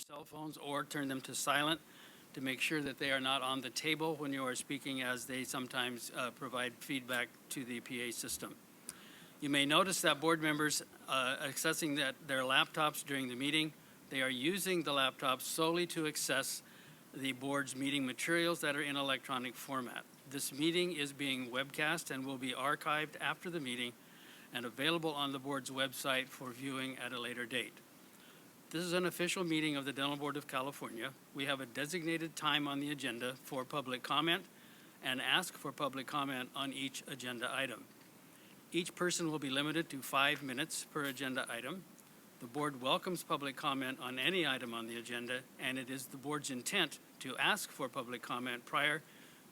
cell phones or turn them to silent to make sure that they are not on the table when you are speaking, as they sometimes provide feedback to the PA system. You may notice that board members accessing their laptops during the meeting, they are using the laptops solely to access the board's meeting materials that are in electronic format. This meeting is being webcast and will be archived after the meeting and available on the board's website for viewing at a later date. This is an official meeting of the Dental Board of California. We have a designated time on the agenda for public comment and ask for public comment on each agenda item. Each person will be limited to 5 minutes per agenda item. The board welcomes public comment on any item on the agenda, and it is the board's intent to ask for public comment prior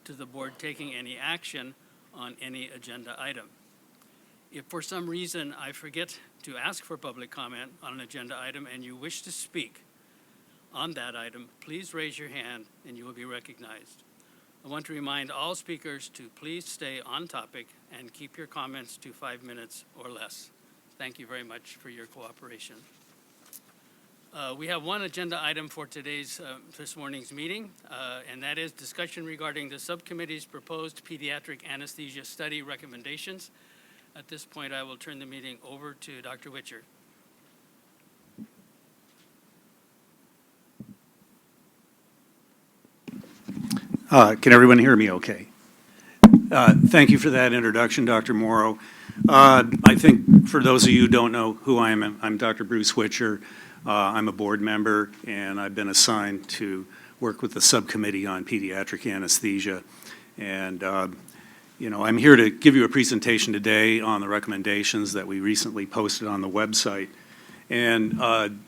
to the board taking any action on any agenda item. If for some reason I forget to ask for public comment on an agenda item and you wish to speak on that item, please raise your hand and you will be recognized. I want to remind all speakers to please stay on topic and keep your comments to 5 minutes or less. Thank you very much for your cooperation. We have one agenda item for this morning's meeting, and that is discussion regarding the subcommittee's proposed pediatric anesthesia study recommendations. At this point, I will turn the meeting over to Dr. Witcher. Can everyone hear me okay? Thank you for that introduction, Dr. Morrow. I think for those of you who don't know who I am, I'm Dr. Bruce Witcher. I'm a board member, and I've been assigned to work with the subcommittee on pediatric anesthesia. And I'm here to give you a presentation today on the recommendations that we recently posted on the website. And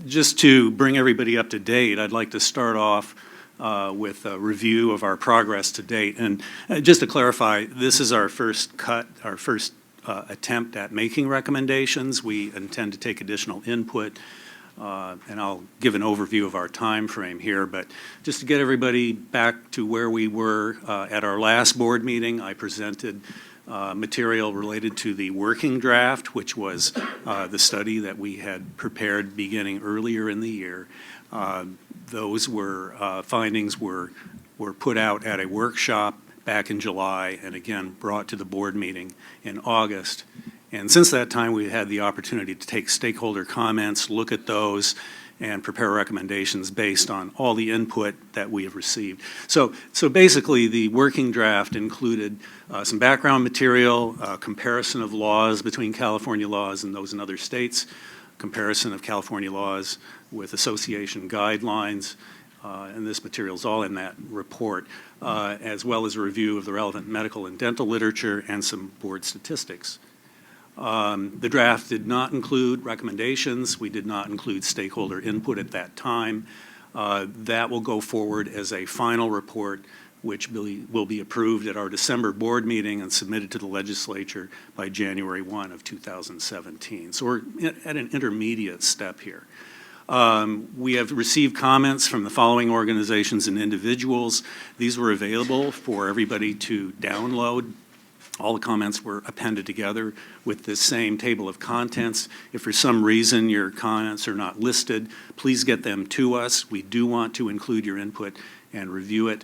just to bring everybody up to date, I'd like to start off with a review of our progress to date. And just to clarify, this is our first attempt at making recommendations. We intend to take additional input, and I'll give an overview of our time frame here. But just to get everybody back to where we were at our last board meeting, I presented material related to the working draft, which was the study that we had prepared beginning earlier in the year. Those findings were put out at a workshop back in July and again brought to the board meeting in August. And since that time, we've had the opportunity to take stakeholder comments, look at those, and prepare recommendations based on all the input that we have received. So basically, the working draft included some background material, comparison of laws between California laws and those in other states, comparison of California laws with association guidelines, and this material is all in that report, as well as a review of the relevant medical and dental literature and some board statistics. The draft did not include recommendations. We did not include stakeholder input at that time. That will go forward as a final report, which will be approved at our December board meeting and submitted to the legislature by January 1 of 2017. So we're at an intermediate step here. We have received comments from the following organizations and individuals. These were available for everybody to download. All the comments were appended together with this same table of contents. If for some reason your comments are not listed, please get them to us. We do want to include your input and review it.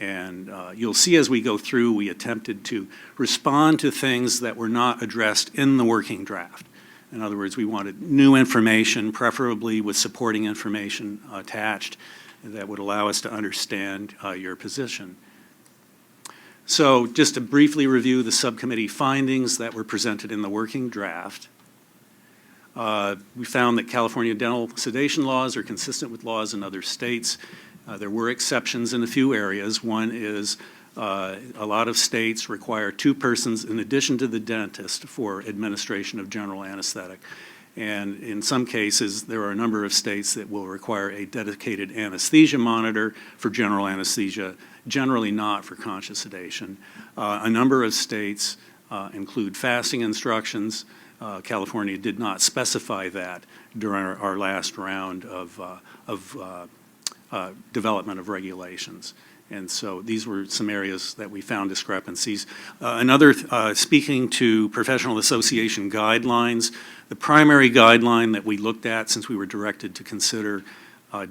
And you'll see as we go through, we attempted to respond to things that were not addressed in the working draft. In other words, we wanted new information, preferably with supporting information attached, that would allow us to understand your position. So just to briefly review the subcommittee findings that were presented in the working draft. We found that California dental sedation laws are consistent with laws in other states. There were exceptions in a few areas. One is a lot of states require 2 persons in addition to the dentist for administration of general anesthetic. And in some cases, there are a number of states that will require a dedicated anesthesia monitor for general anesthesia, generally not for conscious sedation. A number of states include fasting instructions. California did not specify that during our last round of development of regulations. And so these were some areas that we found discrepancies. Speaking to professional association guidelines, the primary guideline that we looked at, since we were directed to consider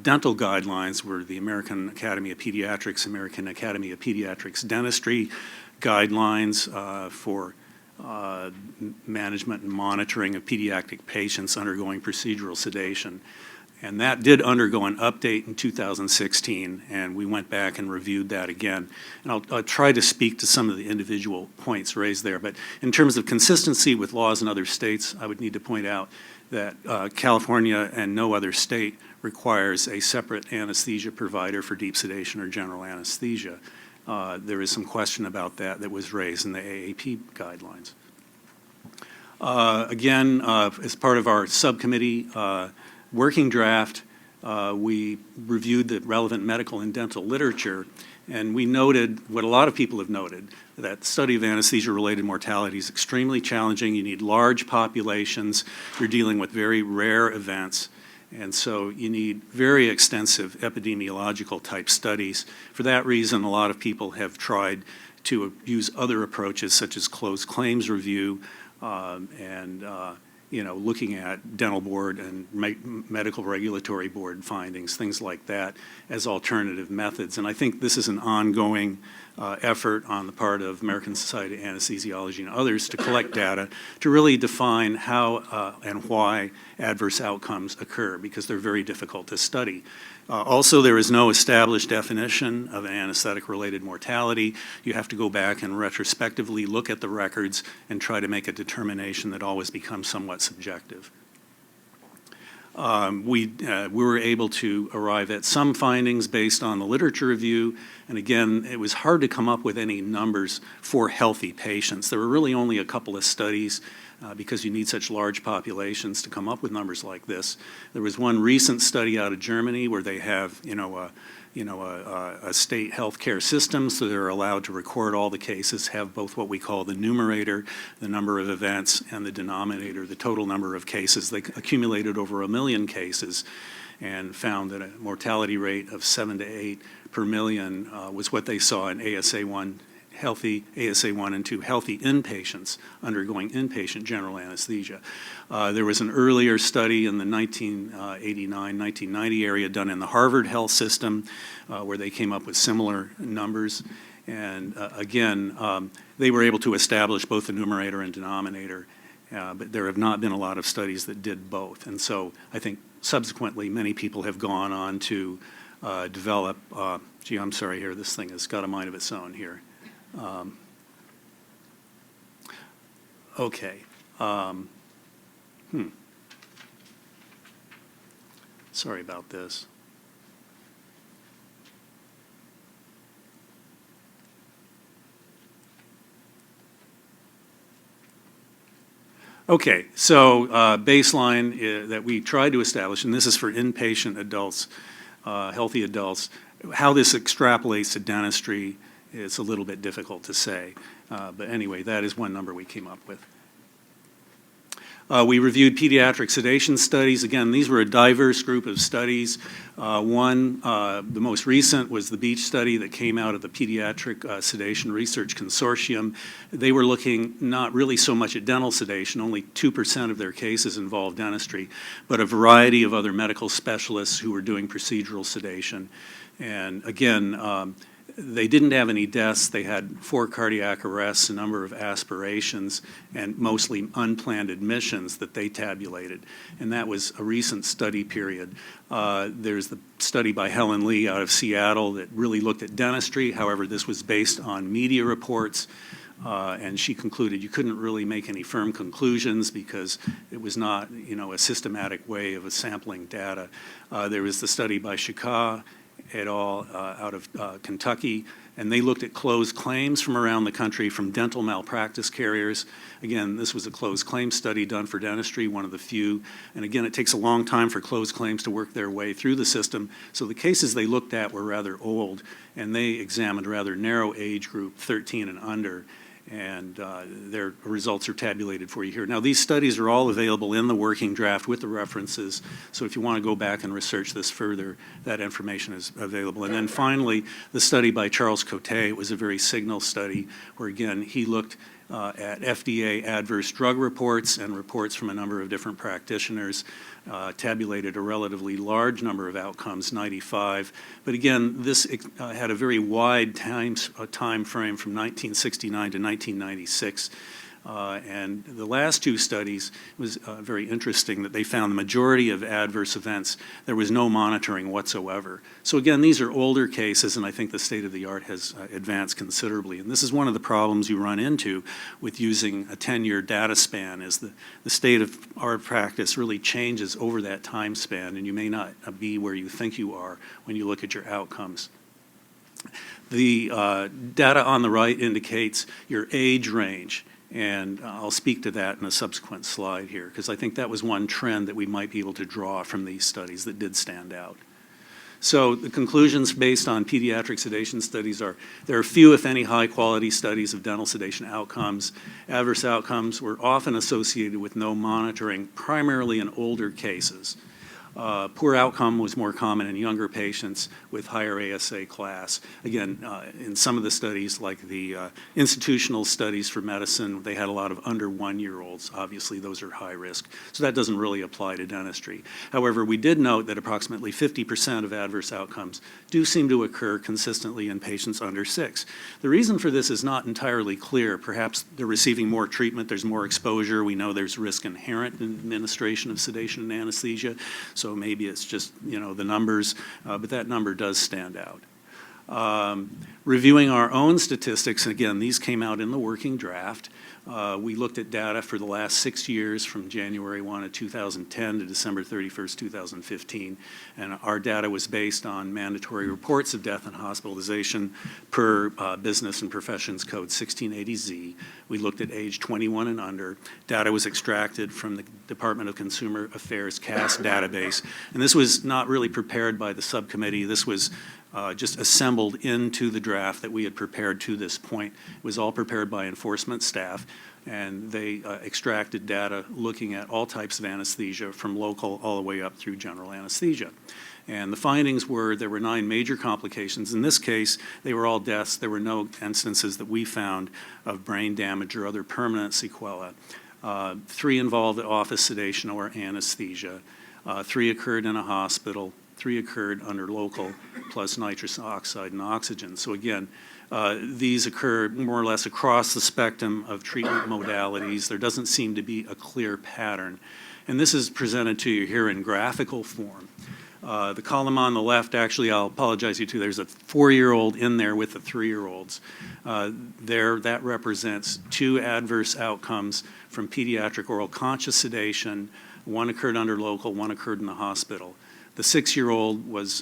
dental guidelines were the American Academy of Pediatrics, American Academy of Pediatrics Dentistry guidelines for management and monitoring of pediatric patients undergoing procedural sedation. And that did undergo an update in 2016, and we went back and reviewed that again. And I'll try to speak to some of the individual points raised there. But in terms of consistency with laws in other states, I would need to point out that California and no other state requires a separate anesthesia provider for deep sedation or general anesthesia. There is some question about that was raised in the AAP guidelines. Again, as part of our subcommittee working draft, we reviewed the relevant medical and dental literature, and we noted what a lot of people have noted, that study of anesthesia-related mortality is extremely challenging. You need large populations. You're dealing with very rare events. And so you need very extensive epidemiological type studies. For that reason, a lot of people have tried to use other approaches such as closed claims review and looking at dental board and medical regulatory board findings, things like that, as alternative methods. And I think this is an ongoing effort on the part of American Society of Anesthesiology and others to collect data to really define how and why adverse outcomes occur, because they're very difficult to study. Also, there is no established definition of anesthetic-related mortality. You have to go back and retrospectively look at the records and try to make a determination that always becomes somewhat subjective. We were able to arrive at some findings based on the literature review, and again, it was hard to come up with any numbers for healthy patients. There were really only a couple of studies because you need such large populations to come up with numbers like this. There was one recent study out of Germany where they have, a state healthcare system, so they're allowed to record all the cases, have both what we call the numerator, the number of events, and the denominator, the total number of cases. They accumulated over 1 million cases and found that a mortality rate of 7 to 8 per million was what they saw in ASA1 and 2 healthy inpatients undergoing inpatient general anesthesia. There was an earlier study in the 1989-1990 area done in the Harvard Health System where they came up with similar numbers. And again, they were able to establish both the numerator and denominator, but there have not been a lot of studies that did both. And so I think subsequently many people have gone on to develop, I'm sorry here, this thing has got a mind of its own here. Okay. Sorry about this. Okay, so baseline that we tried to establish, and this is for inpatient adults, healthy adults, how this extrapolates to dentistry, it's a little bit difficult to say. But anyway, that is one number we came up with. We reviewed pediatric sedation studies. Again, these were a diverse group of studies. The most recent was the Beach study that came out of the Pediatric Sedation Research Consortium. They were looking not really so much at dental sedation, only 2% of their cases involved dentistry, but a variety of other medical specialists who were doing procedural sedation. And again, they didn't have any deaths. They had 4 cardiac arrests, a number of aspirations, and mostly unplanned admissions that they tabulated. And that was a recent study period. There's the study by Helen Lee out of Seattle that really looked at dentistry. However, this was based on media reports. And she concluded you couldn't really make any firm conclusions because it was not, a systematic way of sampling data. There was the study by Shikha et al. Out of Kentucky, and they looked at closed claims from around the country from dental malpractice carriers. Again, this was a closed claim study done for dentistry, one of the few. And again, it takes a long time for closed claims to work their way through the system. So the cases they looked at were rather old, and they examined a rather narrow age group, 13 and under. And their results are tabulated for you here. Now, these studies are all available in the working draft with the references, so if you want to go back and research this further, that information is available. And then finally, the study by Charles Cote was a very signal study where, again, he looked at FDA adverse drug reports and reports from a number of different practitioners, tabulated a relatively large number of outcomes, 95. But again, this had a very wide time frame from 1969 to 1996. And the last two studies was very interesting that they found the majority of adverse events, there was no monitoring whatsoever. So again, these are older cases, and I think the state of the art has advanced considerably. And this is one of the problems you run into with using a 10-year data span, is the state of our practice really changes over that time span, and you may not be where you think you are when you look at your outcomes. The data on the right indicates your age range. And I'll speak to that in a subsequent slide here, because I think that was one trend that we might be able to draw from these studies that did stand out. So the conclusions based on pediatric sedation studies are, there are few, if any, high-quality studies of dental sedation outcomes. Adverse outcomes were often associated with no monitoring, primarily in older cases. Poor outcome was more common in younger patients with higher ASA class. Again, in some of the studies, like the institutional studies for medicine, they had a lot of under 1-year-olds. Obviously, those are high risk. So that doesn't really apply to dentistry. However, we did note that approximately 50% of adverse outcomes do seem to occur consistently in patients under 6. The reason for this is not entirely clear. Perhaps they're receiving more treatment, there's more exposure. We know there's risk inherent in administration of sedation and anesthesia. So maybe it's just, the numbers, but that number does stand out. Reviewing our own statistics, again, these came out in the working draft. We looked at data for the last 6 years from January 1 of 2010 to December 31st, 2015. And our data was based on mandatory reports of death and hospitalization per Business and Professions Code 1680Z. We looked at age 21 and under. Data was extracted from the Department of Consumer Affairs CAS database. And this was not really prepared by the subcommittee. This was just assembled into the draft that we had prepared to this point. It was all prepared by enforcement staff, and they extracted data looking at all types of anesthesia from local all the way up through general anesthesia. And the findings were there were 9 major complications. In this case, they were all deaths. There were no instances that we found of brain damage or other permanent sequelae. 3 involved office sedation or anesthesia. 3 occurred in a hospital. 3 occurred under local, plus nitrous oxide and oxygen. So again, these occur more or less across the spectrum of treatment modalities. There doesn't seem to be a clear pattern. And this is presented to you here in graphical form. The column on the left, actually, I'll apologize to you too, there's a 4-year-old in there with the 3-year-olds. That represents 2 adverse outcomes from pediatric oral conscious sedation. 1 occurred under local, 1 occurred in the hospital. The 6-year-old was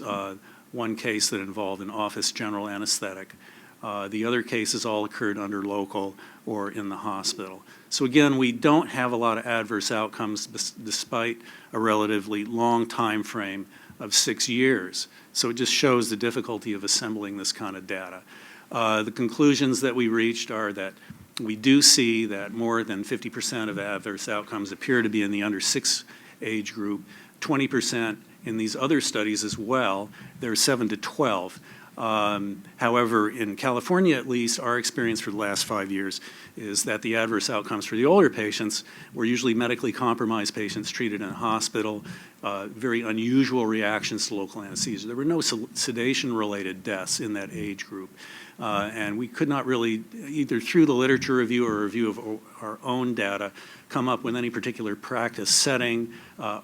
one case that involved an office general anesthetic. The other cases all occurred under local or in the hospital. So again, we don't have a lot of adverse outcomes despite a relatively long time frame of 6 years. So it just shows the difficulty of assembling this kind of data. The conclusions that we reached are that we do see that more than 50% of adverse outcomes appear to be in the under 6 age group, 20% in these other studies as well. They're 7 to 12. However, in California at least, our experience for the last 5 years is that the adverse outcomes for the older patients were usually medically compromised patients treated in a hospital, very unusual reactions to local anesthesia. There were no sedation-related deaths in that age group. And we could not really, either through the literature review or review of our own data, come up with any particular practice setting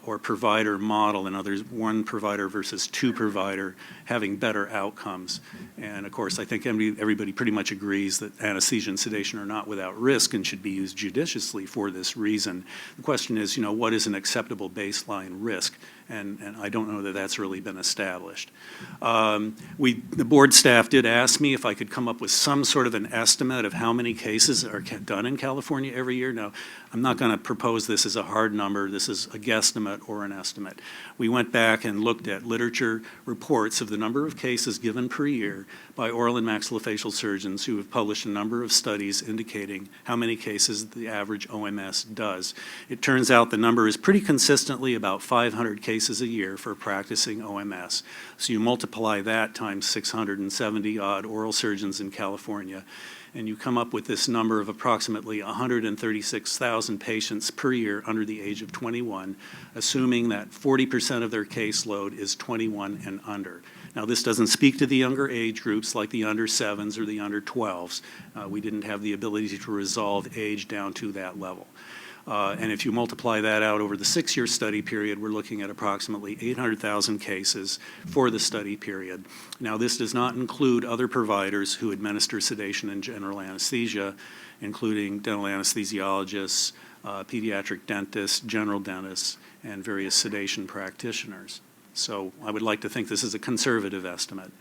or provider model. In others, 1 provider versus 2 provider having better outcomes. And of course, I think everybody pretty much agrees that anesthesia and sedation are not without risk and should be used judiciously for this reason. The question is, what is an acceptable baseline risk? And I don't know that that's really been established. The board staff did ask me if I could come up with some sort of an estimate of how many cases are done in California California every year? No, I'm not going to propose this as a hard number. This is a guesstimate or an estimate. We went back and looked at literature reports of the number of cases given per year by oral and maxillofacial surgeons who have published a number of studies indicating how many cases the average OMS does. It turns out the number is pretty consistently about 500 cases a year for practicing OMS. So you multiply that times 670 odd oral surgeons in California, and you come up with this number of approximately 136,000 patients per year under the age of 21, assuming that 40% of their caseload is 21 and under. Now, this doesn't speak to the younger age groups like the under 7s or the under 12s. We didn't have the ability to resolve age down to that level. And if you multiply that out over the 6-year study period, we're looking at approximately 800,000 cases for the study period. Now, this does not include other providers who administer sedation and general anesthesia, including dental anesthesiologists, pediatric dentists, general dentists, and various sedation practitioners. So I would like to think this is a conservative estimate.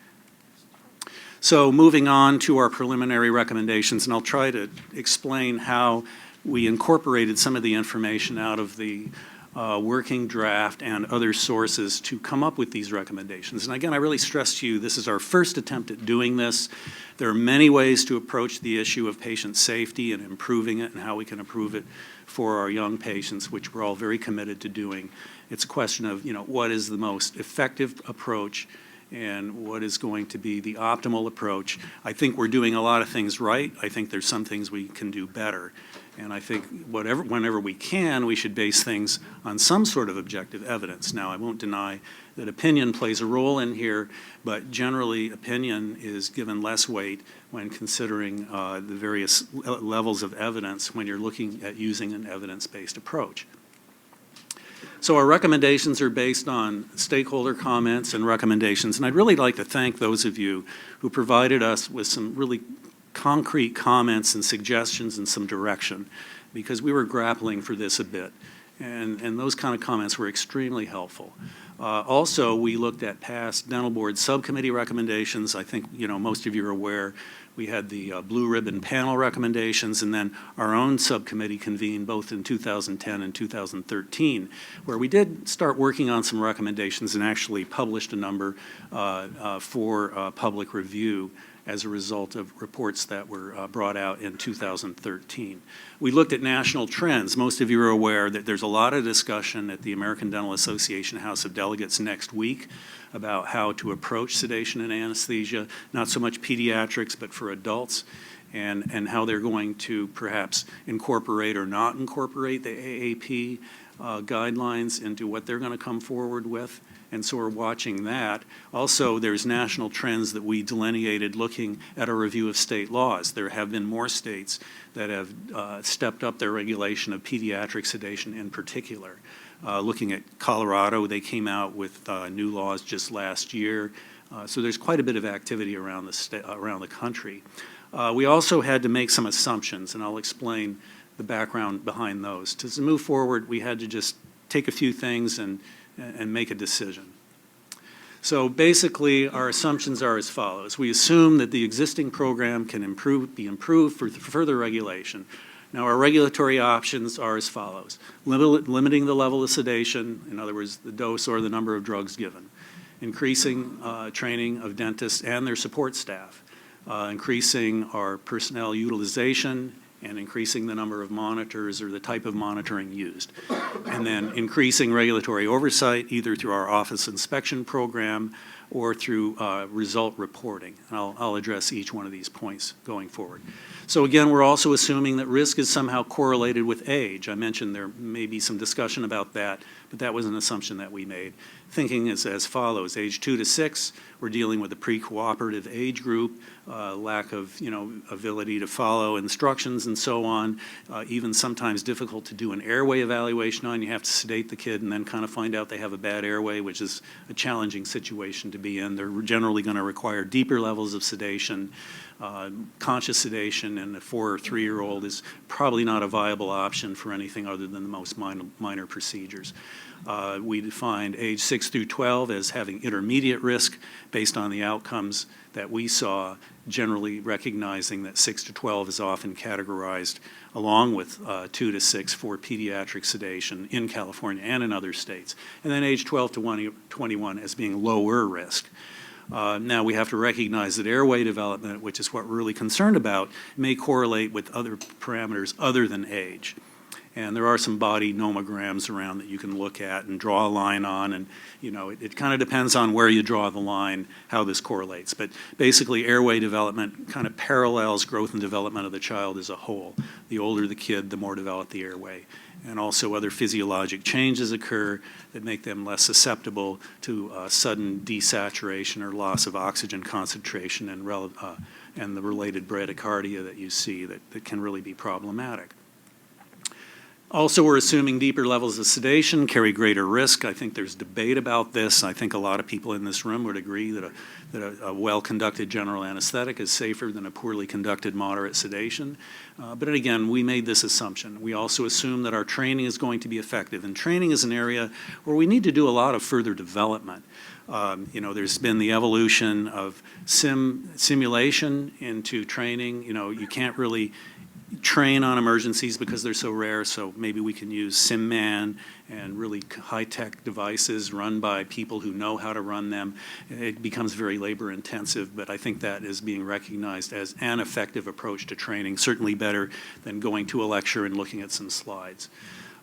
So moving on to our preliminary recommendations, and I'll try to explain how we incorporated some of the information out of the working draft and other sources to come up with these recommendations. And again, I really stress to you, this is our first attempt at doing this. There are many ways to approach the issue of patient safety and improving it and how we can improve it for our young patients, which we're all very committed to doing. It's a question of, what is the most effective approach and what is going to be the optimal approach. I think we're doing a lot of things right. I think there's some things we can do better. And I think whenever we can, we should base things on some sort of objective evidence. Now, I won't deny that opinion plays a role in here, but generally opinion is given less weight when considering the various levels of evidence when you're looking at using an evidence-based approach. So our recommendations are based on stakeholder comments and recommendations, and I'd really like to thank those of you who provided us with some really concrete comments and suggestions and some direction, because we were grappling for this a bit, and those kind of comments were extremely helpful. Also, we looked at past dental board subcommittee recommendations. I think most of you are aware we had the blue ribbon panel recommendations, and then our own subcommittee convened both in 2010 and 2013, where we did start working on some recommendations and actually published a number for public review as a result of reports that were brought out in 2013. We looked at national trends. Most of you are aware that there's a lot of discussion at the American Dental Association House of Delegates next week about how to approach sedation and anesthesia, not so much pediatrics, but for adults, and how they're going to perhaps incorporate or not incorporate the AAP guidelines into what they're going to come forward with. And so we're watching that. Also, there's national trends that we delineated looking at a review of state laws. There have been more states that have stepped up their regulation of pediatric sedation in particular. Looking at Colorado, they came out with new laws just last year. So there's quite a bit of activity around the country. We also had to make some assumptions, and I'll explain the background behind those. To move forward, we had to just take a few things and make a decision. So basically, our assumptions are as follows. We assume that the existing program can be improved for further regulation. Now, our regulatory options are as follows. Limiting the level of sedation, in other words, the dose or the number of drugs given. Increasing training of dentists and their support staff. Increasing our personnel utilization, and increasing the number of monitors or the type of monitoring used. And then increasing regulatory oversight, either through our office inspection program or through result reporting. And I'll address each one of these points going forward. So again, we're also assuming that risk is somehow correlated with age. I mentioned there may be some discussion about that, but that was an assumption that we made. Thinking is as follows. Age 2 to 6, we're dealing with a pre-cooperative age group, lack of ability to follow instructions and so on, even sometimes difficult to do an airway evaluation on. You have to sedate the kid and then kind of find out they have a bad airway, which is a challenging situation to be in. They're generally going to require deeper levels of sedation. Conscious sedation in a 4 or 3-year-old is probably not a viable option for anything other than the most minor procedures. We defined age 6 through 12 as having intermediate risk based on the outcomes that we saw generally recognizing that 6 to 12 is often categorized along with 2 to 6 for pediatric sedation in California and in other states, and then age 12 to 21 as being lower risk. Now, we have to recognize that airway development, which is what we're really concerned about, may correlate with other parameters other than age. And there are some body nomograms around that you can look at and draw a line on, and it kind of depends on where you draw the line, how this correlates. But basically, airway development kind of parallels growth and development of the child as a whole. The older the kid, the more developed the airway. And also other physiologic changes occur that make them less susceptible to sudden desaturation or loss of oxygen concentration and the related bradycardia that you see that can really be problematic. Also, we're assuming deeper levels of sedation carry greater risk. I think there's debate about this. I think a lot of people in this room would agree that a well-conducted general anesthetic is safer than a poorly conducted moderate sedation. But again, we made this assumption. We also assume that our training is going to be effective. And training is an area where we need to do a lot of further development. There's been the evolution of simulation into training. You can't really train on emergencies because they're so rare, so maybe we can use SimMan and really high-tech devices run by people who know how to run them. It becomes very labor-intensive, but I think that is being recognized as an effective approach to training, certainly better than going to a lecture and looking at some slides.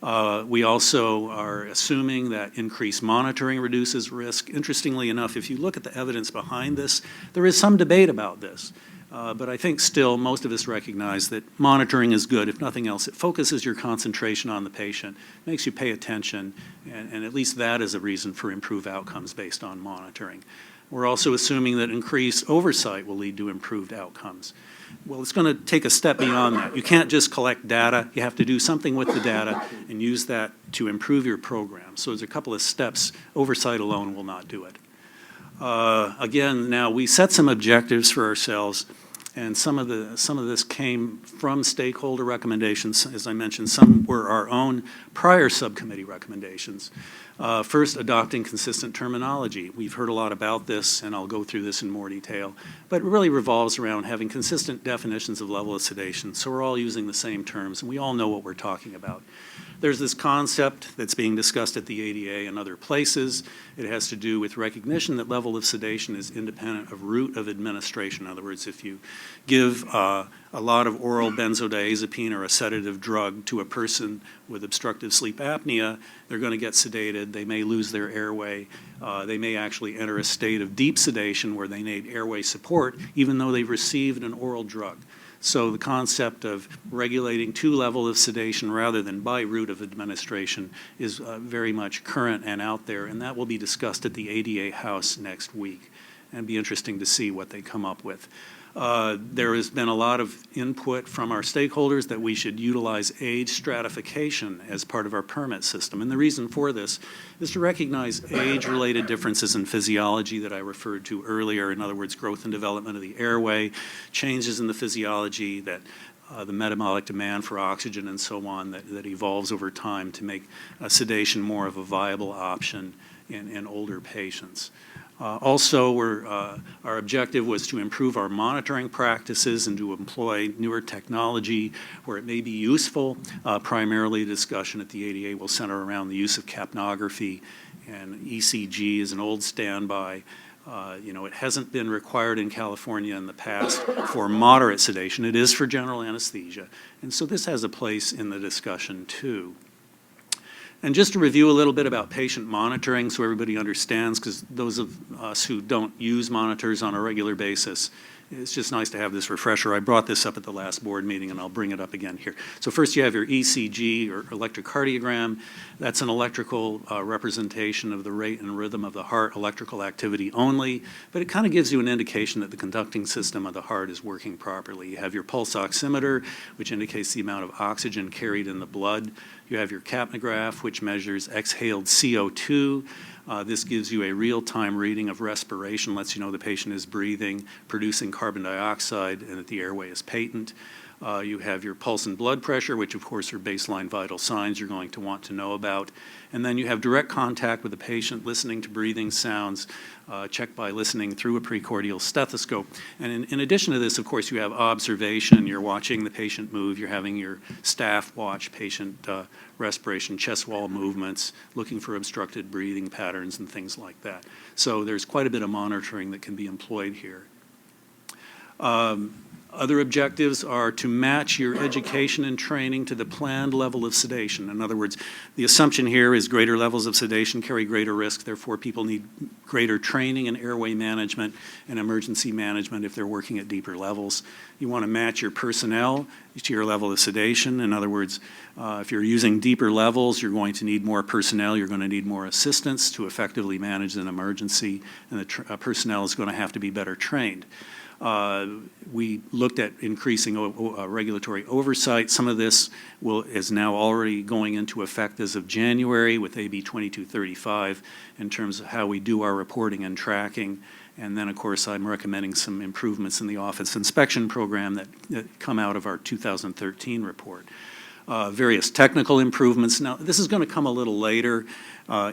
We also are assuming that increased monitoring reduces risk. Interestingly enough, if you look at the evidence behind this, there is some debate about this. But I think still most of us recognize that monitoring is good. If nothing else, it focuses your concentration on the patient, makes you pay attention, and at least that is a reason for improved outcomes based on monitoring. We're also assuming that increased oversight will lead to improved outcomes. Well, it's going to take a step beyond that. You can't just collect data. You have to do something with the data and use that to improve your program. So there's a couple of steps. Oversight alone will not do it. Again, now we set some objectives for ourselves, and some of this came from stakeholder recommendations. As I mentioned, some were our own prior subcommittee recommendations. First, adopting consistent terminology. We've heard a lot about this, and I'll go through this in more detail, but it really revolves around having consistent definitions of level of sedation, so we're all using the same terms, and we all know what we're talking about. There's this concept that's being discussed at the ADA and other places. It has to do with recognition that level of sedation is independent of route of administration. In other words, if you give a lot of oral benzodiazepine or a sedative drug to a person with obstructive sleep apnea, they're going to get sedated. They may lose their airway. They may actually enter a state of deep sedation where they need airway support, even though they've received an oral drug. So the concept of regulating to level of sedation rather than by route of administration is very much current and out there, and that will be discussed at the ADA House next week, and it'd be interesting to see what they come up with. There has been a lot of input from our stakeholders that we should utilize age stratification as part of our permit system. And the reason for this is to recognize age-related differences in physiology that I referred to earlier. In other words, growth and development of the airway, changes in the physiology, that the metabolic demand for oxygen and so on that evolves over time to make sedation more of a viable option in older patients. Also, our objective was to improve our monitoring practices and to employ newer technology where it may be useful. Primarily, discussion at the ADA will center around the use of capnography, and ECG is an old standby. It hasn't been required in California in the past for moderate sedation. It is for general anesthesia, and so this has a place in the discussion too. And just to review a little bit about patient monitoring so everybody understands, because those of us who don't use monitors on a regular basis, it's just nice to have this refresher. I brought this up at the last board meeting, and I'll bring it up again here. So first you have your ECG, or electrocardiogram. That's an electrical representation of the rate and rhythm of the heart, electrical activity only, but it kind of gives you an indication that the conducting system of the heart is working properly. You have your pulse oximeter, which indicates the amount of oxygen carried in the blood. You have your capnograph, which measures exhaled CO2. This gives you a real-time reading of respiration, lets you know the patient is breathing, producing carbon dioxide, and that the airway is patent. You have your pulse and blood pressure, which of course are baseline vital signs you're going to want to know about. And then you have direct contact with the patient, listening to breathing sounds, checked by listening through a precordial stethoscope. And in addition to this, of course, you have observation. You're watching the patient move. You're having your staff watch patient respiration, chest wall movements, looking for obstructed breathing patterns and things like that. So there's quite a bit of monitoring that can be employed here. Other objectives are to match your education and training to the planned level of sedation. In other words, the assumption here is greater levels of sedation carry greater risk, therefore people need greater training in airway management and emergency management if they're working at deeper levels. You want to match your personnel to your level of sedation. In other words, if you're using deeper levels, you're going to need more personnel, you're going to need more assistance to effectively manage an emergency, and the personnel is going to have to be better trained. We looked at increasing regulatory oversight. Some of this is now already going into effect as of January with AB 2235 in terms of how we do our reporting and tracking. And then, of course, I'm recommending some improvements in the office inspection program that come out of our 2013 report. Various technical improvements. Now, this is going to come a little later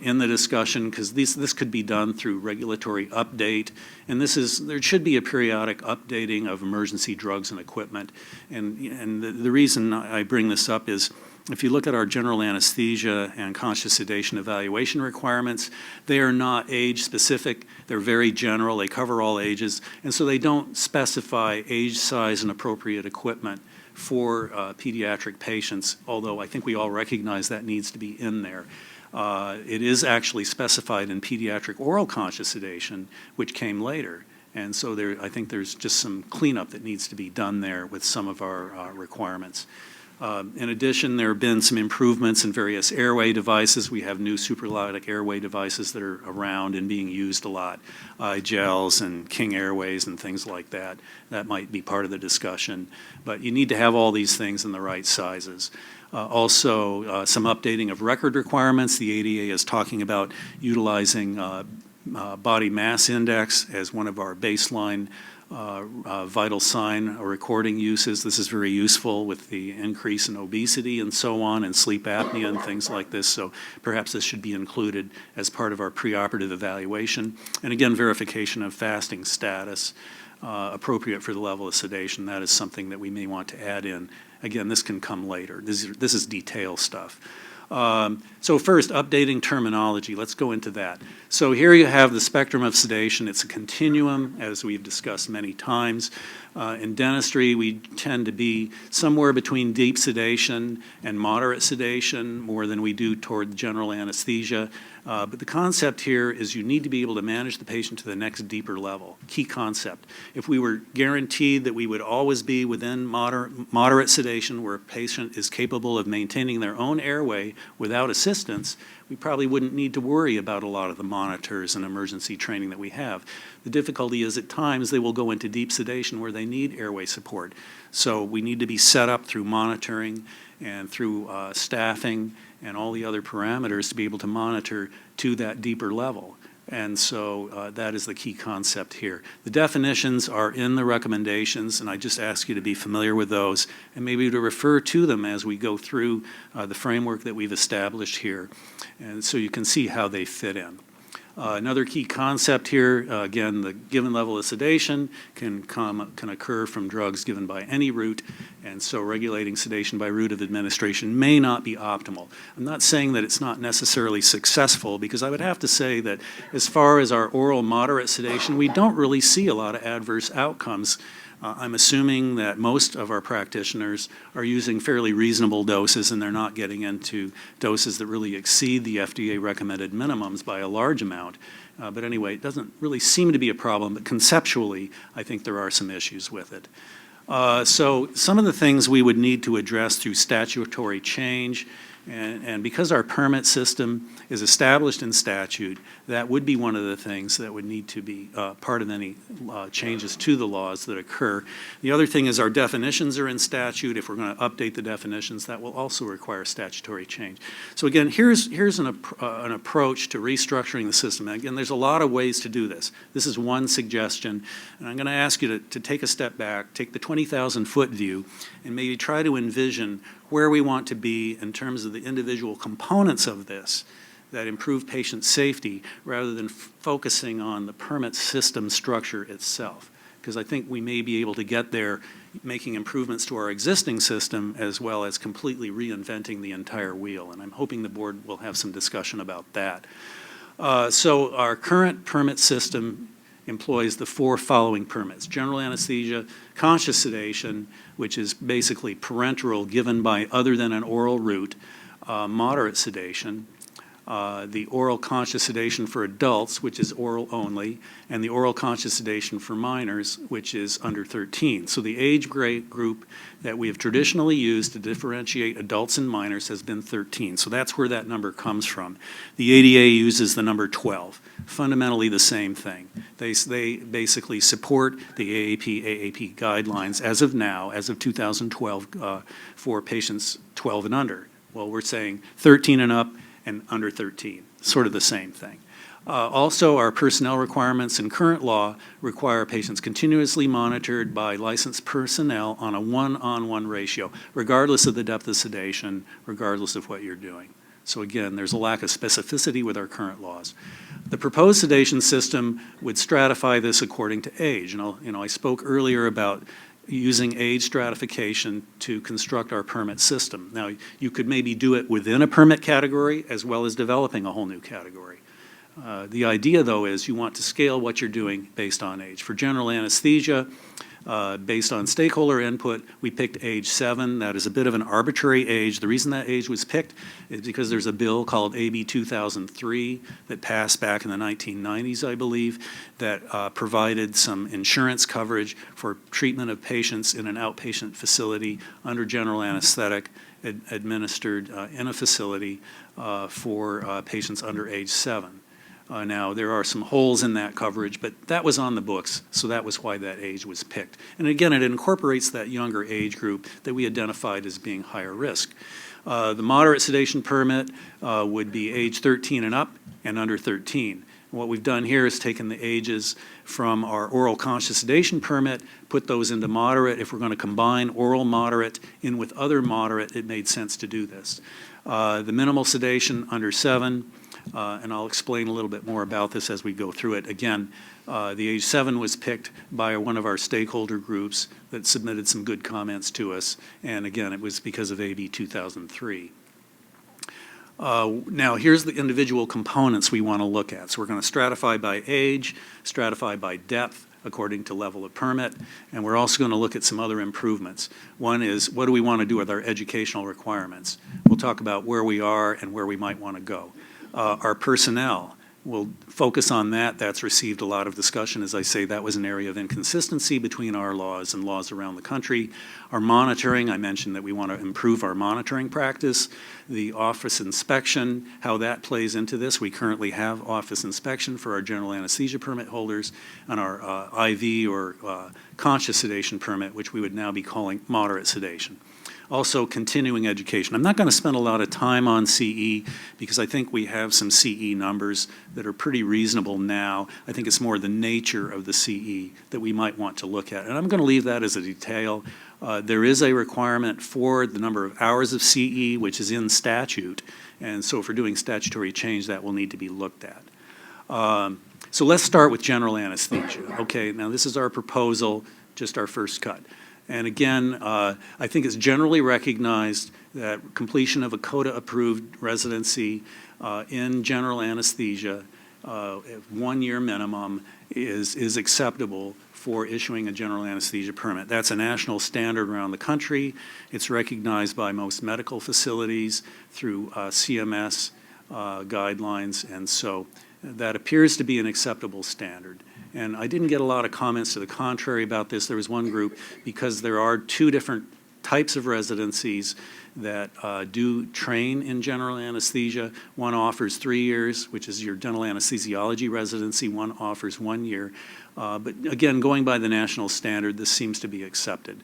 in the discussion because this could be done through regulatory update. And there should be a periodic updating of emergency drugs and equipment. And the reason I bring this up is if you look at our general anesthesia and conscious sedation evaluation requirements, they are not age specific. They're very general. They cover all ages. And so they don't specify age, size, and appropriate equipment for pediatric patients, although I think we all recognize that needs to be in there. It is actually specified in pediatric oral conscious sedation, which came later. And so I think there's just some cleanup that needs to be done there with some of our requirements. In addition, there have been some improvements in various airway devices. We have new supraglottic airway devices that are around and being used a lot, gels and King Airways and things like that. That might be part of the discussion. But you need to have all these things in the right sizes. Also, some updating of record requirements. The ADA is talking about utilizing body mass index as one of our baseline vital sign recording uses. This is very useful with the increase in obesity and so on, and sleep apnea and things like this. So perhaps this should be included as part of our preoperative evaluation. And again, verification of fasting status appropriate for the level of sedation. That is something that we may want to add in. Again, this can come later. This is detail stuff. So first, updating terminology. Let's go into that. So here you have the spectrum of sedation. It's a continuum, as we've discussed many times. In dentistry, we tend to be somewhere between deep sedation and moderate sedation, more than we do toward general anesthesia. But the concept here is you need to be able to manage the patient to the next deeper level. Key concept. If we were guaranteed that we would always be within moderate sedation where a patient is capable of maintaining their own airway without assistance, we probably wouldn't need to worry about a lot of the monitors and emergency training that we have. The difficulty is at times they will go into deep sedation where they need airway support. So we need to be set up through monitoring and through staffing and all the other parameters to be able to monitor to that deeper level. And so that is the key concept here. The definitions are in the recommendations, and I just ask you to be familiar with those and maybe to refer to them as we go through the framework that we've established here, and so you can see how they fit in. Another key concept here, again, the given level of sedation can occur from drugs given by any route, and so regulating sedation by route of administration may not be optimal. I'm not saying that it's not necessarily successful, because I would have to say that as far as our oral moderate sedation, we don't really see a lot of adverse outcomes. I'm assuming that most of our practitioners are using fairly reasonable doses, and they're not getting into doses that really exceed the FDA recommended minimums by a large amount. But anyway, it doesn't really seem to be a problem, but conceptually, I think there are some issues with it. So some of the things we would need to address through statutory change And because our permit system is established in statute, that would be one of the things that would need to be part of any changes to the laws that occur. The other thing is our definitions are in statute. If we're going to update the definitions, that will also require statutory change. So again, here's an approach to restructuring the system. And again, there's a lot of ways to do this. This is one suggestion, and I'm going to ask you to take a step back, take the 20,000-foot view, and maybe try to envision where we want to be in terms of the individual components of this that improve patient safety rather than focusing on the permit system structure itself. Because I think we may be able to get there making improvements to our existing system as well as completely reinventing the entire wheel. And I'm hoping the board will have some discussion about that. So our current permit system employs the four following permits: general anesthesia, conscious sedation, which is basically parenteral given by other than an oral route, moderate sedation, the oral conscious sedation for adults, which is oral only, and the oral conscious sedation for minors, which is under 13. So the age group that we have traditionally used to differentiate adults and minors has been 13. So that's where that number comes from. The ADA uses the number 12, fundamentally the same thing. They basically support the AAP guidelines as of now, as of 2012, for patients 12 and under. Well, we're saying 13 and up and under 13, sort of the same thing. Also, our personnel requirements in current law require patients continuously monitored by licensed personnel on a one-on-one ratio, regardless of the depth of sedation, regardless of what you're doing. So again, there's a lack of specificity with our current laws. The proposed sedation system would stratify this according to age. And I spoke earlier about using age stratification to construct our permit system. Now, you could maybe do it within a permit category as well as developing a whole new category. The idea, though, is you want to scale what you're doing based on age. For general anesthesia, based on stakeholder input, we picked age 7. That is a bit of an arbitrary age. The reason that age was picked is because there's a bill called AB 2003 that passed back in the 1990s, I believe, that provided some insurance coverage for treatment of patients in an outpatient facility under general anesthetic administered in a facility for patients under age 7. Now, there are some holes in that coverage, but that was on the books, so that was why that age was picked. And again, it incorporates that younger age group that we identified as being higher risk. The moderate sedation permit would be age 13 and up and under 13. What we've done here is taken the ages from our oral conscious sedation permit, put those into moderate. If we're going to combine oral moderate in with other moderate, it made sense to do this. The minimal sedation under 7, and I'll explain a little bit more about this as we go through it. Again, the age 7 was picked by one of our stakeholder groups that submitted some good comments to us, and again, it was because of AB 2003. Now, here's the individual components we want to look at. So we're going to stratify by age, stratify by depth, according to level of permit, and we're also going to look at some other improvements. One is, what do we want to do with our educational requirements? We'll talk about where we are and where we might want to go. Our personnel, we'll focus on that. That's received a lot of discussion. As I say, that was an area of inconsistency between our laws and laws around the country. Our monitoring, I mentioned that we want to improve our monitoring practice. The office inspection, how that plays into this. We currently have office inspection for our general anesthesia permit holders and our IV or conscious sedation permit, which we would now be calling moderate sedation. Also, continuing education. I'm not going to spend a lot of time on CE because I think we have some CE numbers that are pretty reasonable now. I think it's more the nature of the CE that we might want to look at. And I'm going to leave that as a detail. There is a requirement for the number of hours of CE, which is in statute. And so if we're doing statutory change, that will need to be looked at. So let's start with general anesthesia. Okay, now this is our proposal, just our first cut. And again, I think it's generally recognized that completion of a CODA-approved residency in general anesthesia, 1 year minimum, is acceptable for issuing a general anesthesia permit. That's a national standard around the country. It's recognized by most medical facilities through CMS guidelines, and so that appears to be an acceptable standard. And I didn't get a lot of comments to the contrary about this. There was one group, because there are two different types of residencies that do train in general anesthesia. One offers 3 years, which is your dental anesthesiology residency. One offers 1 year. But again, going by the national standard, this seems to be accepted.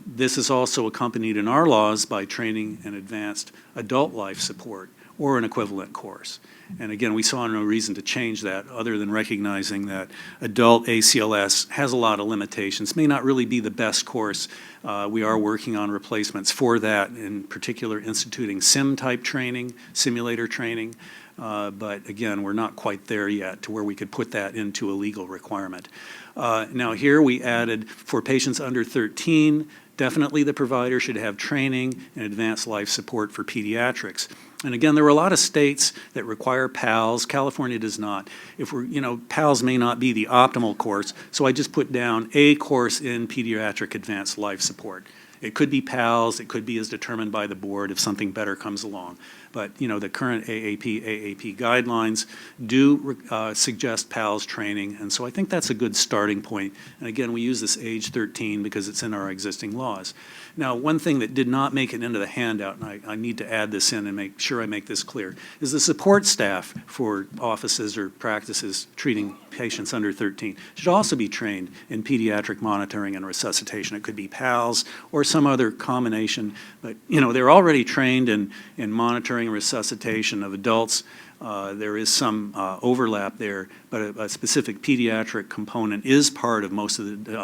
This is also accompanied in our laws by training in advanced adult life support or an equivalent course. And again, we saw no reason to change that other than recognizing that adult ACLS has a lot of limitations, may not really be the best course. We are working on replacements for that, in particular instituting sim-type training, simulator training. But again, we're not quite there yet to where we could put that into a legal requirement. Now here we added for patients under 13, definitely the provider should have training in advanced life support for pediatrics. And again, there were a lot of states that require PALS. California does not. PALS may not be the optimal course, so I just put down a course in pediatric advanced life support. It could be PALS, it could be as determined by the board if something better comes along. But the current AAP guidelines do suggest PALS training, and so I think that's a good starting point. And again, we use this age 13 because it's in our existing laws. Now, one thing that did not make it into the handout, and I need to add this in and make sure I make this clear, is the support staff for offices or practices treating patients under 13 should also be trained in pediatric monitoring and resuscitation. It could be PALS or some other combination, but they're already trained in monitoring and resuscitation of adults. There is some overlap there, but a specific pediatric component is part of most of the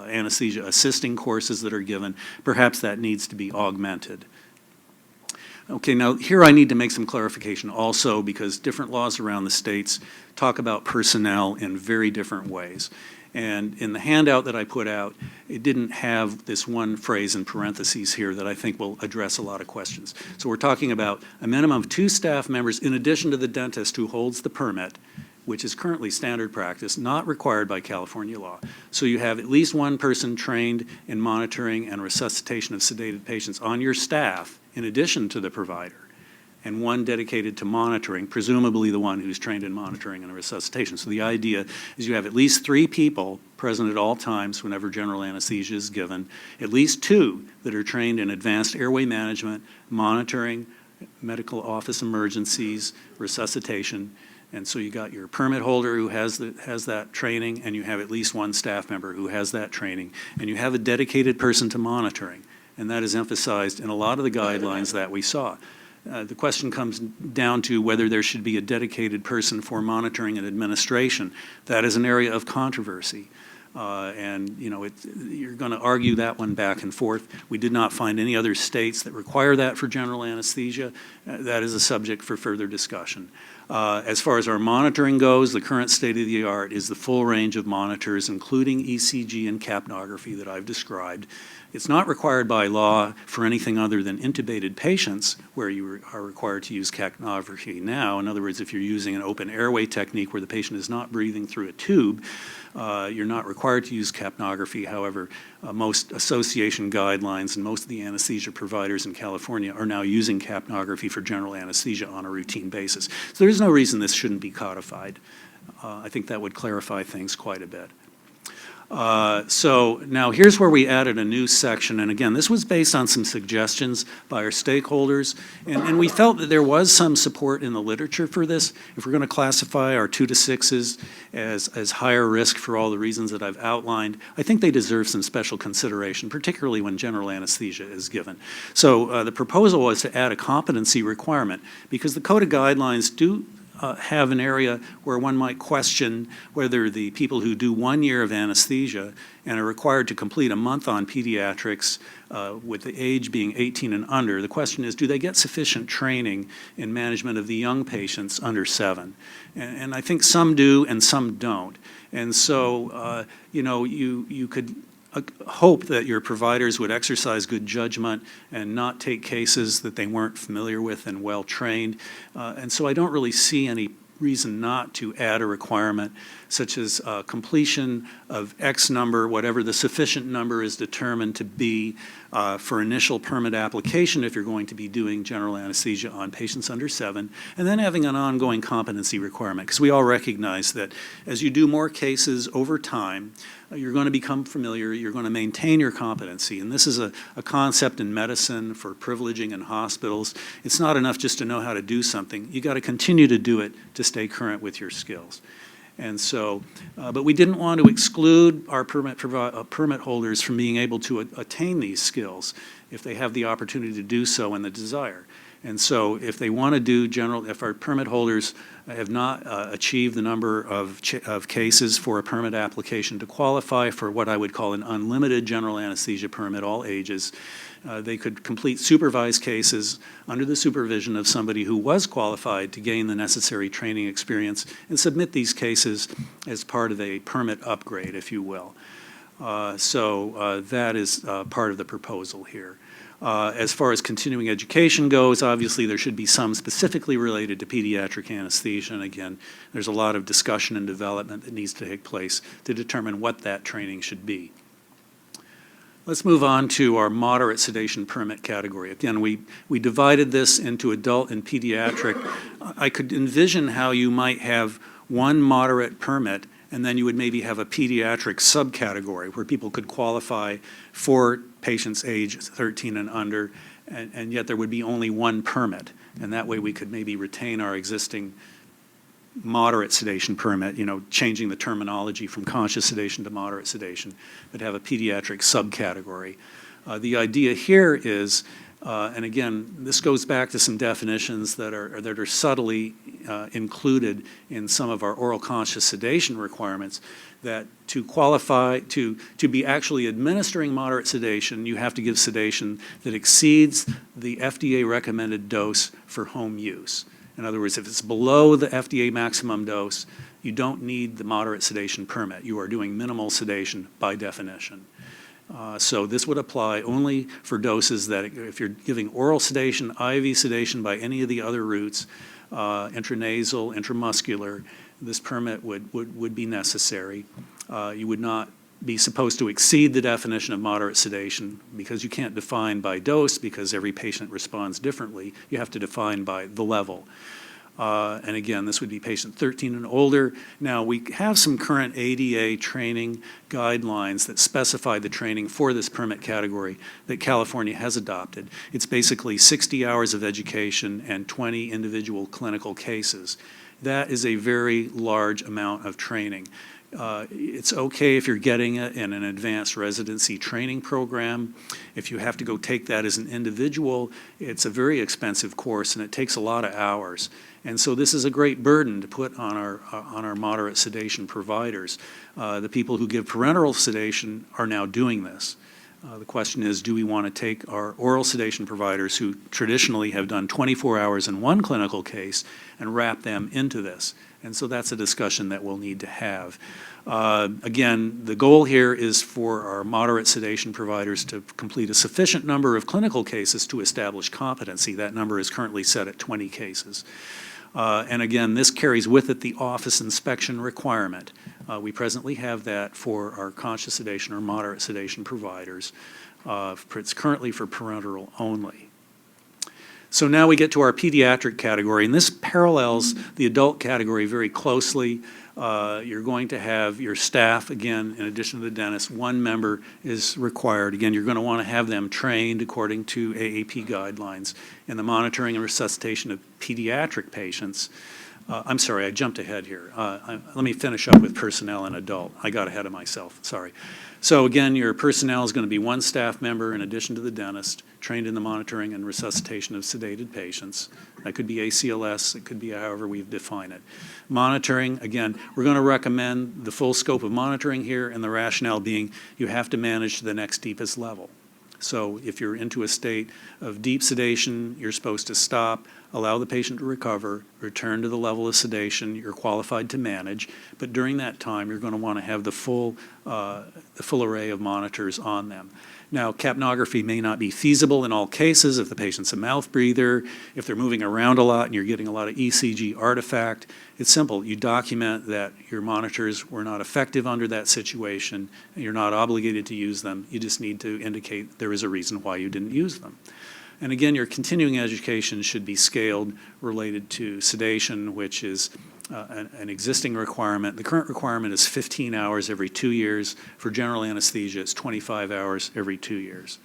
anesthesia assisting courses that are given. Perhaps that needs to be augmented. Okay, now here I need to make some clarification also because different laws around the states talk about personnel in very different ways. And in the handout that I put out, it didn't have this one phrase in parentheses here that I think will address a lot of questions. So we're talking about a minimum of 2 staff members in addition to the dentist who holds the permit, which is currently standard practice, not required by California law. So you have at least 1 person trained in monitoring and resuscitation of sedated patients on your staff in addition to the provider, and 1 dedicated to monitoring, presumably the one who's trained in monitoring and resuscitation. So the idea is you have at least 3 people present at all times whenever general anesthesia is given, at least 2 that are trained in advanced airway management, monitoring, medical office emergencies, resuscitation. And so you got your permit holder who has that training, and you have at least 1 staff member who has that training, and you have a dedicated person to monitoring. And that is emphasized in a lot of the guidelines that we saw. The question comes down to whether there should be a dedicated person for monitoring and administration. That is an area of controversy. You're going to argue that one back and forth. We did not find any other states that require that for general anesthesia. That is a subject for further discussion. As far as our monitoring goes, the current state of the art is the full range of monitors, including ECG and capnography that I've described. It's not required by law for anything other than intubated patients where you are required to use capnography now. In other words, if you're using an open airway technique where the patient is not breathing through a tube, you're not required to use capnography. However, most association guidelines and most of the anesthesia providers in California are now using capnography for general anesthesia on a routine basis. So there's no reason this shouldn't be codified. I think that would clarify things quite a bit. So now here's where we added a new section, and again, this was based on some suggestions by our stakeholders, and we felt that there was some support in the literature for this. If we're going to classify our 2 to 6s as higher risk for all the reasons that I've outlined, I think they deserve some special consideration, particularly when general anesthesia is given. So the proposal was to add a competency requirement, because the Code of Guidelines do have an area where one might question whether the people who do 1 year of anesthesia and are required to complete a month on pediatrics with the age being 18 and under, the question is, do they get sufficient training in management of the young patients under 7? And I think some do and some don't. And so, you could hope that your providers would exercise good judgment and not take cases that they weren't familiar with and well trained. And so I don't really see any reason not to add a requirement such as completion of X number, whatever the sufficient number is determined to be for initial permit application if you're going to be doing general anesthesia on patients under 7, and then having an ongoing competency requirement, because we all recognize that as you do more cases over time, you're going to become familiar, you're going to maintain your competency. And this is a concept in medicine for privileging in hospitals. It's not enough just to know how to do something. You got to continue to do it to stay current with your skills. And so, but we didn't want to exclude our permit holders from being able to attain these skills if they have the opportunity to do so and the desire. And so if they want to do if our permit holders have not achieved the number of cases for a permit application to qualify for what I would call an unlimited general anesthesia permit, all ages, they could complete supervised cases under the supervision of somebody who was qualified to gain the necessary training experience and submit these cases as part of a permit upgrade, if you will. So that is part of the proposal here. As far as continuing education goes, obviously there should be some specifically related to pediatric anesthesia. And again, there's a lot of discussion and development that needs to take place to determine what that training should be. Let's move on to our moderate sedation permit category. Again, we divided this into adult and pediatric. I could envision how you might have one moderate permit and then you would maybe have a pediatric subcategory where people could qualify for patients age 13 and under, and yet there would be only one permit. And that way we could maybe retain our existing moderate sedation permit, changing the terminology from conscious sedation to moderate sedation, but have a pediatric subcategory. The idea here is, and again, this goes back to some definitions that are subtly included in some of our oral conscious sedation requirements, that to qualify, to be actually administering moderate sedation, you have to give sedation that exceeds the FDA recommended dose for home use. In other words, if it's below the FDA maximum dose, you don't need the moderate sedation permit. You are doing minimal sedation by definition. So this would apply only for doses that, if you're giving oral sedation, IV sedation by any of the other routes, intranasal, intramuscular, this permit would be necessary. You would not be supposed to exceed the definition of moderate sedation because you can't define by dose because every patient responds differently. You have to define by the level. And again, this would be patient 13 and older. Now, we have some current ADA training guidelines that specify the training for this permit category that California has adopted. It's basically 60 hours of education and 20 individual clinical cases. That is a very large amount of training. It's okay if you're getting it in an advanced residency training program. If you have to go take that as an individual, it's a very expensive course and it takes a lot of hours. And so this is a great burden to put on our moderate sedation providers. The people who give parenteral sedation are now doing this. The question is, do we want to take our oral sedation providers who traditionally have done 24 hours in one clinical case and wrap them into this? And so that's a discussion that we'll need to have. Again, the goal here is for our moderate sedation providers to complete a sufficient number of clinical cases to establish competency. That number is currently set at 20 cases. And again, this carries with it the office inspection requirement. We presently have that for our conscious sedation or moderate sedation providers. It's currently for parenteral only. So now we get to our pediatric category, and this parallels the adult category very closely. You're going to have your staff, again, in addition to the dentist, one member is required. Again, you're going to want to have them trained according to AAP guidelines in the monitoring and resuscitation of pediatric patients. I'm sorry, I jumped ahead here. Let me finish up with personnel and adult. I got ahead of myself, sorry. So again, your personnel is going to be one staff member in addition to the dentist, trained in the monitoring and resuscitation of sedated patients. That could be ACLS, it could be however we've defined it. Monitoring, again, we're going to recommend the full scope of monitoring here, and the rationale being you have to manage to the next deepest level. So if you're into a state of deep sedation, you're supposed to stop, allow the patient to recover, return to the level of sedation you're qualified to manage. But during that time, you're going to want to have the full array of monitors on them. Now, capnography may not be feasible in all cases if the patient's a mouth breather, if they're moving around a lot and you're getting a lot of ECG artifact. It's simple. You document that your monitors were not effective under that situation, and you're not obligated to use them. You just need to indicate there is a reason why you didn't use them. And again, your continuing education should be scaled related to sedation, which is an existing requirement. The current requirement is 15 hours every 2 years. For general anesthesia, it's 25 hours every 2 years.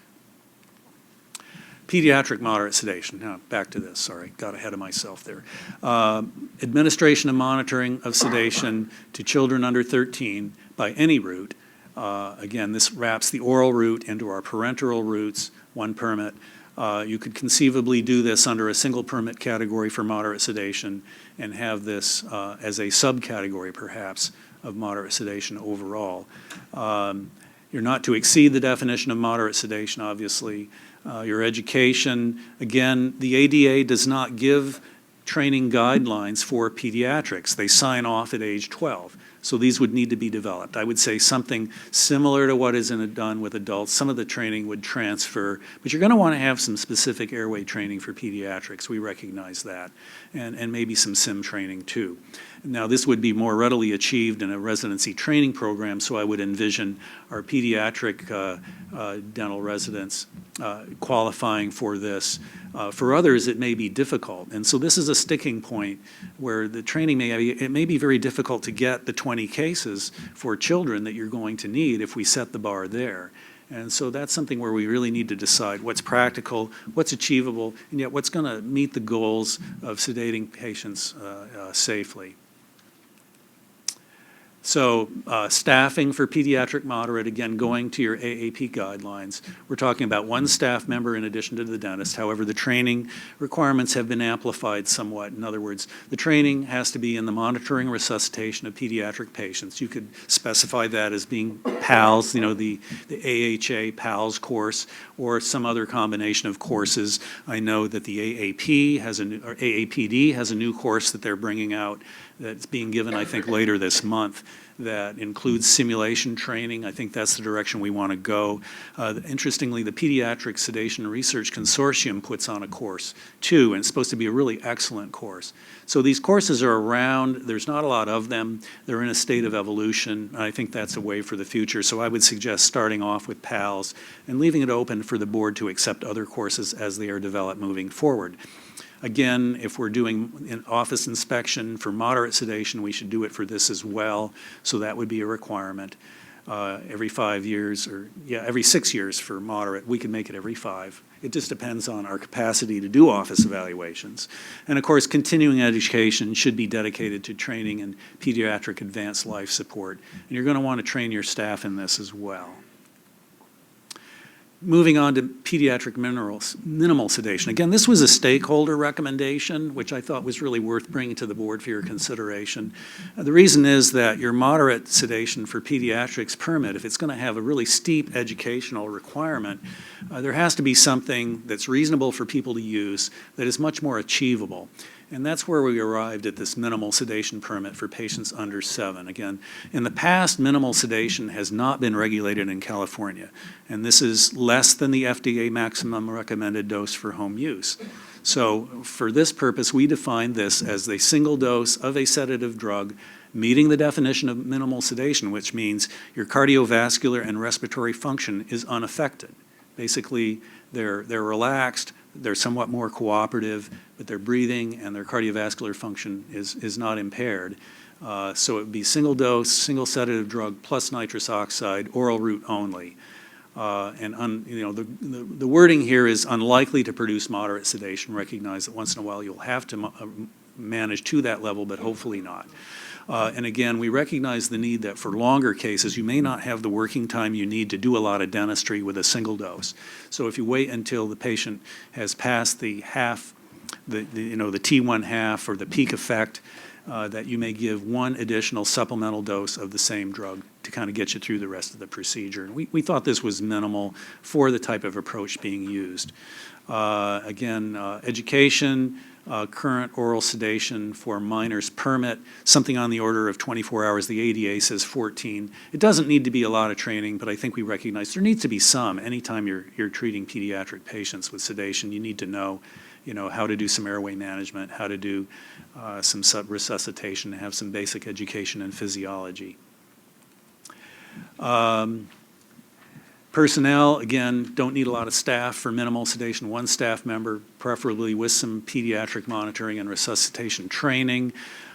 Pediatric moderate sedation. Now, back to this. Sorry, got ahead of myself there. Administration and monitoring of sedation to children under 13 by any route. Again, this wraps the oral route into our parenteral routes, one permit. You could conceivably do this under a single permit category for moderate sedation and have this as a subcategory, perhaps, of moderate sedation overall. You're not to exceed the definition of moderate sedation, obviously. Your education, again, the ADA does not give training guidelines for pediatrics. They sign off at age 12. So these would need to be developed. I would say something similar to what is done with adults. Some of the training would transfer, but you're going to want to have some specific airway training for pediatrics. We recognize that, and maybe some sim training too. Now, this would be more readily achieved in a residency training program, so I would envision our pediatric dental residents qualifying for this. For others, it may be difficult, and so this is a sticking point where the training may be very difficult to get the 20 cases for children that you're going to need if we set the bar there. And so that's something where we really need to decide what's practical, what's achievable, and yet what's going to meet the goals of sedating patients safely. So staffing for pediatric moderate, again, going to your AAP guidelines. We're talking about one staff member in addition to the dentist. However, the training requirements have been amplified somewhat. In other words, the training has to be in the monitoring resuscitation of pediatric patients. You could specify that as being PALS, you know, the AHA PALS course, or some other combination of courses. I know that the AAPD has a new course that they're bringing out that's being given, I think, later this month, that includes simulation training. I think that's the direction we want to go. Interestingly, the Pediatric Sedation Research Consortium puts on a course too, and it's supposed to be a really excellent course. So these courses are around. There's not a lot of them. They're in a state of evolution, and I think that's a way for the future. So I would suggest starting off with PALS and leaving it open for the board to accept other courses as they are developed moving forward. Again, if we're doing an office inspection for moderate sedation, we should do it for this as well. So that would be a requirement every 5 years, or every 6 years for moderate. We can make it every 5. It just depends on our capacity to do office evaluations. And of course, continuing education should be dedicated to training in pediatric advanced life support. And you're going to want to train your staff in this as well. Moving on to pediatric minimal sedation. Again, this was a stakeholder recommendation, which I thought was really worth bringing to the board for your consideration. The reason is that your moderate sedation for pediatrics permit, if it's going to have a really steep educational requirement, there has to be something that's reasonable for people to use that is much more achievable. And that's where we arrived at this minimal sedation permit for patients under 7. Again, in the past, minimal sedation has not been regulated in California, and this is less than the FDA maximum recommended dose for home use. So for this purpose, we define this as a single dose of a sedative drug meeting the definition of minimal sedation, which means your cardiovascular and respiratory function is unaffected. Basically, they're relaxed, they're somewhat more cooperative, but their breathing and their cardiovascular function is not impaired. So it would be single dose, single sedative drug plus nitrous oxide, oral route only. The wording here is unlikely to produce moderate sedation. Recognize that once in a while you'll have to manage to that level, but hopefully not. And again, we recognize the need that for longer cases, you may not have the working time you need to do a lot of dentistry with a single dose. So if you wait until the patient has passed the T1 half or the peak effect, that you may give one additional supplemental dose of the same drug to kind of get you through the rest of the procedure. And we thought this was minimal for the type of approach being used. Education, current oral sedation for minors permit, something on the order of 24 hours. The ADA says 14. It doesn't need to be a lot of training, but I think we recognize there needs to be some. Anytime you're treating pediatric patients with sedation, you need to know, how to do some airway management, how to do some resuscitation, have some basic education in physiology. Personnel, again, don't need a lot of staff for minimal sedation, one staff member, preferably with some pediatric monitoring and resuscitation training.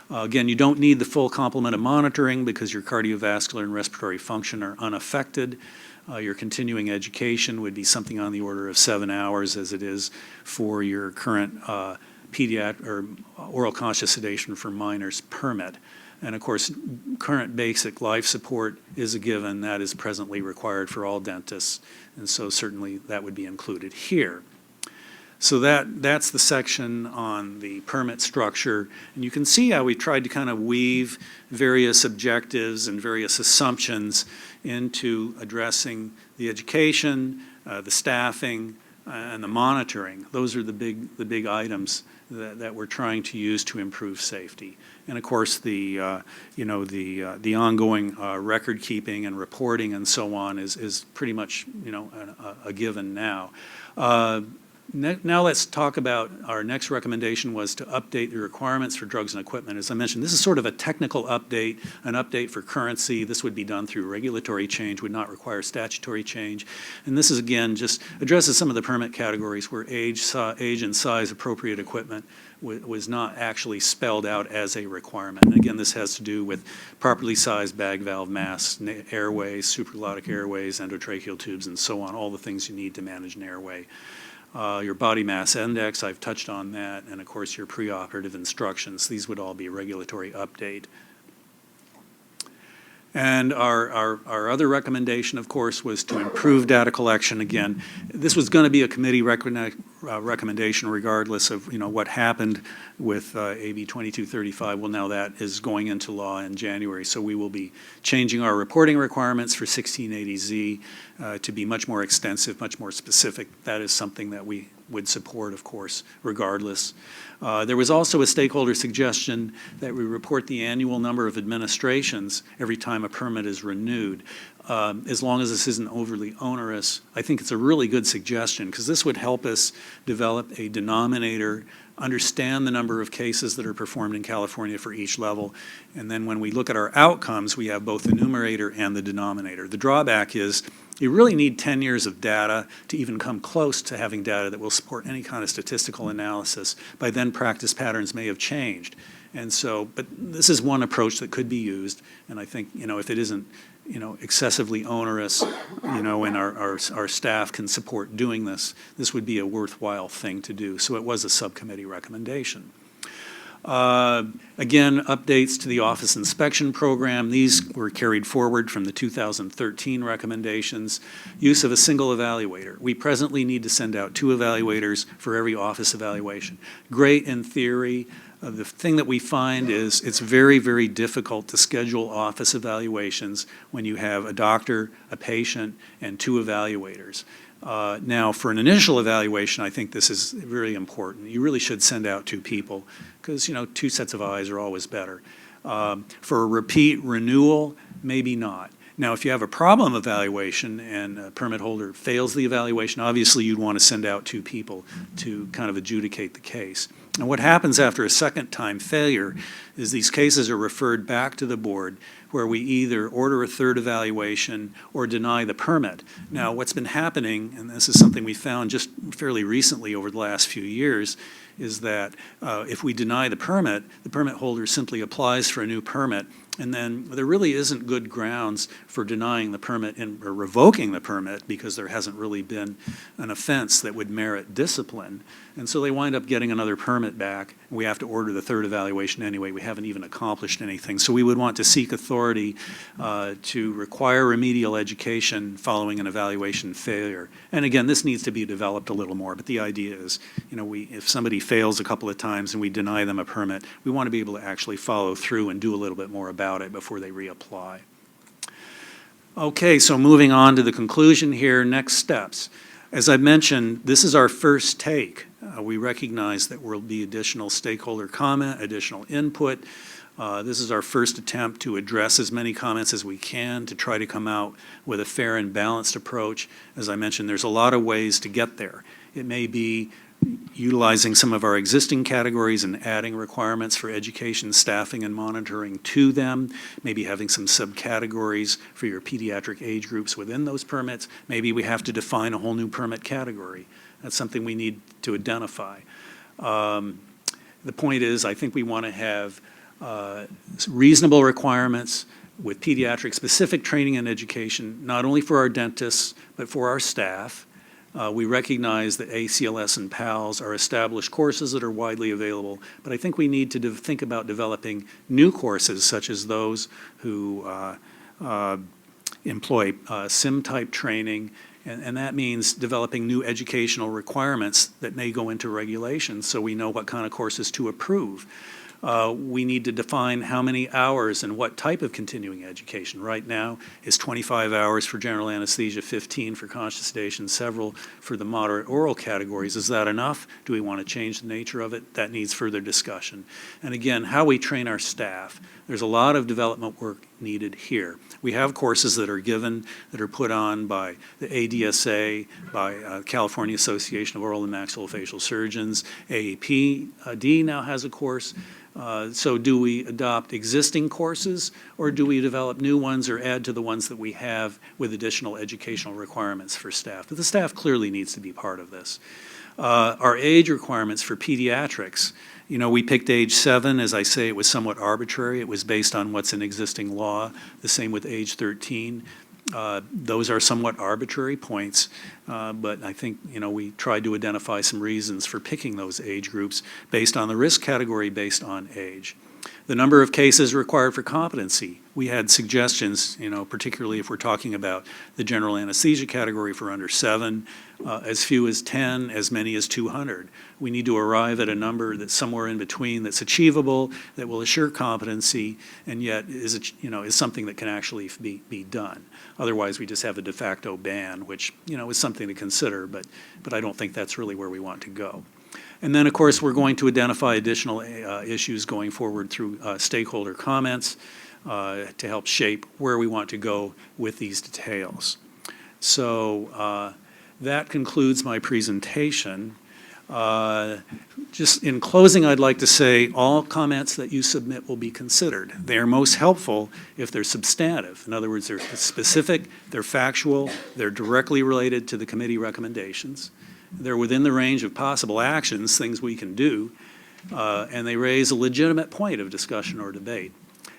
Again, you don't need the full complement of monitoring because your cardiovascular and respiratory function are unaffected. Your continuing education would be something on the order of 7 hours, as it is for your current pediatric or oral conscious sedation for minors permit. And of course, current basic life support is a given. That is presently required for all dentists, and so certainly that would be included here. So that's the section on the permit structure. And you can see how we tried to kind of weave various objectives and various assumptions into addressing the education, the staffing, and the monitoring. Those are the big items that we're trying to use to improve safety. And of course, the ongoing record keeping and reporting and so on is pretty much a given now. Now let's talk about our next recommendation was to update the requirements for drugs and equipment. As I mentioned, this is sort of a technical update, an update for currency. This would be done through regulatory change, would not require statutory change. And this is, again, just addresses some of the permit categories where age and size appropriate equipment was not actually spelled out as a requirement. And again, this has to do with properly sized bag valve masks, airways, supraglottic airways, endotracheal tubes, and so on, all the things you need to manage an airway. Your body mass index, I've touched on that, and of course your preoperative instructions. These would all be a regulatory update. And our other recommendation, of course, was to improve data collection. Again, this was going to be a committee recommendation regardless of what happened with AB 2235. Well, now that is going into law in January, so we will be changing our reporting requirements for 1680Z to be much more extensive, much more specific. That is something that we would support, of course, regardless. There was also a stakeholder suggestion that we report the annual number of administrations every time a permit is renewed. As long as this isn't overly onerous, I think it's a really good suggestion because this would help us develop a denominator, understand the number of cases that are performed in California for each level, and then when we look at our outcomes, we have both the numerator and the denominator. The drawback is you really need 10 years of data to even come close to having data that will support any kind of statistical analysis. By then, practice patterns may have changed. And so, but this is one approach that could be used, and I think, if it isn't, excessively onerous, and our staff can support doing this, this would be a worthwhile thing to do. So it was a subcommittee recommendation. Again, updates to the office inspection program. These were carried forward from the 2013 recommendations. Use of a single evaluator. We presently need to send out 2 evaluators for every office evaluation. Great in theory. The thing that we find is it's very, very difficult to schedule office evaluations when you have a doctor, a patient, and 2 evaluators. Now, for an initial evaluation, I think this is very important. You really should send out 2 people because, 2 sets of eyes are always better. For a repeat renewal, maybe not. Now, if you have a problem evaluation and a permit holder fails the evaluation, obviously you'd want to send out 2 people to kind of adjudicate the case. And what happens after a second-time failure is these cases are referred back to the board where we either order a third evaluation or deny the permit. Now, what's been happening, and this is something we found just fairly recently over the last few years, is that if we deny the permit holder simply applies for a new permit, and then there really isn't good grounds for denying the permit or revoking the permit because there hasn't really been an offense that would merit discipline. And so they wind up getting another permit back. We have to order the third evaluation anyway. We haven't even accomplished anything. So we would want to seek authority to require remedial education following an evaluation failure. And again, this needs to be developed a little more, but the idea is, if somebody fails a couple of times and we deny them a permit, we want to be able to actually follow through and do a little bit more about it before they reapply. Okay, so moving on to the conclusion here, next steps. As I mentioned, this is our first take. We recognize that there will be additional stakeholder comment, additional input. This is our first attempt to address as many comments as we can to try to come out with a fair and balanced approach. As I mentioned, there's a lot of ways to get there. It may be utilizing some of our existing categories and adding requirements for education, staffing, and monitoring to them, maybe having some subcategories for your pediatric age groups within those permits. Maybe we have to define a whole new permit category. That's something we need to identify. The point is, I think we want to have reasonable requirements with pediatric-specific training and education, not only for our dentists, but for our staff. We recognize that ACLS and PALS are established courses that are widely available, but I think we need to think about developing new courses, such as those who employ SIM-type training, and that means developing new educational requirements that may go into regulations so we know what kind of courses to approve. We need to define how many hours and what type of continuing education. Right now is 25 hours for general anesthesia, 15 for conscious sedation, several for the moderate oral categories. Is that enough? Do we want to change the nature of it? That needs further discussion. And again, how we train our staff. There's a lot of development work needed here. We have courses that are given, that are put on by the ADSA, by California Association of Oral and Maxillofacial Surgeons. AAPD now has a course. So do we adopt existing courses, or do we develop new ones or add to the ones that we have with additional educational requirements for staff? But the staff clearly needs to be part of this. Our age requirements for pediatrics, you know, we picked age 7. As I say, it was somewhat arbitrary. It was based on what's in existing law. The same with age 13. Those are somewhat arbitrary points, but I think, you know, we tried to identify some reasons for picking those age groups based on the risk category, based on age. The number of cases required for competency. We had suggestions, you know, particularly if we're talking about the general anesthesia category for under 7, as few as 10, as many as 200. We need to arrive at a number that's somewhere in between, that's achievable, that will assure competency, and yet is, you know, is something that can actually be done. Otherwise, we just have a de facto ban, which, you know, is something to consider, but I don't think that's really where we want to go. And then, of course, we're going to identify additional issues going forward through stakeholder comments to help shape where we want to go with these details. So that concludes my presentation. Just in closing, I'd like to say all comments that you submit will be considered. They are most helpful if they're substantive. In other words, they're specific, they're factual, they're directly related to the committee recommendations. They're within the range of possible actions, things we can do, and they raise a legitimate point of discussion or debate.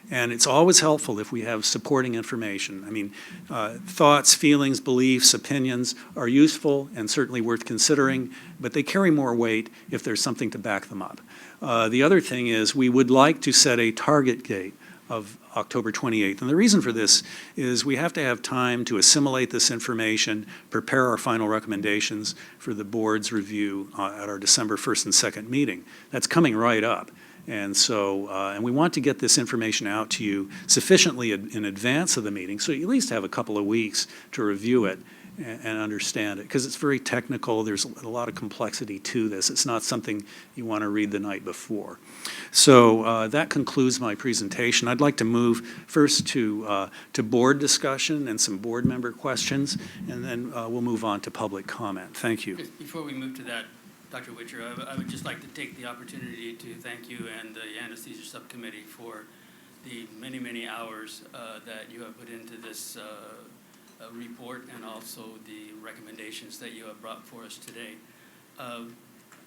And it's always helpful if we have supporting information. I mean, thoughts, feelings, beliefs, opinions are useful and certainly worth considering, but they carry more weight if there's something to back them up. The other thing is we would like to set a target date of October 28th. And the reason for this is we have to have time to assimilate this information, prepare our final recommendations for the board's review at our December 1st and 2nd meeting. That's coming right up. And so, and we want to get this information out to you sufficiently in advance of the meeting, so you at least have a couple of weeks to review it and understand it, because it's very technical. There's a lot of complexity to this. It's not something you want to read the night before. So that concludes my presentation. I'd like to move first to board discussion and some board member questions, and then we'll move on to public comment. Thank you. Before we move to that, Dr. Witcher, I would just like to take the opportunity to thank you and the anesthesia subcommittee for the many, many hours that you have put into this report, and also the recommendations that you have brought for us today.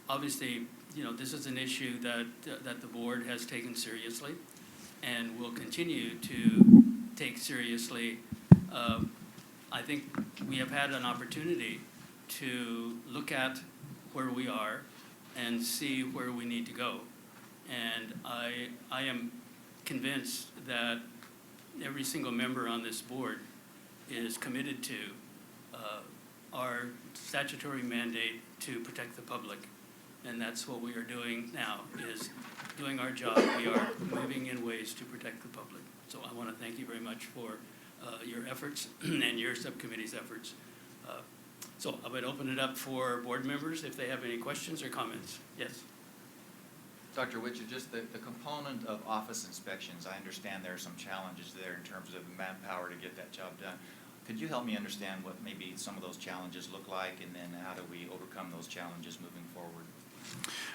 Obviously, you know, this is an issue that the board has taken seriously and will continue to take seriously. I think we have had an opportunity to look at where we are and see where we need to go. And I am convinced that every single member on this board is committed to our statutory mandate to protect the public. And that's what we are doing now, is doing our job. We are moving in ways to protect the public. So I want to thank you very much for your efforts and your subcommittee's efforts. So I would open it up for board members if they have any questions or comments. Yes. Dr. Witcher, just the component of office inspections, I understand there are some challenges there in terms of manpower to get that job done. Could you help me understand what maybe some of those challenges look like, and then how do we overcome those challenges moving forward?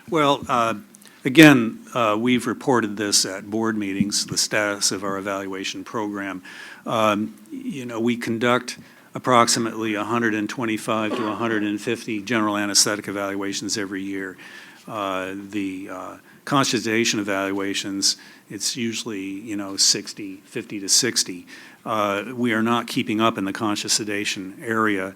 Well, again, we've reported this at board meetings, the status of our evaluation program. We conduct approximately 125 to 150 general anesthetic evaluations every year. The conscious sedation evaluations, it's usually, 50 to 60. We are not keeping up in the conscious sedation area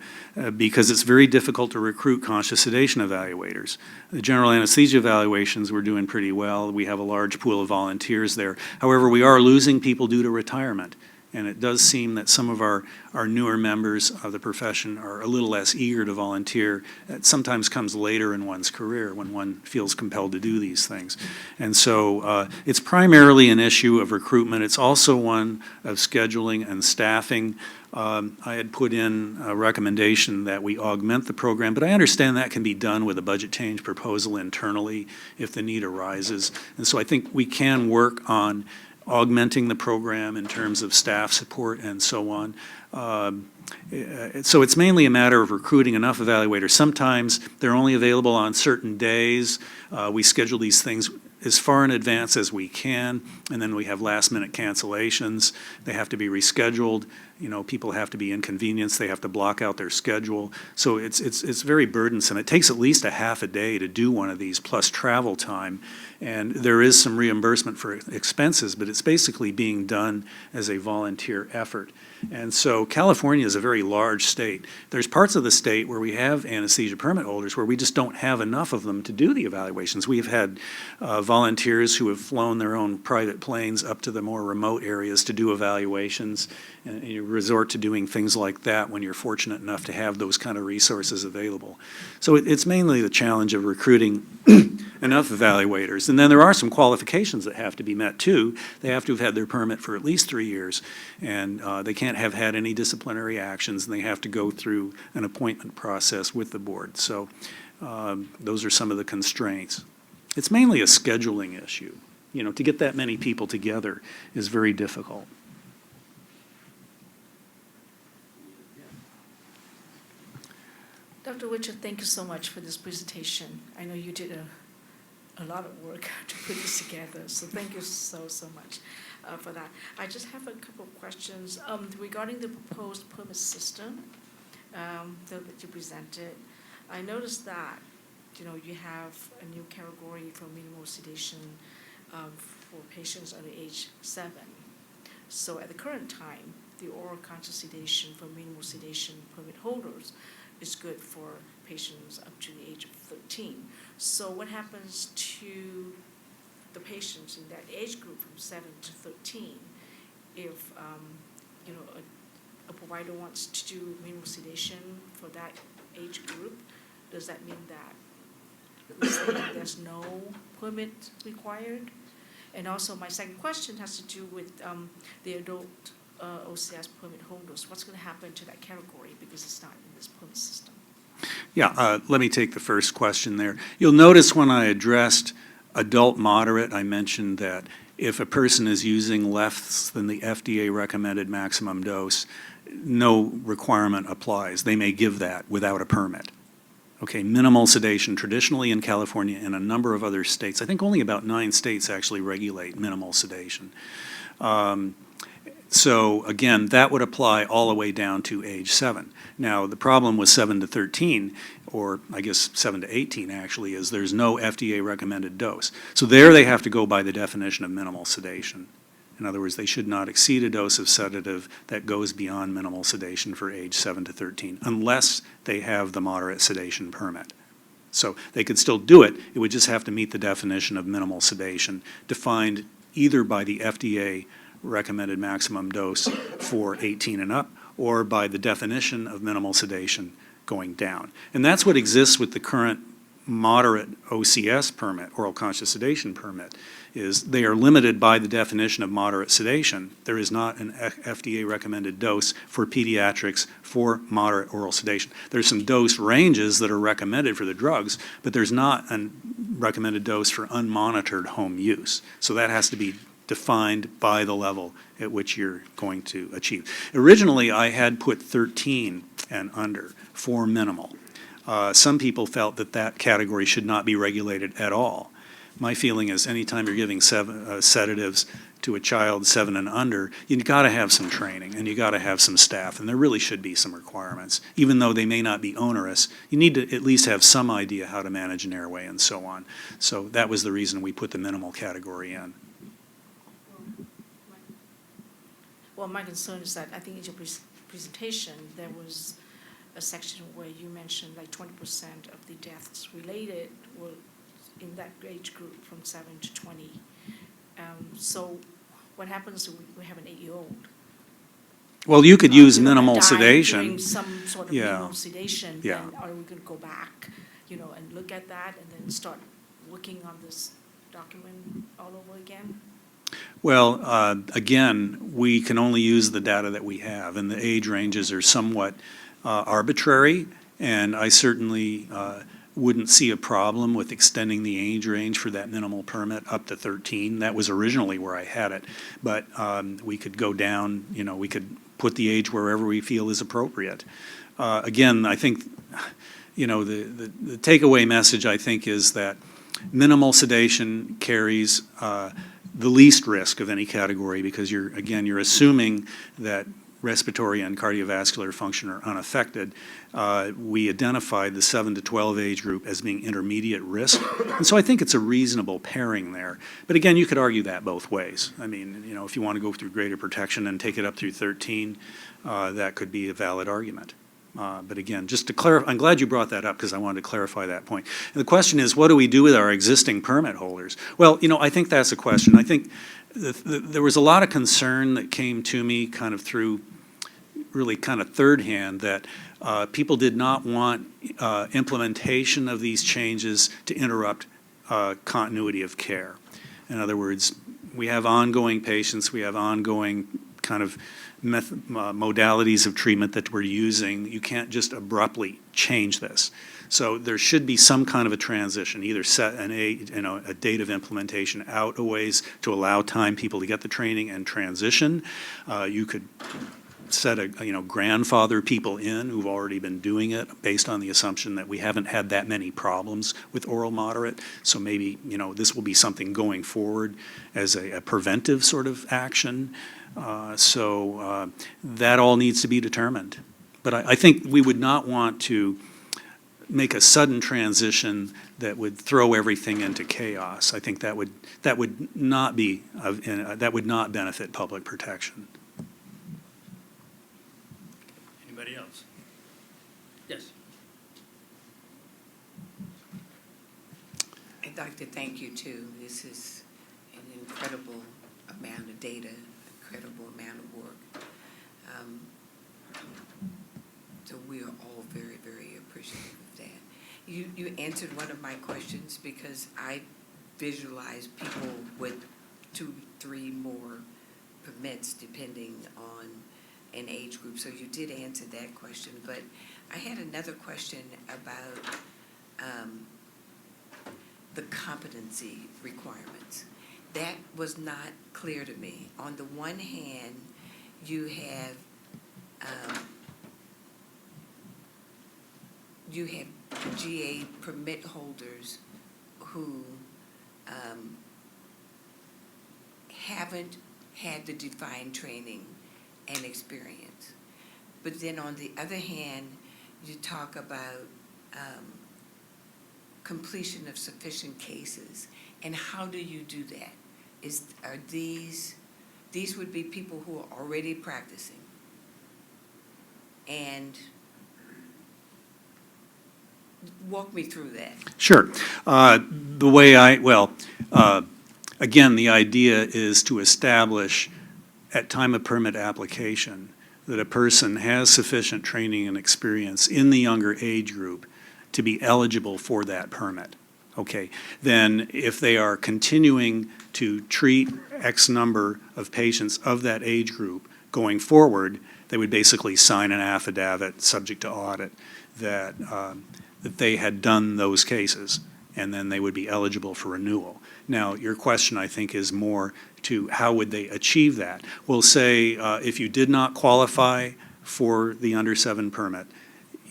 because it's very difficult to recruit conscious sedation evaluators. The general anesthesia evaluations, we're doing pretty well. We have a large pool of volunteers there. However, we are losing people due to retirement. And it does seem that some of our newer members of the profession are a little less eager to volunteer. It sometimes comes later in one's career when one feels compelled to do these things. And so it's primarily an issue of recruitment. It's also one of scheduling and staffing. I had put in a recommendation that we augment the program, but I understand that can be done with a budget change proposal internally if the need arises. And so I think we can work on augmenting the program in terms of staff support and so on. So it's mainly a matter of recruiting enough evaluators. Sometimes they're only available on certain days. We schedule these things as far in advance as we can, and then we have last-minute cancellations. They have to be rescheduled. People have to be inconvenienced. They have to block out their schedule. So it's very burdensome. It takes at least a half a day to do one of these, plus travel time. And there is some reimbursement for expenses, but it's basically being done as a volunteer effort. And so California is a very large state. There's parts of the state where we have anesthesia permit holders where we just don't have enough of them to do the evaluations. We've had volunteers who have flown their own private planes up to the more remote areas to do evaluations, and you resort to doing things like that when you're fortunate enough to have those kind of resources available. So it's mainly the challenge of recruiting enough evaluators. And then there are some qualifications that have to be met too. They have to have had their permit for at least 3 years, and they can't have had any disciplinary actions, and they have to go through an appointment process with the board. So those are some of the constraints. It's mainly a scheduling issue. To get that many people together is very difficult. Dr. Richard, thank you so much for this presentation. I know you did a lot of work to put this together, so thank you so much for that. I just have a couple of questions regarding the proposed permit system that you presented. I noticed that you have a new category for minimal sedation for patients under age 7. So at the current time, the oral conscious sedation for minimal sedation permit holders is good for patients up to the age of 13. So what happens to the patients in that age group from 7 to 13 if a provider wants to do minimal sedation for that age group? Does that mean that there's no permit required? And also my second question has to do with the adult OCS permit holders. What's going to happen to that category because it's not in this permit system? Yeah, let me take the first question there. You'll notice when I addressed adult moderate, I mentioned that if a person is using less than the FDA recommended maximum dose, no requirement applies. They may give that without a permit. Okay, minimal sedation, traditionally in California and a number of other states, I think only about 9 states actually regulate minimal sedation. So again, that would apply all the way down to age 7. Now, the problem with 7 to 13, or I guess 7 to 18 actually, is there's no FDA recommended dose. So there they have to go by the definition of minimal sedation. In other words, they should not exceed a dose of sedative that goes beyond minimal sedation for age 7 to 13, unless they have the moderate sedation permit. So they could still do it. It would just have to meet the definition of minimal sedation, defined either by the FDA recommended maximum dose for 18 and up, or by the definition of minimal sedation going down. And that's what exists with the current moderate OCS permit, oral conscious sedation permit, is they are limited by the definition of moderate sedation. There is not an FDA recommended dose for pediatrics for moderate oral sedation. There's some dose ranges that are recommended for the drugs, but there's not a recommended dose for unmonitored home use. So that has to be defined by the level at which you're going to achieve. Originally, I had put 13 and under for minimal. Some people felt that that category should not be regulated at all. My feeling is anytime you're giving sedatives to a child 7 and under, you've got to have some training and you got to have some staff, and there really should be some requirements. Even though they may not be onerous, you need to at least have some idea how to manage an airway and so on. So that was the reason we put the minimal category in. Well, my concern is that I think in your presentation, there was a section where you mentioned like 20% of the deaths related were in that age group from 7 to 20. So what happens if we have an 8-year-old? Well, you could use They're gonna minimal die sedation. During some sort of Yeah. minimal sedation, Yeah. then are we going to go back, and look at that and then start working on this document all over again? Well, again, we can only use the data that we have, and the age ranges are somewhat arbitrary, and I certainly wouldn't see a problem with extending the age range for that minimal permit up to 13. That was originally where I had it, but we could go down, we could put the age wherever we feel is appropriate. Again, I think, the takeaway message, I think, is that minimal sedation carries the least risk of any category because you're assuming that respiratory and cardiovascular function are unaffected. We identified the 7 to 12 age group as being intermediate risk, and so I think it's a reasonable pairing there. But again, you could argue that both ways. I mean, if you want to go through greater protection and take it up through 13, that could be a valid argument. But again, just to clarify, I'm glad you brought that up because I wanted to clarify that point. And the question is, what do we do with our existing permit holders? Well, I think that's a question. I think there was a lot of concern that came to me kind of through really kind of third hand that people did not want implementation of these changes to interrupt continuity of care. In other words, we have ongoing patients, we have ongoing kind of modalities of treatment that we're using. You can't just abruptly change this. So there should be some kind of a transition, either set a date of implementation out a ways to allow time people to get the training and transition. You could set grandfather people in who've already been doing it based on the assumption that we haven't had that many problems with oral moderate. So maybe, this will be something going forward as a preventive sort of action. So that all needs to be determined. But I think we would not want to make a sudden transition that would throw everything into chaos. I think that would not benefit public protection. Anybody else? Yes. I'd like to thank you too. This is an incredible amount of data, incredible amount of work. So we are all very, very appreciative of that. You answered one of my questions because I visualize people with 2, 3 more permits depending on an age group. So you did answer that question. But I had another question about the competency requirements. That was not clear to me. On the one hand, you have GA permit holders who haven't had the defined training and experience. But then on the other hand, you talk about completion of sufficient cases. And how do you do that? Are these would be people who are already practicing? And walk me through that. Sure. Again, the idea is to establish at time of permit application that a person has sufficient training and experience in the younger age group to be eligible for that permit. Okay, then if they are continuing to treat X number of patients of that age group going forward, they would basically sign an affidavit subject to audit that they had done those cases. and then they would be eligible for renewal. Now, your question, I think, is more to how would they achieve that? We'll say if you did not qualify for the under 7 permit,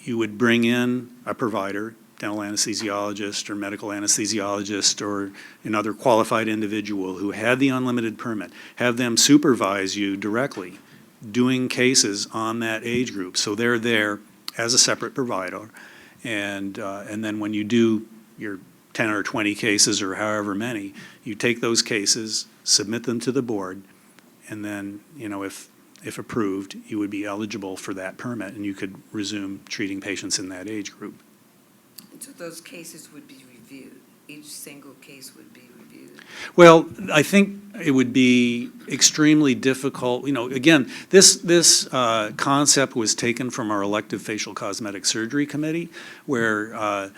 you would bring in a provider, dental anesthesiologist or medical anesthesiologist or another qualified individual who had the unlimited permit, have them supervise you directly doing cases on that age group. So they're there as a separate provider. And then when you do your 10 or 20 cases or however many, you take those cases, submit them to the board, and then, if approved, you would be eligible for that permit and you could resume treating patients in that age group. And so those cases would be reviewed, each single case would be reviewed? Well, I think it would be extremely difficult. Again, this concept was taken from our elective facial cosmetic surgery committee, where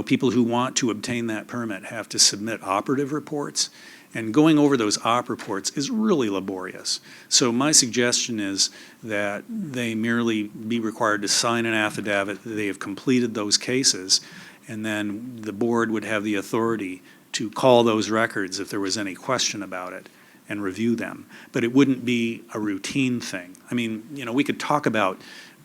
people who want to obtain that permit have to submit operative reports, and going over those op reports is really laborious. So my suggestion is that they merely be required to sign an affidavit that they have completed those cases, and then the board would have the authority to call those records if there was any question about it and review them. But it wouldn't be a routine thing. I mean, we could talk about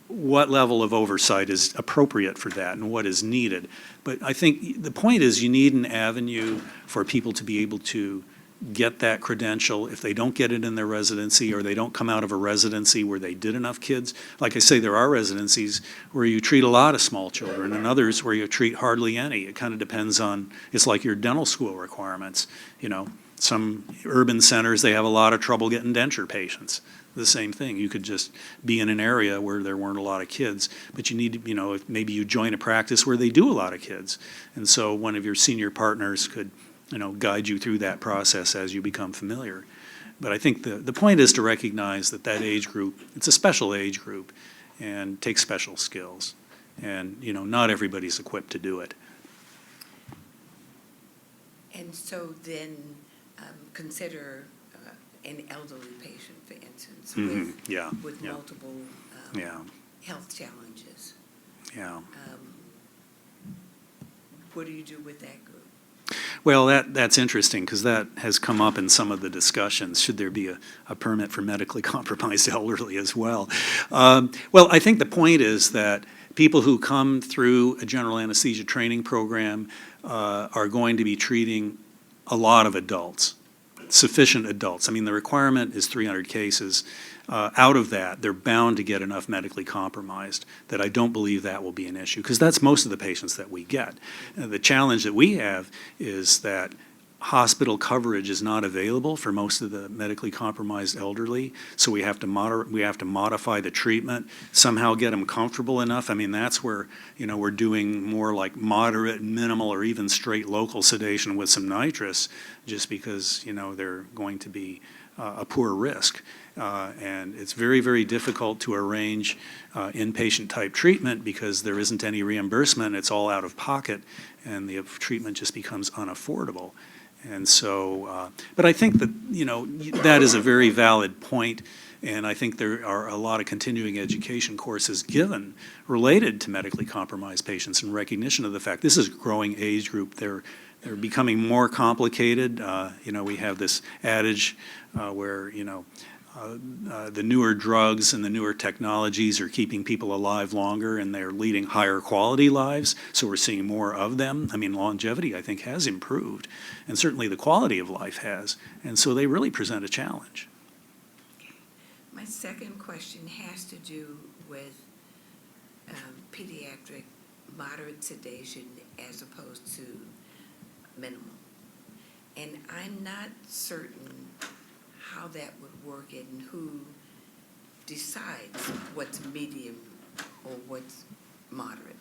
what level of oversight is appropriate for that and what is needed. But I think the point is you need an avenue for people to be able to get that credential if they don't get it in their residency or they don't come out of a residency where they did enough kids. Like I say, there are residencies where you treat a lot of small children and others where you treat hardly any. It kind of depends on, it's like your dental school requirements. Some urban centers, they have a lot of trouble getting denture patients. The same thing. You could just be in an area where there weren't a lot of kids, but you need to, if maybe you join a practice where they do a lot of kids. And so one of your senior partners could, guide you through that process as you become familiar. But I think the point is to recognize that age group, it's a special age group and takes special skills. And, not everybody's equipped to do it. And so then consider an elderly patient, for instance, with Yeah. multiple health challenges. Yeah. What do you do with that group? Well, that's interesting because that has come up in some of the discussions. Should there be a permit for medically compromised elderly as well? Well, I think the point is that people who come through a general anesthesia training program are going to be treating a lot of adults, sufficient adults. I mean, the requirement is 300 cases. Out of that, they're bound to get enough medically compromised that I don't believe that will be an issue, because that's most of the patients that we get. The challenge that we have is that hospital coverage is not available for most of the medically compromised elderly, so we have to modify the treatment, somehow get them comfortable enough. I mean, that's where, we're doing more like moderate, minimal, or even straight local sedation with some nitrous, just because, they're going to be a poor risk. And it's very, very difficult to arrange inpatient type treatment because there isn't any reimbursement. It's all out of pocket, and the treatment just becomes unaffordable. And so, but I think that, that is a very valid point, and I think there are a lot of continuing education courses given related to medically compromised patients in recognition of the fact this is a growing age group. They're becoming more complicated. We have this adage where, the newer drugs and the newer technologies are keeping people alive longer, and they're leading higher quality lives, so we're seeing more of them. I mean, longevity, I think, has improved, and certainly the quality of life has, and so they really present a challenge. My second question has to do with pediatric moderate sedation as opposed to minimal. And I'm not certain how that would work and who decides what's medium or what's moderate.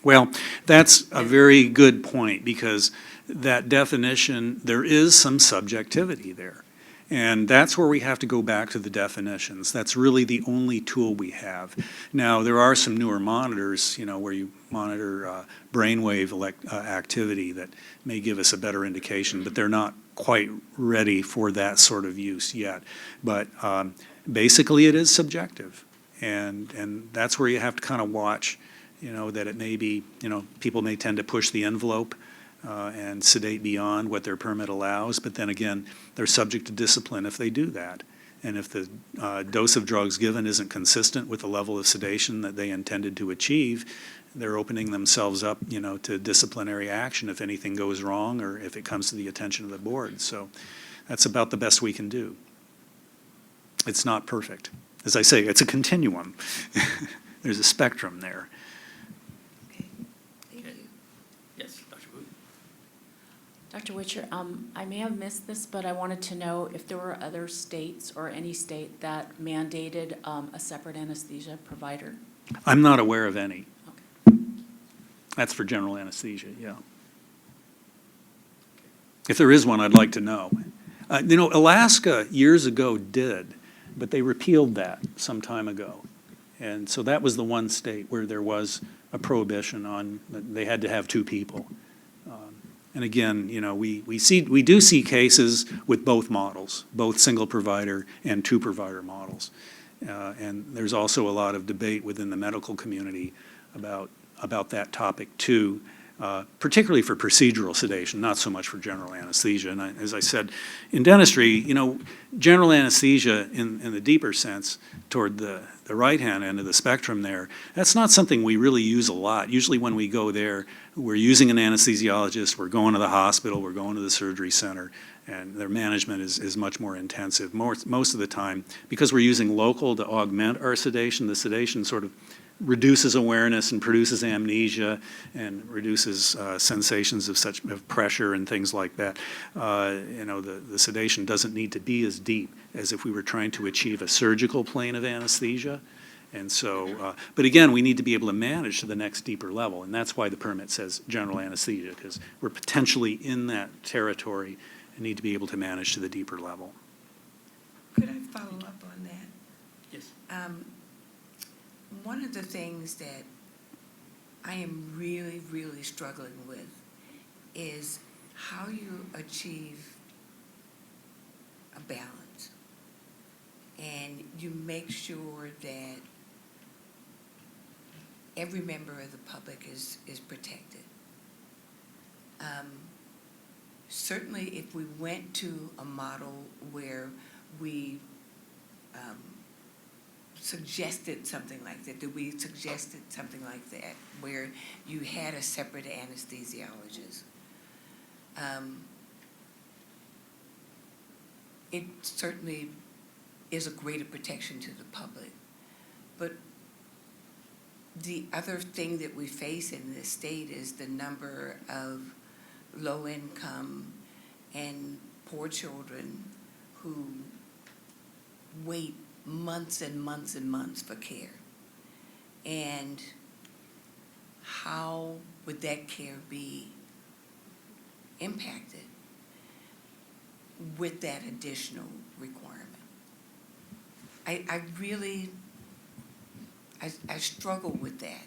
Well, that's a very good point, because that definition, there is some subjectivity there. And that's where we have to go back to the definitions. That's really the only tool we have. Now, there are some newer monitors, where you monitor brainwave activity that may give us a better indication, but they're not quite ready for that sort of use yet. But basically, it is subjective. And that's where you have to kind of watch, that it may be, people may tend to push the envelope and sedate beyond what their permit allows, but then again, they're subject to discipline if they do that. And if the dose of drugs given isn't consistent with the level of sedation that they intended to achieve, they're opening themselves up, to disciplinary action if anything goes wrong or if it comes to the attention of the board. So that's about the best we can do. It's not perfect. As I say, it's a continuum. There's a spectrum there. Okay, thank Okay. you. Yes, Dr. Wu? Dr. Witcher, I may have missed this, but I wanted to know if there were other states or any state that mandated a separate anesthesia provider. I'm not aware of any. Okay. That's for general anesthesia, yeah. If there is one, I'd like to know. Alaska years ago did, but they repealed that some time ago. And so that was the one state where there was a prohibition on, they had to have two people. And again, we do see cases with both models, both single provider and two provider models. And there's also a lot of debate within the medical community about that topic too, particularly for procedural sedation, not so much for general anesthesia. And as I said, in dentistry, general anesthesia in the deeper sense toward the right-hand end of the spectrum there, that's not something we really use a lot. Usually when we go there, we're using an anesthesiologist, we're going to the hospital, we're going to the surgery center, and their management is much more intensive. Most of the time, because we're using local to augment our sedation, the sedation sort of reduces awareness and produces amnesia and reduces sensations of pressure and things like that. The sedation doesn't need to be as deep as if we were trying to achieve a surgical plane of anesthesia. And so, but again, we need to be able to manage to the next deeper level, and that's why the permit says general anesthesia, because we're potentially in that territory and need to be able to manage to the deeper level. Could I follow up on that? Yes. One of the things that I am really, really struggling with is how you achieve a balance. And you make sure that every member of the public is protected. Certainly, if we went to a model where we suggested something like that, where you had a separate anesthesiologist, it certainly is a greater protection to the public. But the other thing that we face in this state is the number of low-income and poor children who wait months and months and months for care. And how would that care be impacted with that additional requirement? I really struggle with that.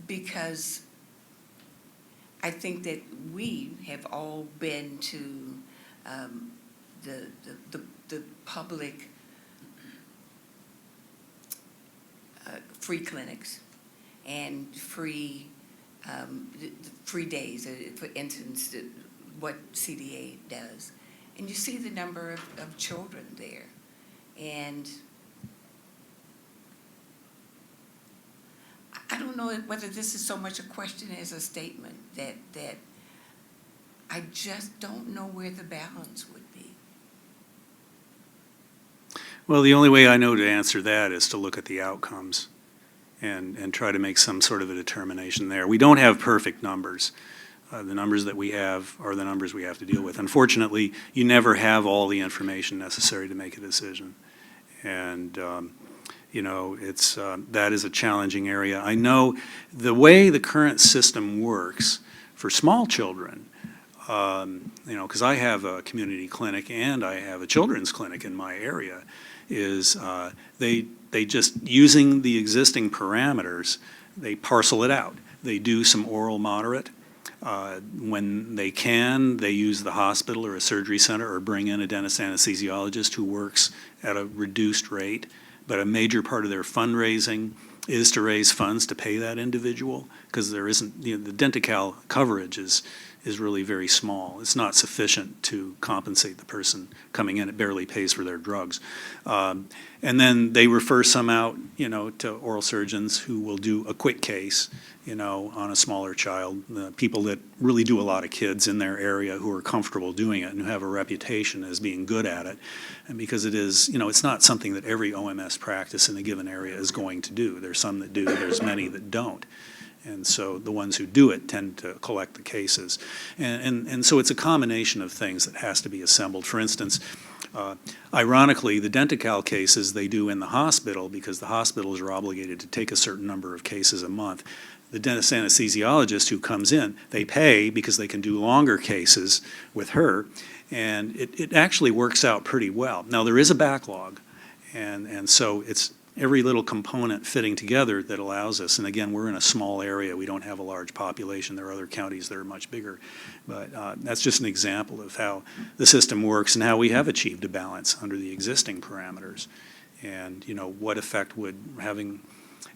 Because I think that we have all been to the public free clinics and free days, for instance, what CDA does. And you see the number of children there. And I don't know whether this is so much a question as a statement, that I just don't know where the balance would be. Well, the only way I know to answer that is to look at the outcomes and try to make some sort of a determination there. We don't have perfect numbers. The numbers that we have are the numbers we have to deal with. Unfortunately, you never have all the information necessary to make a decision. And, that is a challenging area. I know the way the current system works for small children, because I have a community clinic and I have a children's clinic in my area, is they just, using the existing parameters, they parcel it out. They do some oral moderate. When they can, they use the hospital or a surgery center or bring in a dentist anesthesiologist who works at a reduced rate. But a major part of their fundraising is to raise funds to pay that individual, because there isn't, the Denti-Cal coverage is really very small. It's not sufficient to compensate the person coming in. It barely pays for their drugs. And then they refer some out, to oral surgeons who will do a quick case, on a smaller child. People that really do a lot of kids in their area who are comfortable doing it and who have a reputation as being good at it. And because it is, it's not something that every OMS practice in a given area is going to do. There's some that do, there's many that don't. And so the ones who do it tend to collect the cases. And so it's a combination of things that has to be assembled. For instance, ironically, the Denti-Cal cases they do in the hospital, because the hospitals are obligated to take a certain number of cases a month. The dentist anesthesiologist who comes in, they pay because they can do longer cases with her, and it actually works out pretty well. Now, there is a backlog, and so it's every little component fitting together that allows us, and again, we're in a small area, we don't have a large population, there are other counties that are much bigger, but that's just an example of how the system works and how we have achieved a balance under the existing parameters. And, what effect would having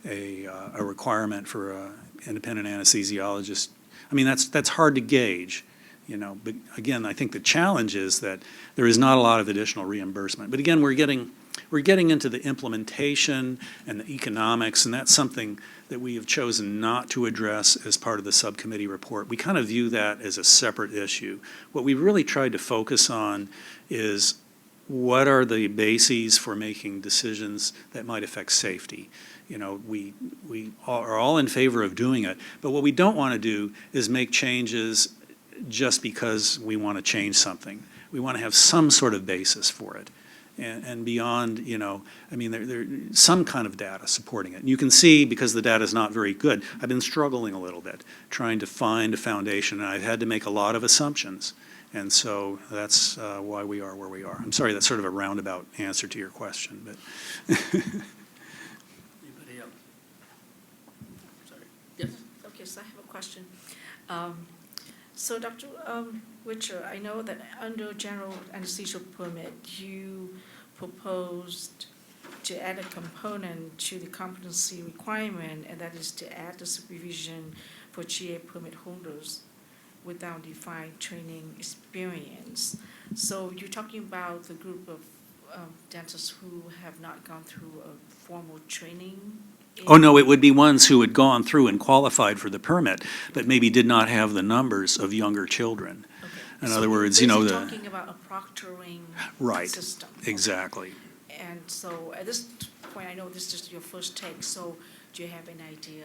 a requirement for an independent anesthesiologist, I mean, that's hard to gauge, but again, I think the challenge is that there is not a lot of additional reimbursement. But again, we're getting into the implementation and the economics, and that's something that we have chosen not to address as part of the subcommittee report. We kind of view that as a separate issue. What we've really tried to focus on is what are the bases for making decisions that might affect safety. We are all in favor of doing it, but what we don't want to do is make changes just because we want to change something. We want to have some sort of basis for it. And beyond, there's some kind of data supporting it. And you can see, because the data is not very good, I've been struggling a little bit, trying to find a foundation, and I've had to make a lot of assumptions. And so that's why we are where we are. I'm sorry, that's sort of a roundabout answer to your question, but. Anybody else? Sorry. Yes. Okay, so I have a question. So Dr. Witcher, I know that under general anesthesia permit, you proposed to add a component to the competency requirement, and that is to add the supervision for GA permit holders without defined training experience. So you're talking about the group of dentists who have not gone through a formal training? Oh, no, it would be ones who had gone through and qualified for the permit, but maybe did not have the numbers of younger children. Okay. In So other words, you're talking about a proctoring Right, system. exactly. And so at this point, I know this is your first take, so do you have an idea,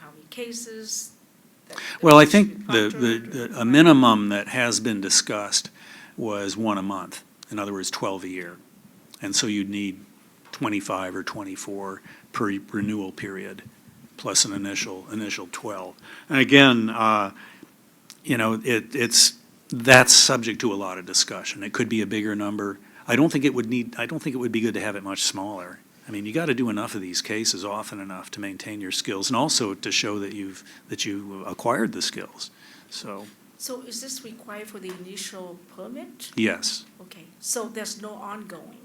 how many cases? Well, I think a minimum that has been discussed was 1 a month. In other words, 12 a year. And so you'd need 25 or 24 per renewal period, plus an initial 12. And again, that's subject to a lot of discussion. It could be a bigger number. I don't think it would be good to have it much smaller. I mean, you got to do enough of these cases often enough to maintain your skills, and also to show that you acquired the skills. So is this required for the initial permit? yes. Okay, so there's no ongoing?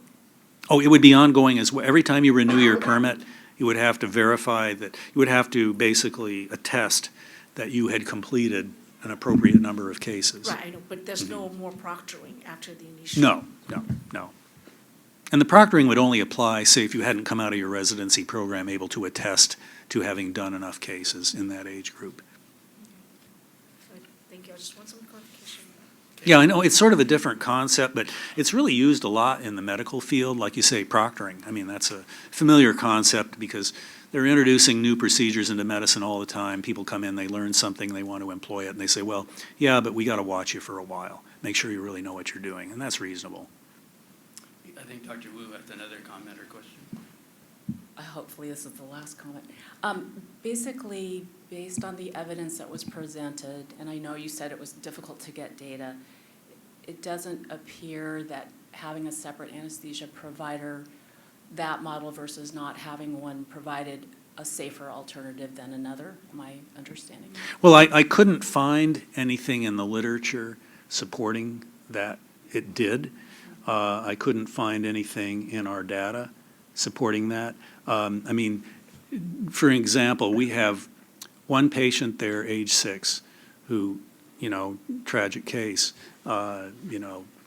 Oh, it would be ongoing as well. Every time you renew your permit, you would have to verify that, you would have to basically attest that you had completed an appropriate number of cases. Right, I know, but there's no more proctoring after the initial? No. And the proctoring would only apply, say, if you hadn't come out of your residency program able to attest to having done enough cases in that age group. Thank you, I just want some clarification. Yeah, I know, it's sort of a different concept, but it's really used a lot in the medical field, like you say, proctoring. I mean, that's a familiar concept because they're introducing new procedures into medicine all the time. People come in, they learn something, they want to employ it, and they say, well, yeah, but we got to watch you for a while. Make sure you really know what you're doing, and that's reasonable. I think Dr. Wu has another comment or question. Hopefully this is the last comment. Basically, based on the evidence that was presented, and I know you said it was difficult to get data, it doesn't appear that having a separate anesthesia provider, that model versus not having one, provided a safer alternative than another. Am I understanding that? Well, I couldn't find anything in the literature supporting that it did. I couldn't find anything in our data supporting that. I mean, for example, we have one patient there, age 6, who, tragic case,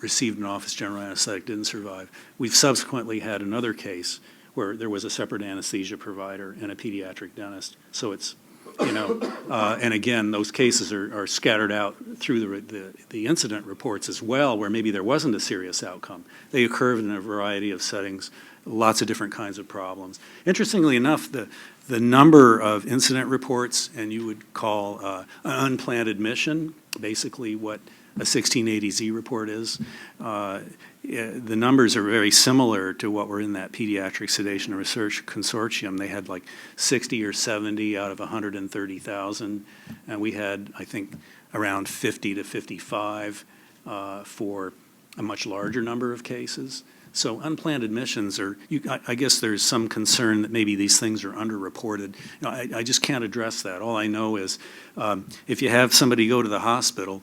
received an office general anesthetic, didn't survive. We've subsequently had another case where there was a separate anesthesia provider and a pediatric dentist. So it's, and again, those cases are scattered out through the incident reports as well, where maybe there wasn't a serious outcome. They occurred in a variety of settings, lots of different kinds of problems. Interestingly enough, the number of incident reports, and you would call an unplanned admission, basically what a 1680Z report is, the numbers are very similar to what were in that Pediatric Sedation Research Consortium. They had like 60 or 70 out of 130,000, and we had, I think, around 50 to 55 for a much larger number of cases. So unplanned admissions are, I guess there's some concern that maybe these things are underreported. I just can't address that. All I know is if you have somebody go to the hospital,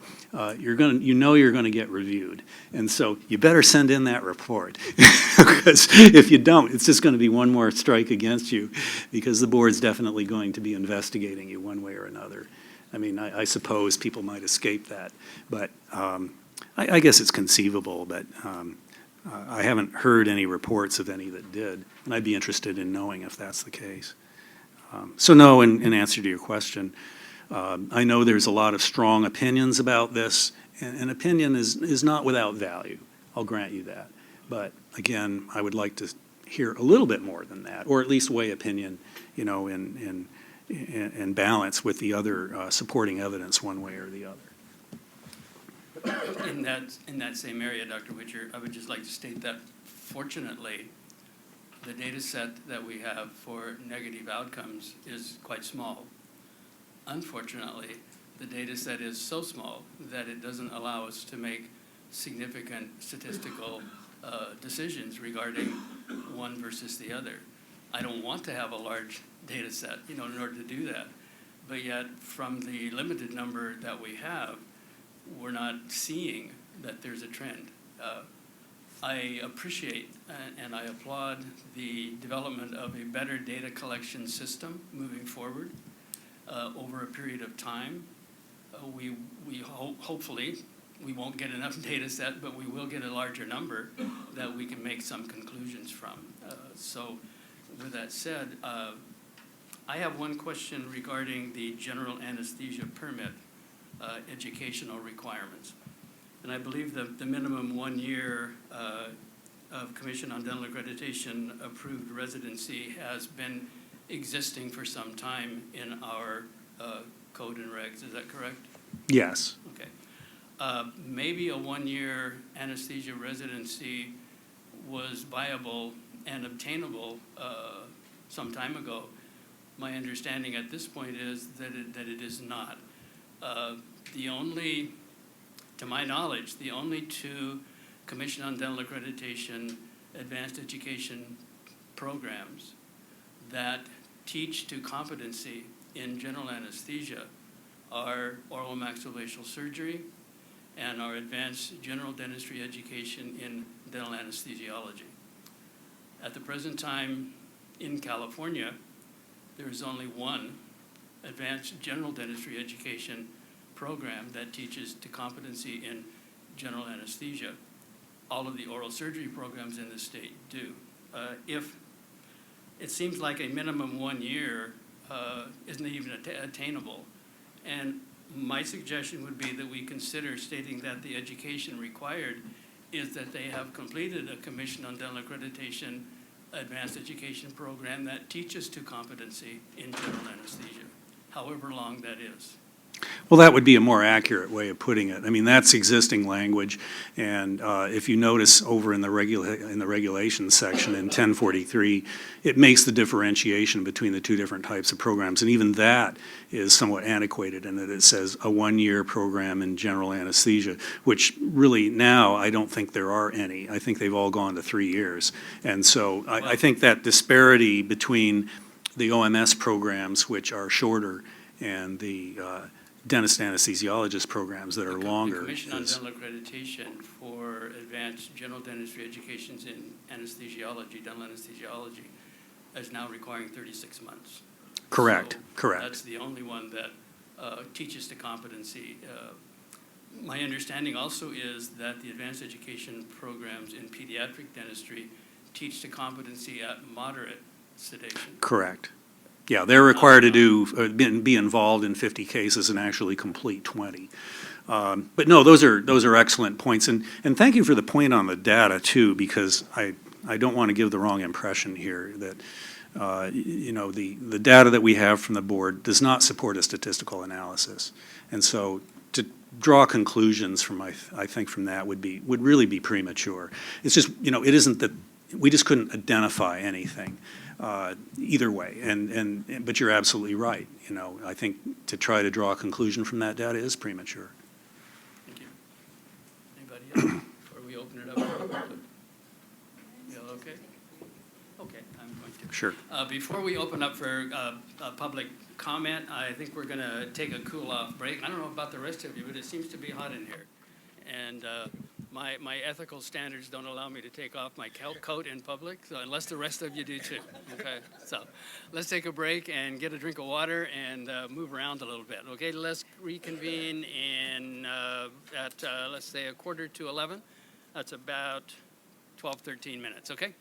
you're going to get reviewed. And so you better send in that report because if you don't, it's just going to be one more strike against you because the board's definitely going to be investigating you one way or another. I mean, I suppose people might escape that, but I guess it's conceivable, but I haven't heard any reports of any that did, and I'd be interested in knowing if that's the case. So no, in answer to your question, I know there's a lot of strong opinions about this, and an opinion is not without value. I'll grant you that. But again, I would like to hear a little bit more than that, or at least weigh opinion, in balance with the other supporting evidence one way or the other. In that same area, Dr. Witcher, I would just like to state that fortunately, the data set that we have for negative outcomes is quite small. Unfortunately, the data set is so small that it doesn't allow us to make significant statistical decisions regarding one versus the other. I don't want to have a large data set, in order to do that. But yet, from the limited number that we have, we're not seeing that there's a trend. I appreciate and I applaud the development of a better data collection system moving forward over a period of time. Hopefully, we won't get enough data set, but we will get a larger number that we can make some conclusions from. So with that said, I have one question regarding the general anesthesia permit educational requirements. And I believe the minimum 1 year of Commission on Dental Accreditation approved residency has been existing for some time in our code and regs. Is that correct? Yes. Okay. Maybe a 1 year anesthesia residency was viable and obtainable some time ago. My understanding at this point is that it is not. To my knowledge, the only two Commission on Dental Accreditation advanced education programs that teach to competency in general anesthesia are oral maxillofacial surgery and our advanced general dentistry education in dental anesthesiology. At the present time in California, there is only one advanced general dentistry education program that teaches to competency in general anesthesia. All of the oral surgery programs in the state do. If it seems like a minimum 1 year isn't even attainable, and my suggestion would be that we consider stating that the education required is that they have completed a Commission on Dental Accreditation advanced education program that teaches to competency in general anesthesia, however long that is. Well, that would be a more accurate way of putting it. I mean, that's existing language, and if you notice over in the regulations section in 1043, it makes the differentiation between the two different types of programs, and even that is somewhat antiquated in that it says a 1 year program in general anesthesia, which really now I don't think there are any. I think they've all gone to 3 years, and so I think that disparity between the OMS programs, which are shorter, and the dentist anesthesiologist programs that are longer. The Commission on Dental Accreditation for advanced general dentistry educations in anesthesiology, dental anesthesiology, is now requiring 36 months. Correct, So correct. That's the only one that teaches to competency. My understanding also is that the advanced education programs in pediatric dentistry teach to competency at moderate sedation. Correct. Yeah, they're required to be involved in 50 cases and actually complete 20. But no, those are excellent points. And thank you for the point on the data too, because I don't want to give the wrong impression here that, the data that we have from the board does not support a statistical analysis. And so to draw conclusions from, I think from that would really be premature. It's just, it isn't that, we just couldn't identify anything either way. But you're absolutely right. I think to try to draw a conclusion from that data is premature. Thank you. Anybody else before we open it up for the public? You all okay? Okay, I'm going to. Sure. Before we open up for public comment, I think we're going to take a cool-off break. I don't know about the rest of you, but it seems to be hot in here. And my ethical standards don't allow me to take off my coat in public, so unless the rest of you do too. Okay, so let's take a break and get a drink of water and move around a little bit. Okay, let's reconvene at let's say 11:45. That's about 12, 13 minutes. Okay.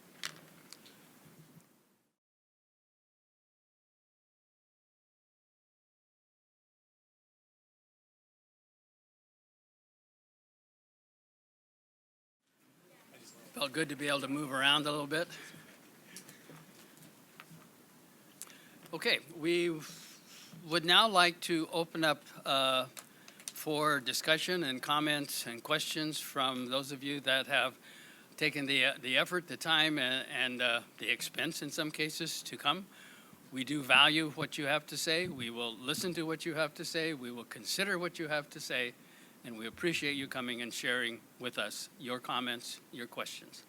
Felt good to be able to move around a little bit. Okay, we would now like to open up for discussion and comments and questions from those of you that have taken the effort, the time, and the expense in some cases to come. We do value what you have to say. We will listen to what you have to say. We will consider what you have to say. And we appreciate you coming and sharing with us your comments, your questions.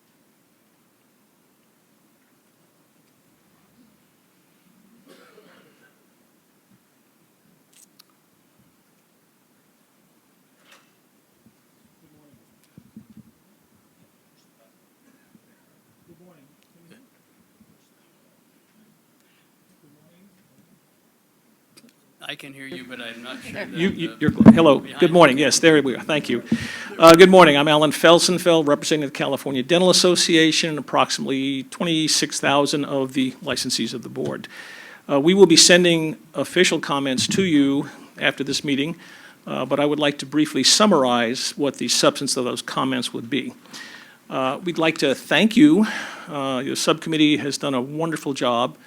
I can hear you, but I'm not sure that Hello, good morning, yes, there we are, thank you. Good morning, I'm Alan Felsenfeld, representing the California Dental Association, approximately 26,000 of the licensees of the board. We will be sending official comments to you after this meeting, but I would like to briefly summarize what the substance of those comments would be. We'd like to thank you. Your subcommittee has done a wonderful job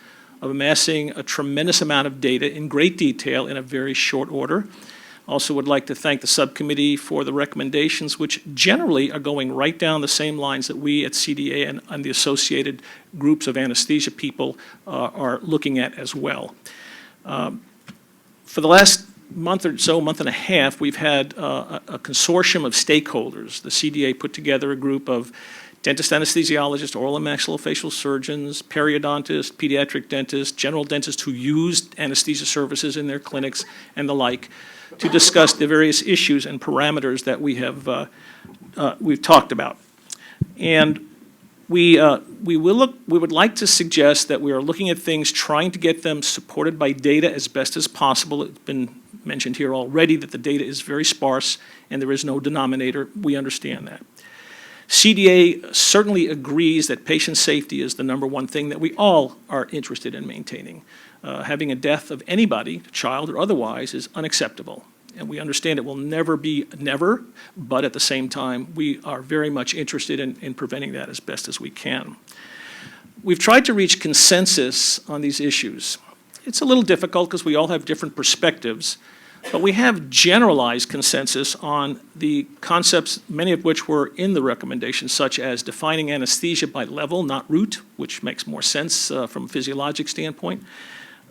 of amassing a tremendous amount of data in great detail in a very short order. Also would like to thank the subcommittee for the recommendations, which generally are going right down the same lines that we at CDA and the associated groups of anesthesia people are looking at as well. For the last month or so, month and a half, we've had a consortium of stakeholders. The CDA put together a group of dentist anesthesiologists, oral and maxillofacial surgeons, periodontists, pediatric dentists, general dentists who use anesthesia services in their clinics and the like, to discuss the various issues and parameters that we've talked about. And we would like to suggest that we are looking at things, trying to get them supported by data as best as possible. It's been mentioned here already that the data is very sparse and there is no denominator. We understand that. CDA certainly agrees that patient safety is the #1 thing that we all are interested in maintaining. Having a death of anybody, child or otherwise, is unacceptable. And we understand it will never be never, but at the same time, we are very much interested in preventing that as best as we can. We've tried to reach consensus on these issues. It's a little difficult because we all have different perspectives, but we have generalized consensus on the concepts, many of which were in the recommendations, such as defining anesthesia by level, not route, which makes more sense from a physiologic standpoint,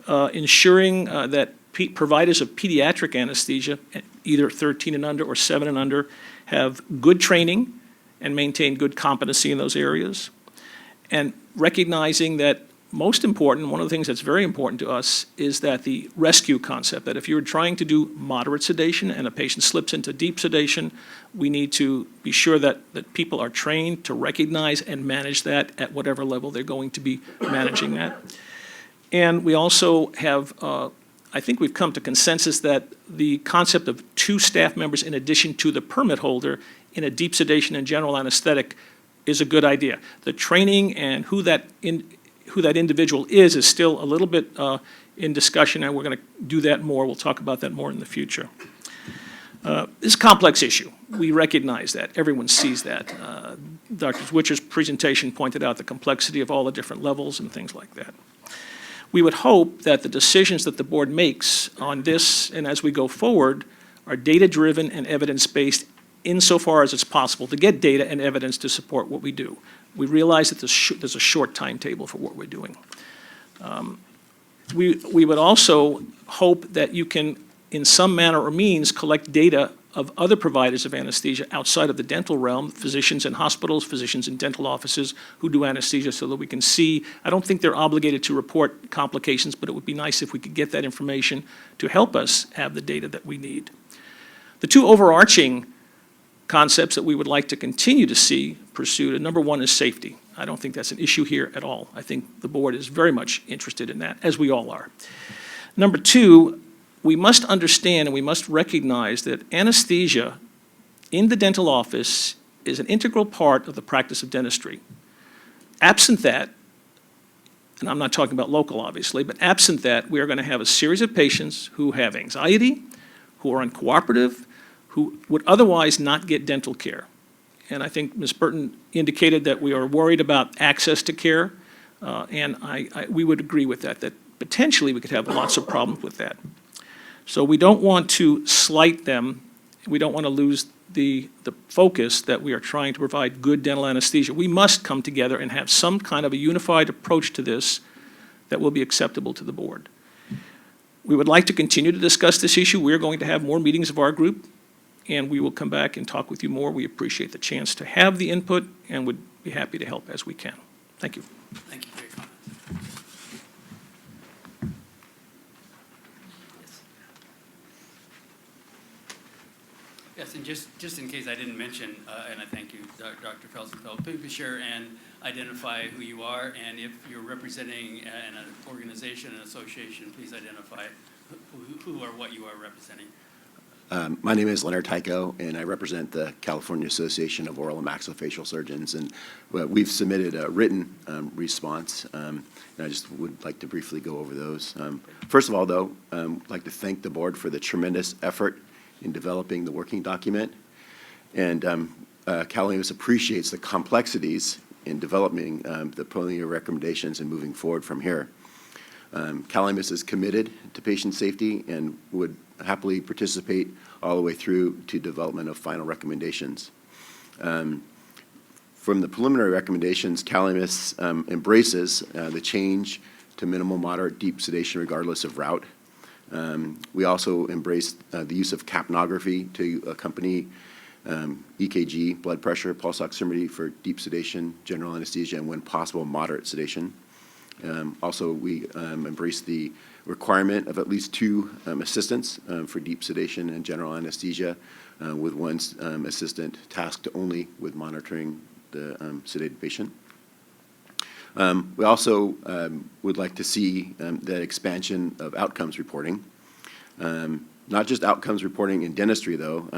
ensuring that providers of pediatric anesthesia, either 13 and under or 7 and under, have good training and maintain good competency in those areas, and recognizing that most important, one of the things that's very important to us is that the rescue concept, that if you're trying to do moderate sedation and a patient slips into deep sedation, we need to be sure that people are trained to recognize and manage that at whatever level they're going to be managing that. And we also have, I think we've come to consensus that the concept of 2 staff members in addition to the permit holder in a deep sedation and general anesthetic is a good idea. The training and who that individual is still a little bit in discussion, and we're going to do that more. We'll talk about that more in the future. This is a complex issue. We recognize that. Everyone sees that. Dr. Zwitcher's presentation pointed out the complexity of all the different levels and things like that. We would hope that the decisions that the board makes on this and as we go forward are data-driven and evidence-based insofar as it's possible to get data and evidence to support what we do. We realize that there's a short timetable for what we're doing. We would also hope that you can, in some manner or means, collect data of other providers of anesthesia outside of the dental realm, physicians in hospitals, physicians in dental offices who do anesthesia, so that we can see. I don't think they're obligated to report complications, but it would be nice if we could get that information to help us have the data that we need. The 2 overarching concepts that we would like to continue to see pursued, and number 1 is safety. I don't think that's an issue here at all. I think the board is very much interested in that, as we all are. Number 2, we must understand and we must recognize that anesthesia in the dental office is an integral part of the practice of dentistry. Absent that, and I'm not talking about local obviously, but absent that, we are going to have a series of patients who have anxiety, who are uncooperative, who would otherwise not get dental care. And I think Ms. Burton indicated that we are worried about access to care, and we would agree with that potentially we could have lots of problems with that. So we don't want to slight them. We don't want to lose the focus that we are trying to provide good dental anesthesia. We must come together and have some kind of a unified approach to this that will be acceptable to the board. We would like to continue to discuss this issue. We're going to have more meetings of our group, and we will come back and talk with you more. We appreciate the chance to have the input and would be happy to help as we can. Thank you. Thank you for your comment. Yes, and just in case I didn't mention, and I thank you, Dr. Felsenfeld, please be sure and identify who you are, and if you're representing an organization, an association, please identify who or what you are representing. My name is Leonard Tycho, and I represent the California Association of Oral and Maxillofacial Surgeons, and we've submitted a written response, and I just would like to briefly go over those. First of all, though, I'd like to thank the board for the tremendous effort in developing the working document, and Calimus appreciates the complexities in developing the preliminary recommendations and moving forward from here. Calimus is committed to patient safety and would happily participate all the way through to development of final recommendations. From the preliminary recommendations, Calimus embraces the change to minimal, moderate, deep sedation regardless of route. We also embrace the use of capnography to accompany EKG, blood pressure, pulse oximetry for deep sedation, general anesthesia, and when possible, moderate sedation. Also, we embrace the requirement of at least 2 assistants for deep sedation and general anesthesia, with 1 assistant tasked only with monitoring the sedated patient. We also would like to see that expansion of outcomes reporting. Not just outcomes reporting in dentistry, though.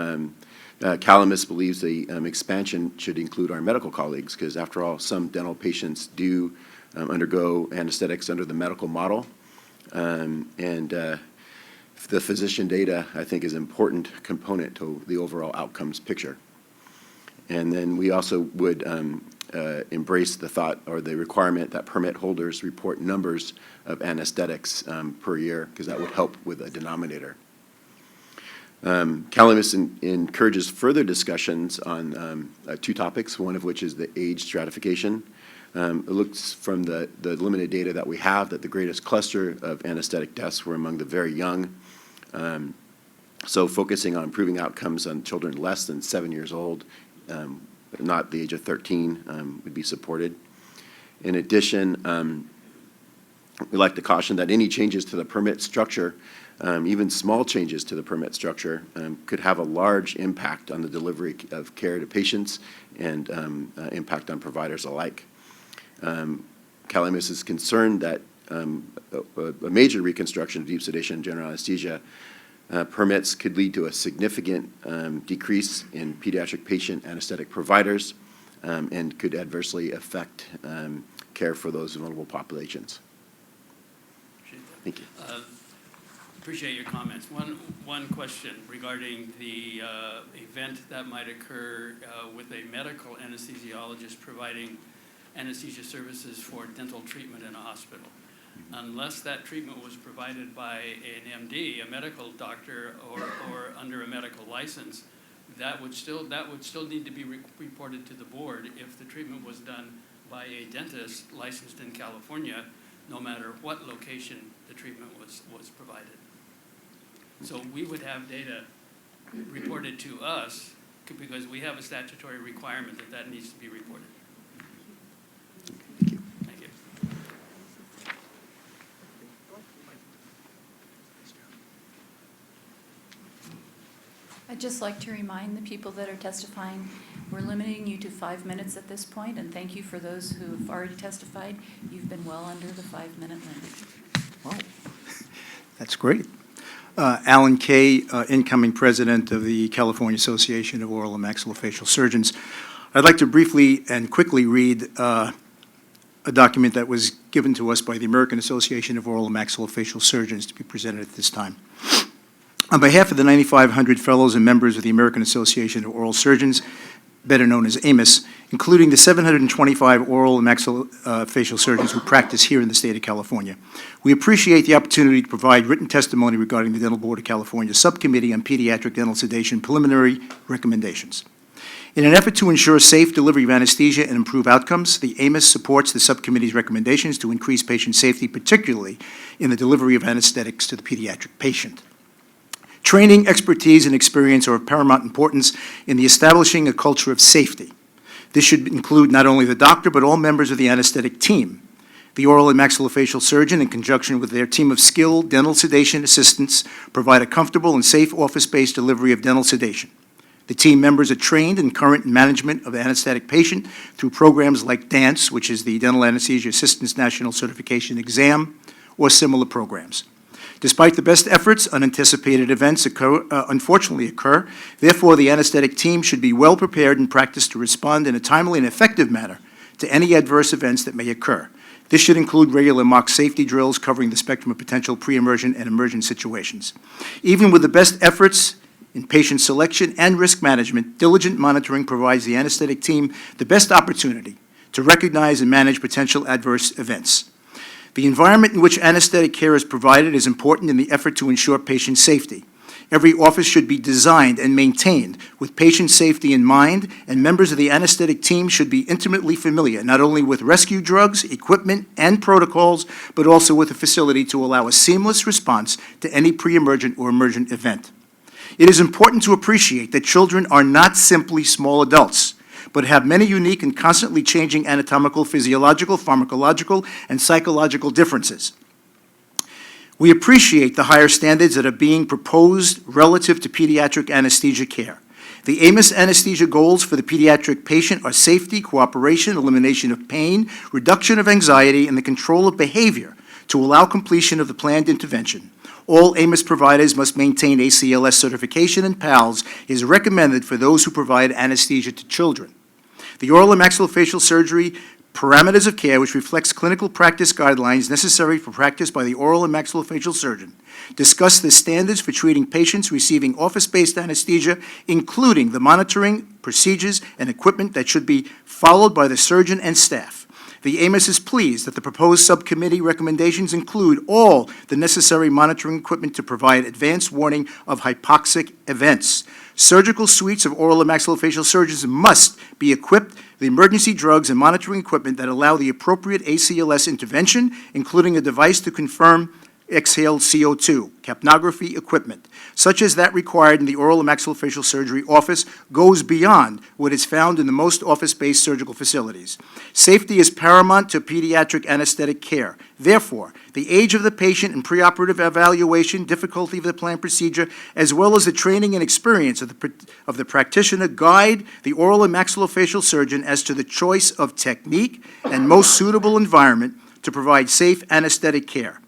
Calimus believes the expansion should include our medical colleagues, because after all, some dental patients do undergo anesthetics under the medical model. The physician data, I think, is an important component to the overall outcomes picture. And then we also would embrace the thought or the requirement that permit holders report numbers of anesthetics per year, because that would help with a denominator. Calimus encourages further discussions on 2 topics, one of which is the age stratification. It looks from the limited data that we have that the greatest cluster of anesthetic deaths were among the very young. So focusing on improving outcomes on children less than 7 years old, not the age of 13, would be supported. In addition, we'd like to caution that any changes to the permit structure, even small changes to the permit structure, could have a large impact on the delivery of care to patients and impact on providers alike. CalAMIS is concerned that a major reconstruction of deep sedation and general anesthesia permits could lead to a significant decrease in pediatric patient anesthetic providers and could adversely affect care for those vulnerable populations. Thank you. Appreciate your comments. One question regarding the event that might occur with a medical anesthesiologist providing anesthesia services for dental treatment in a hospital. Unless that treatment was provided by an MD, a medical doctor, or under a medical license, that would still need to be reported to the board if the treatment was done by a dentist licensed in California, no matter what location the treatment was provided. So we would have data reported to us because we have a statutory requirement that needs to be reported. Thank you. Thank you. I'd just like to remind the people that are testifying, we're limiting you to 5 minutes at this point, and thank you for those who've already testified. You've been well under the 5-minute limit. Wow, that's great. Alan Kay, incoming president of the California Association of Oral and Maxillofacial Surgeons. I'd like to briefly and quickly read a document that was given to us by the American Association of Oral and Maxillofacial Surgeons to be presented at this time. On behalf of the 9,500 fellows and members of the American Association of Oral Surgeons, better known as AMIS, including the 725 oral and maxillofacial surgeons who practice here in the state of California, we appreciate the opportunity to provide written testimony regarding the Dental Board of California Subcommittee on Pediatric Dental Sedation preliminary recommendations. In an effort to ensure safe delivery of anesthesia and improve outcomes, the AMIS supports the subcommittee's recommendations to increase patient safety, particularly in the delivery of anesthetics to the pediatric patient. Training, expertise, and experience are of paramount importance in the establishing a culture of safety. This should include not only the doctor, but all members of the anesthetic team. The oral and maxillofacial surgeon, in conjunction with their team of skilled dental sedation assistants, provide a comfortable and safe office-based delivery of dental sedation. The team members are trained in current management of the anesthetic patient through programs like DANCE, which is the Dental Anesthesia Assistants National Certification Exam, or similar programs. Despite the best efforts, unanticipated events unfortunately occur. Therefore, the anesthetic team should be well prepared and practiced to respond in a timely and effective manner to any adverse events that may occur. This should include regular mock safety drills covering the spectrum of potential pre-emergent and emergent situations. Even with the best efforts in patient selection and risk management, diligent monitoring provides the anesthetic team the best opportunity to recognize and manage potential adverse events. The environment in which anesthetic care is provided is important in the effort to ensure patient safety. Every office should be designed and maintained with patient safety in mind, and members of the anesthetic team should be intimately familiar not only with rescue drugs, equipment, and protocols, but also with the facility to allow a seamless response to any pre-emergent or emergent event. It is important to appreciate that children are not simply small adults, but have many unique and constantly changing anatomical, physiological, pharmacological, and psychological differences. We appreciate the higher standards that are being proposed relative to pediatric anesthesia care. The AMIS anesthesia goals for the pediatric patient are safety, cooperation, elimination of pain, reduction of anxiety, and the control of behavior to allow completion of the planned intervention. All AMIS providers must maintain ACLS certification, and PALS is recommended for those who provide anesthesia to children. The oral and maxillofacial surgery parameters of care, which reflects clinical practice guidelines necessary for practice by the oral and maxillofacial surgeon, discuss the standards for treating patients receiving office-based anesthesia, including the monitoring, procedures, and equipment that should be followed by the surgeon and staff. The AMIS is pleased that the proposed subcommittee recommendations include all the necessary monitoring equipment to provide advanced warning of hypoxic events. Surgical suites of oral and maxillofacial surgeons must be equipped with emergency drugs and monitoring equipment that allow the appropriate ACLS intervention, including a device to confirm exhaled CO2, capnography equipment, such as that required in the oral and maxillofacial surgery office, goes beyond what is found in the most office-based surgical facilities. Safety is paramount to pediatric anesthetic care. Therefore, the age of the patient and preoperative evaluation, difficulty of the planned procedure, as well as the training and experience of the practitioner guide the oral and maxillofacial surgeon as to the choice of technique and most suitable environment to provide safe anesthetic care.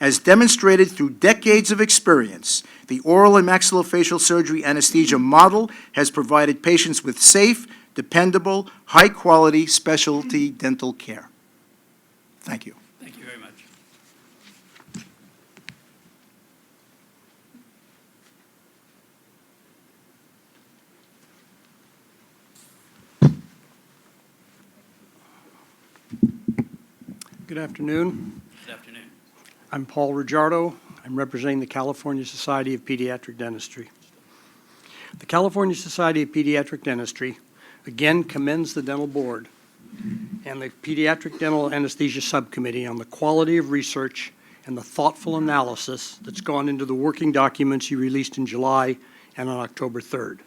As demonstrated through decades of experience, the oral and maxillofacial surgery anesthesia model has provided patients with safe, dependable, high-quality specialty dental care. Thank you. Thank you very much. Good afternoon. Good afternoon. I'm Paul Rigiardo. I'm representing the California Society of Pediatric Dentistry. The California Society of Pediatric Dentistry again commends the Dental Board and the Pediatric Dental Anesthesia Subcommittee on the quality of research and the thoughtful analysis that's gone into the working documents you released in July and on October 3rd.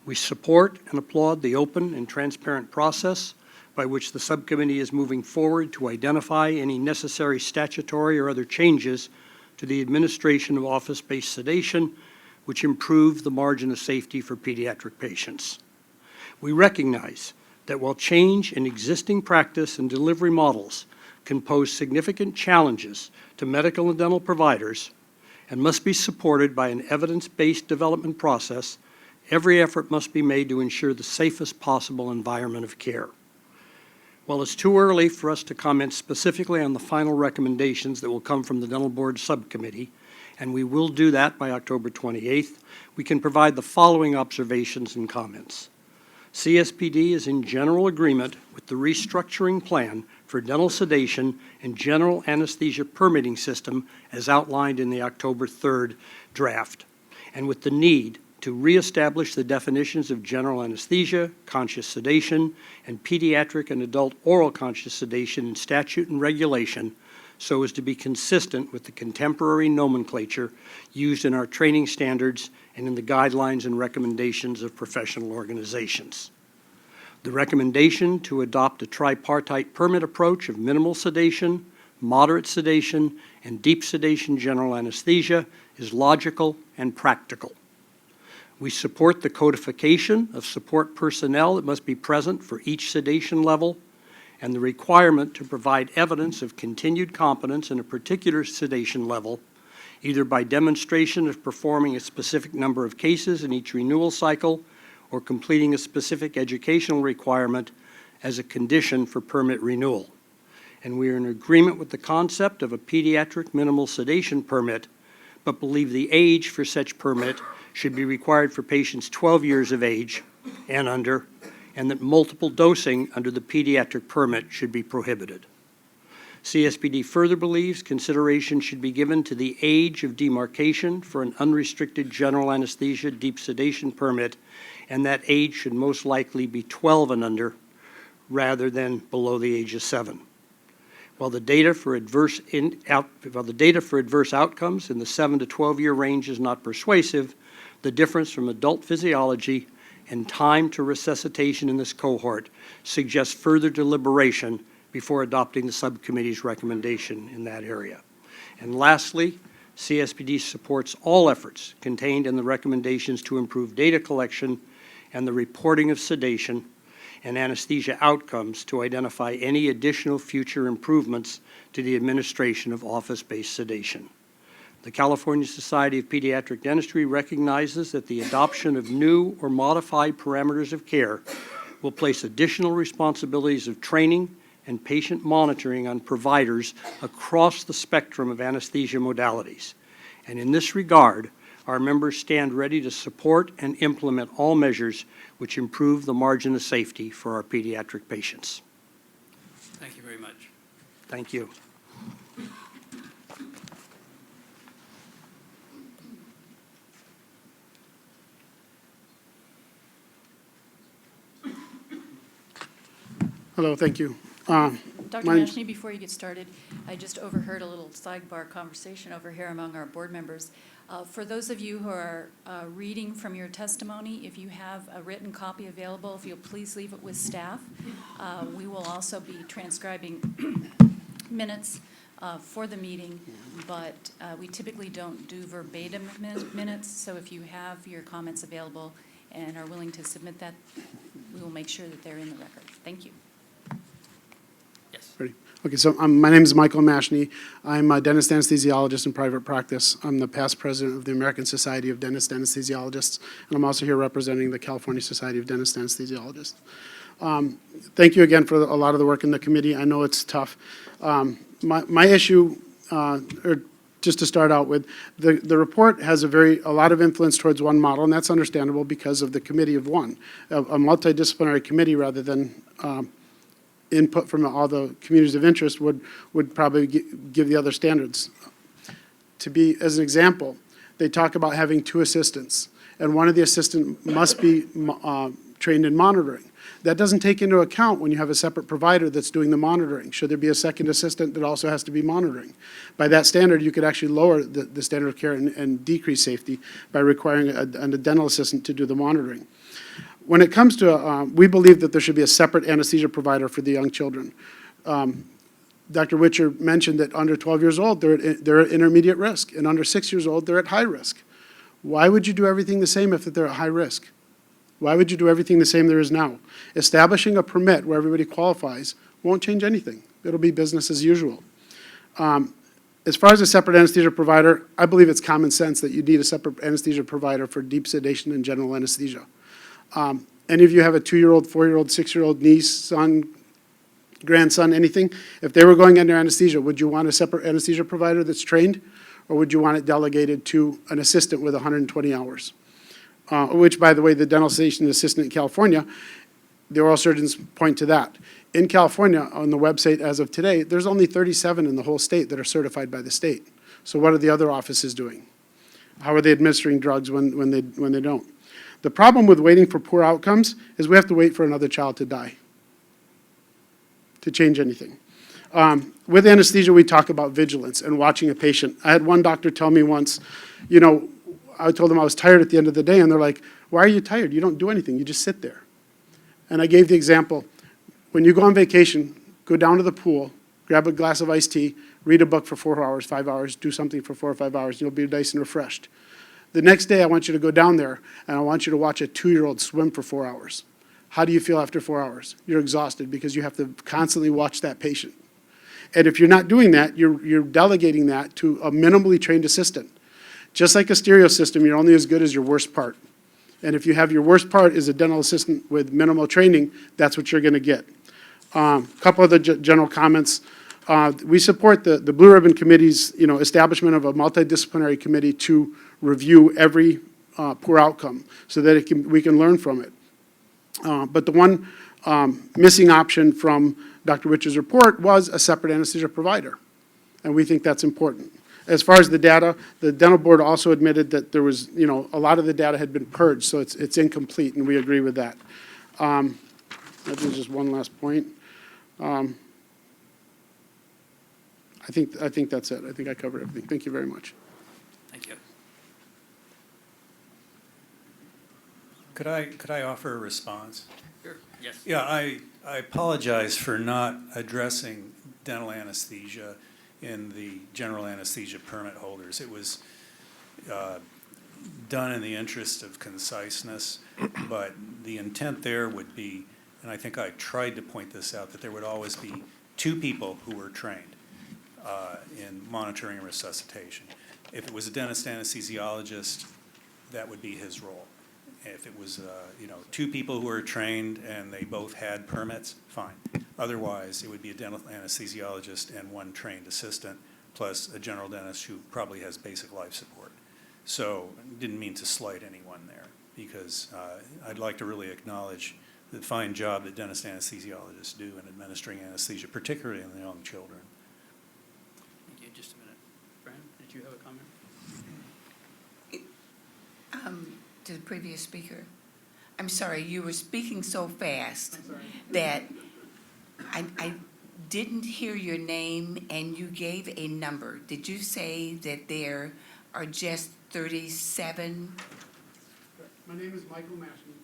We support and applaud the open and transparent process by which the subcommittee is moving forward to identify any necessary statutory or other changes to the administration of office-based sedation, which improve the margin of safety for pediatric patients. We recognize that while change in existing practice and delivery models can pose significant challenges to medical and dental providers and must be supported by an evidence-based development process, every effort must be made to ensure the safest possible environment of care. While it's too early for us to comment specifically on the final recommendations that will come from the Dental Board Subcommittee, and we will do that by October 28th, we can provide the following observations and comments. CSPD is in general agreement with the restructuring plan for dental sedation and general anesthesia permitting system as outlined in the October 3rd draft, and with the need to reestablish the definitions of general anesthesia, conscious sedation, and pediatric and adult oral conscious sedation in statute and regulation so as to be consistent with the contemporary nomenclature used in our training standards and in the guidelines and recommendations of professional organizations. The recommendation to adopt a tripartite permit approach of minimal sedation, moderate sedation, and deep sedation general anesthesia is logical and practical. We support the codification of support personnel that must be present for each sedation level and the requirement to provide evidence of continued competence in a particular sedation level, either by demonstration of performing a specific number of cases in each renewal cycle or completing a specific educational requirement as a condition for permit renewal. And we are in agreement with the concept of a pediatric minimal sedation permit, but believe the age for such permit should be required for patients 12 years of age and under, and that multiple dosing under the pediatric permit should be prohibited. CSPD further believes consideration should be given to the age of demarcation for an unrestricted general anesthesia deep sedation permit, and that age should most likely be 12 and under rather than below the age of 7. While the data for adverse outcomes in the 7 to 12-year range is not persuasive, the difference from adult physiology and time to resuscitation in this cohort suggests further deliberation before adopting the subcommittee's recommendation in that area. And lastly, CSPD supports all efforts contained in the recommendations to improve data collection and the reporting of sedation and anesthesia outcomes to identify any additional future improvements to the administration of office-based sedation. The California Society of Pediatric Dentistry recognizes that the adoption of new or modified parameters of care will place additional responsibilities of training and patient monitoring on providers across the spectrum of anesthesia modalities. And in this regard, our members stand ready to support and implement all measures which improve the margin of safety for our pediatric patients. Thank you very much. Thank you. Hello, thank you. Dr. My- Mashney, before you get started, I just overheard a little sidebar conversation over here among our board members. For those of you who are reading from your testimony, if you have a written copy available, if you'll please leave it with staff. We will also be transcribing minutes for the meeting, but we typically don't do verbatim minutes, so if you have your comments available and are willing to submit that, we will make sure that they're in the record. Thank you. Yes. Ready? Okay, so my name is Michael Mashney. I'm a dentist anesthesiologist in private practice. I'm the past president of the American Society of Dentist Anesthesiologists, and I'm also here representing the California Society of Dentist Anesthesiologists. Thank you again for a lot of the work in the committee. I know it's tough. My issue, or just to start out with, the report has a lot of influence towards one model, and that's understandable because of the committee of one, a multidisciplinary committee rather than input from all the communities of interest would probably give the other standards. To be, as an example, they talk about having 2 assistants, and one of the assistants must be trained in monitoring. That doesn't take into account when you have a separate provider that's doing the monitoring. Should there be a second assistant that also has to be monitoring? By that standard, you could actually lower the standard of care and decrease safety by requiring a dental assistant to do the monitoring. When it comes to, we believe that there should be a separate anesthesia provider for the young children. Dr. Witcher mentioned that under 12 years old, they're at intermediate risk, and under 6 years old, they're at high risk. Why would you do everything the same if they're at high risk? Why would you do everything the same there is now? Establishing a permit where everybody qualifies won't change anything. It'll be business as usual. As far as a separate anesthesia provider, I believe it's common sense that you need a separate anesthesia provider for deep sedation and general anesthesia. Any of you have a 2-year-old, 4-year-old, 6-year-old niece, son, grandson, anything? If they were going under anesthesia, would you want a separate anesthesia provider that's trained? Or would you want it delegated to an assistant with 120 hours? Which, by the way, the dental sedation assistant in California, the oral surgeons point to that. In California, on the website as of today, there's only 37 in the whole state that are certified by the state. So what are the other offices doing? How are they administering drugs when they don't? The problem with waiting for poor outcomes is we have to wait for another child to die to change anything. With anesthesia, we talk about vigilance and watching a patient. I had one doctor tell me once, you know, I told them I was tired at the end of the day, and they're like, why are you tired? You don't do anything. You just sit there. And I gave the example, when you go on vacation, go down to the pool, grab a glass of iced tea, read a book for 4 hours, 5 hours, do something for 4 or 5 hours, and you'll be nice and refreshed. The next day, I want you to go down there, and I want you to watch a 2-year-old swim for 4 hours. How do you feel after 4 hours? You're exhausted because you have to constantly watch that patient. And if you're not doing that, you're delegating that to a minimally trained assistant. Just like a stereo system, you're only as good as your worst part. And if you have your worst part is a dental assistant with minimal training, that's what you're going to get. A couple of the general comments. We support the Blue Ribbon Committee's establishment of a multidisciplinary committee to review every poor outcome so that we can learn from it. But the one missing option from Dr. Witcher's report was a separate anesthesia provider, and we think that's important. As far as the data, the dental board also admitted that there was, a lot of the data had been purged, so it's incomplete, and we agree with that. That was just one last point. I think that's it. I think I covered everything. Thank you very much. Thank you. Could I offer a response? Sure. Yes. Yeah, I apologize for not addressing dental anesthesia in the general anesthesia permit holders. It was done in the interest of conciseness, but the intent there would be, and I think I tried to point this out, that there would always be 2 people who were trained in monitoring and resuscitation. If it was a dentist anesthesiologist, that would be his role. If it was, 2 people who were trained and they both had permits, fine. Otherwise, it would be a dental anesthesiologist and 1 trained assistant, plus a general dentist who probably has basic life support. So, didn't mean to slight anyone there, because I'd like to really acknowledge the fine job that dentist anesthesiologists do in administering anesthesia, particularly in the young children. Thank you. Just a minute. Fran, did you have a comment? To the previous speaker, I'm sorry, you were speaking so fast that I didn't hear your name and you gave a number. Did you say that there are just 37? My name is Michael Mashney,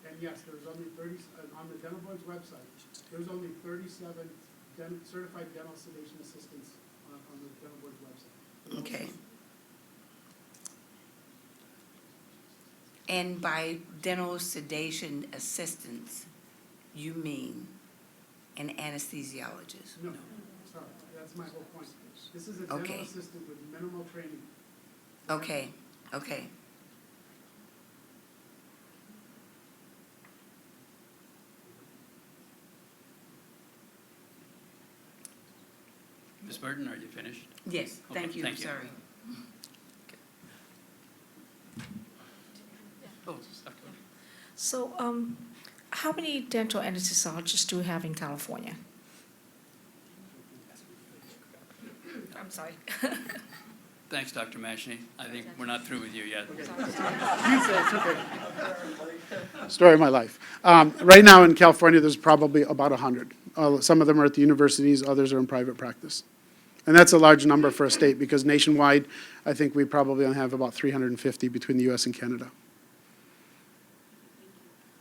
and yes, there's only 30, on the dental board's website, there's only 37 certified dental sedation assistants on the dental board's website. Okay. And by dental sedation assistants, you mean an anesthesiologist? No, sorry, that's my whole point. This is a dental Okay. assistant with minimal training. Okay, okay. Ms. Burton, are you finished? Yes, Okay, thank you, thank you. sorry. Oh, Dr. So, how many dental anesthesiologists do we have in California? I'm sorry. Thanks, Dr. Mashney. I think we're not through with you yet. Story of my life. Right now in California, there's probably about 100. Some of them are at the universities, others are in private practice. And that's a large number for a state because nationwide, I think we probably only have about 350 between the U.S. and Canada.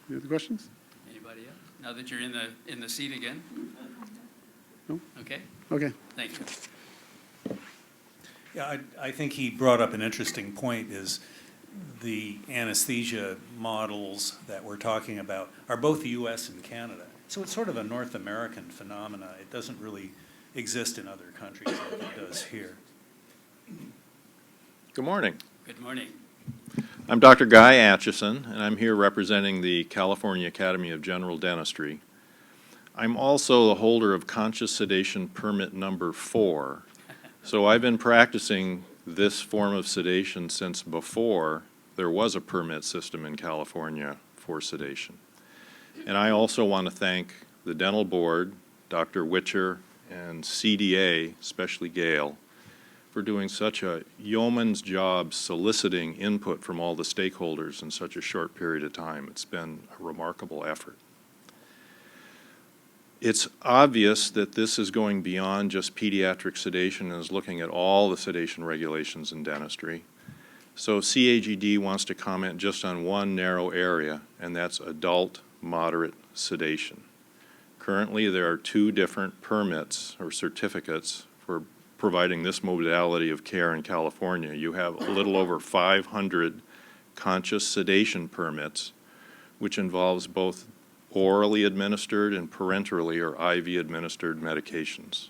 Any other questions? Anybody else? Now that you're in the seat again? No? Okay, Okay. thank you. Yeah, I think he brought up an interesting point, is the anesthesia models that we're talking about are both the U.S. and Canada. So it's sort of a North American phenomena. It doesn't really exist in other countries like it does here. Good morning. Good morning. I'm Dr. Guy Atchison, and I'm here representing the California Academy of General Dentistry. I'm also the holder of conscious sedation permit number 4. So I've been practicing this form of sedation since before there was a permit system in California for sedation. And I also want to thank the dental board, Dr. Witcher, and CDA, especially Gail, for doing such a yeoman's job soliciting input from all the stakeholders in such a short period of time. It's been a remarkable effort. It's obvious that this is going beyond just pediatric sedation and is looking at all the sedation regulations in dentistry. So CAGD wants to comment just on one narrow area, and that's adult moderate sedation. Currently, there are 2 different permits or certificates for providing this modality of care in California. You have a little over 500 conscious sedation permits, which involves both orally administered and parenterally or IV administered medications.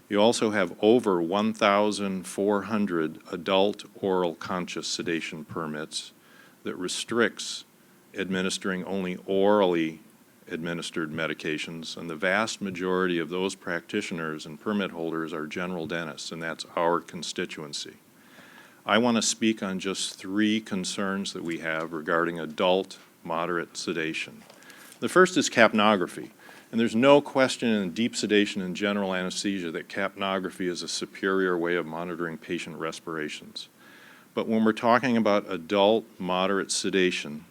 You also have over 1,400 adult oral conscious sedation permits that restricts administering only orally administered medications, and the vast majority of those practitioners and permit holders are general dentists, and that's our constituency. I want to speak on just 3 concerns that we have regarding adult moderate sedation. The first is capnography, and there's no question in deep sedation and general anesthesia that capnography is a superior way of monitoring patient respirations. But when we're talking about adult moderate sedation,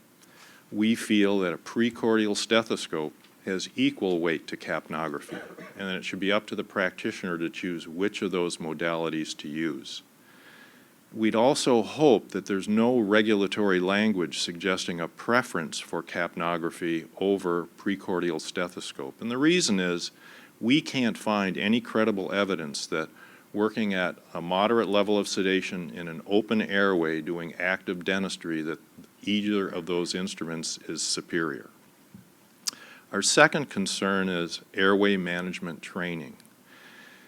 we feel that a precordial stethoscope has equal weight to capnography, and that it should be up to the practitioner to choose which of those modalities to use. We'd also hope that there's no regulatory language suggesting a preference for capnography over precordial stethoscope. And the reason is we can't find any credible evidence that working at a moderate level of sedation in an open airway doing active dentistry that either of those instruments is superior. Our second concern is airway management training.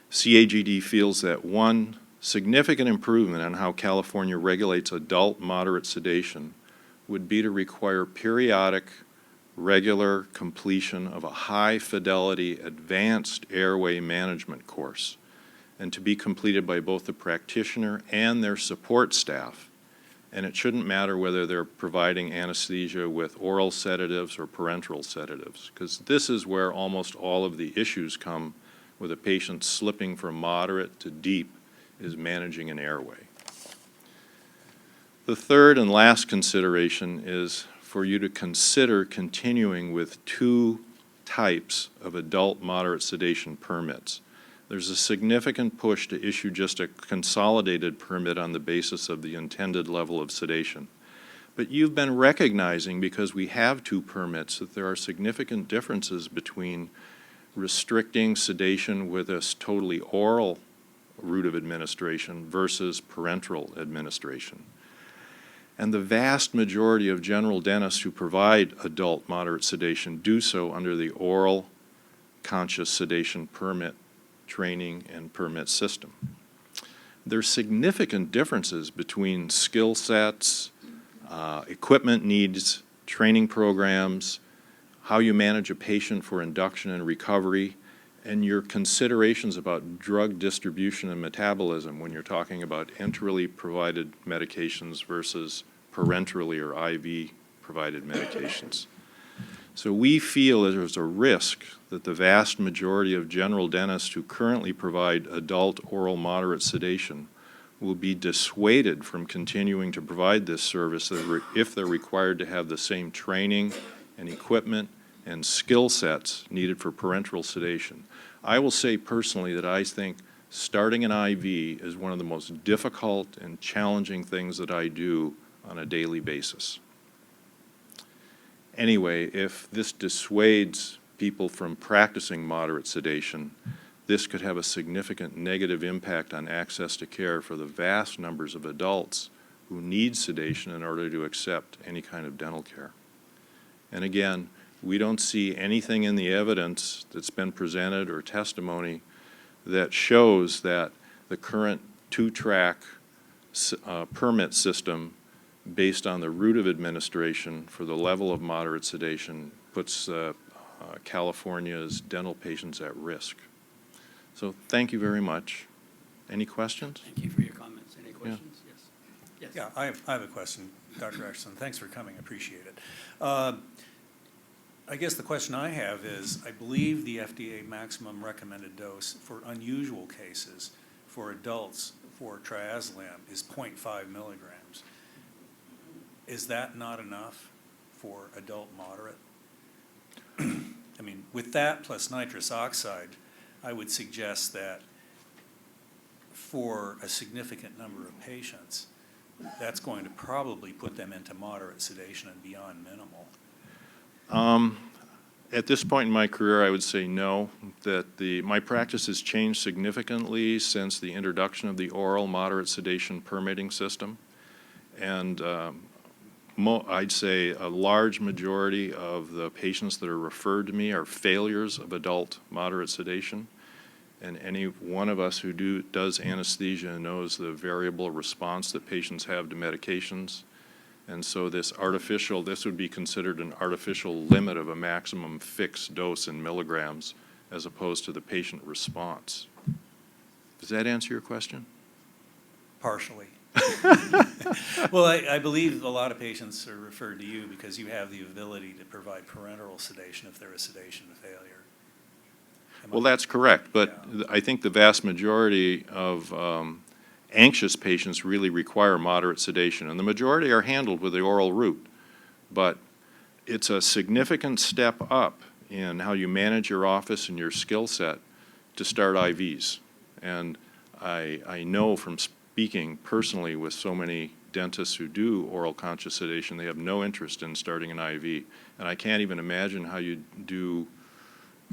CAGD feels that one significant improvement on how California regulates adult moderate sedation would be to require periodic, regular completion of a high-fidelity advanced airway management course, and to be completed by both the practitioner and their support staff. And it shouldn't matter whether they're providing anesthesia with oral sedatives or parenteral sedatives, because this is where almost all of the issues come with a patient slipping from moderate to deep, is managing an airway. The third and last consideration is for you to consider continuing with 2 types of adult moderate sedation permits. There's a significant push to issue just a consolidated permit on the basis of the intended level of sedation. But you've been recognizing, because we have two permits, that there are significant differences between restricting sedation with a totally oral route of administration versus parenteral administration. And the vast majority of general dentists who provide adult moderate sedation do so under the oral conscious sedation permit training and permit system. There's significant differences between skill sets, equipment needs, training programs, how you manage a patient for induction and recovery, and your considerations about drug distribution and metabolism when you're talking about enterally provided medications versus parenterally or IV provided medications. So we feel that there's a risk that the vast majority of general dentists who currently provide adult oral moderate sedation will be dissuaded from continuing to provide this service if they're required to have the same training and equipment and skill sets needed for parenteral sedation. I will say personally that I think starting an IV is one of the most difficult and challenging things that I do on a daily basis. Anyway, if this dissuades people from practicing moderate sedation, this could have a significant negative impact on access to care for the vast numbers of adults who need sedation in order to accept any kind of dental care. And again, we don't see anything in the evidence that's been presented or testimony that shows that the current two-track permit system based on the route of administration for the level of moderate sedation puts California's dental patients at risk. So thank you very much. Any questions? Thank you for your comments. Any questions? Yes. Yes. Yeah, I have a question, Dr. Ashton. Thanks for coming. I appreciate it. I guess the question I have is, I believe the FDA maximum recommended dose for unusual cases for adults for triazolam is 0.5 milligrams. Is that not enough for adult moderate? I mean, with that plus nitrous oxide, I would suggest that for a significant number of patients, that's going to probably put them into moderate sedation and beyond minimal. At this point in my career, I would say no, that my practice has changed significantly since the introduction of the oral moderate sedation permitting system. And I'd say a large majority of the patients that are referred to me are failures of adult moderate sedation. And any one of us who does anesthesia knows the variable response that patients have to medications. And so this would be considered an artificial limit of a maximum fixed dose in milligrams as opposed to the patient response. Does that answer your question? Partially. Well, I believe a lot of patients are referred to you because you have the ability to provide parenteral sedation if there is sedation failure. Well, that's correct, but Yeah. I think the vast majority of anxious patients really require moderate sedation, and the majority are handled with the oral route. But it's a significant step up in how you manage your office and your skill set to start IVs. And I know from speaking personally with so many dentists who do oral conscious sedation, they have no interest in starting an IV. And I can't even imagine how you do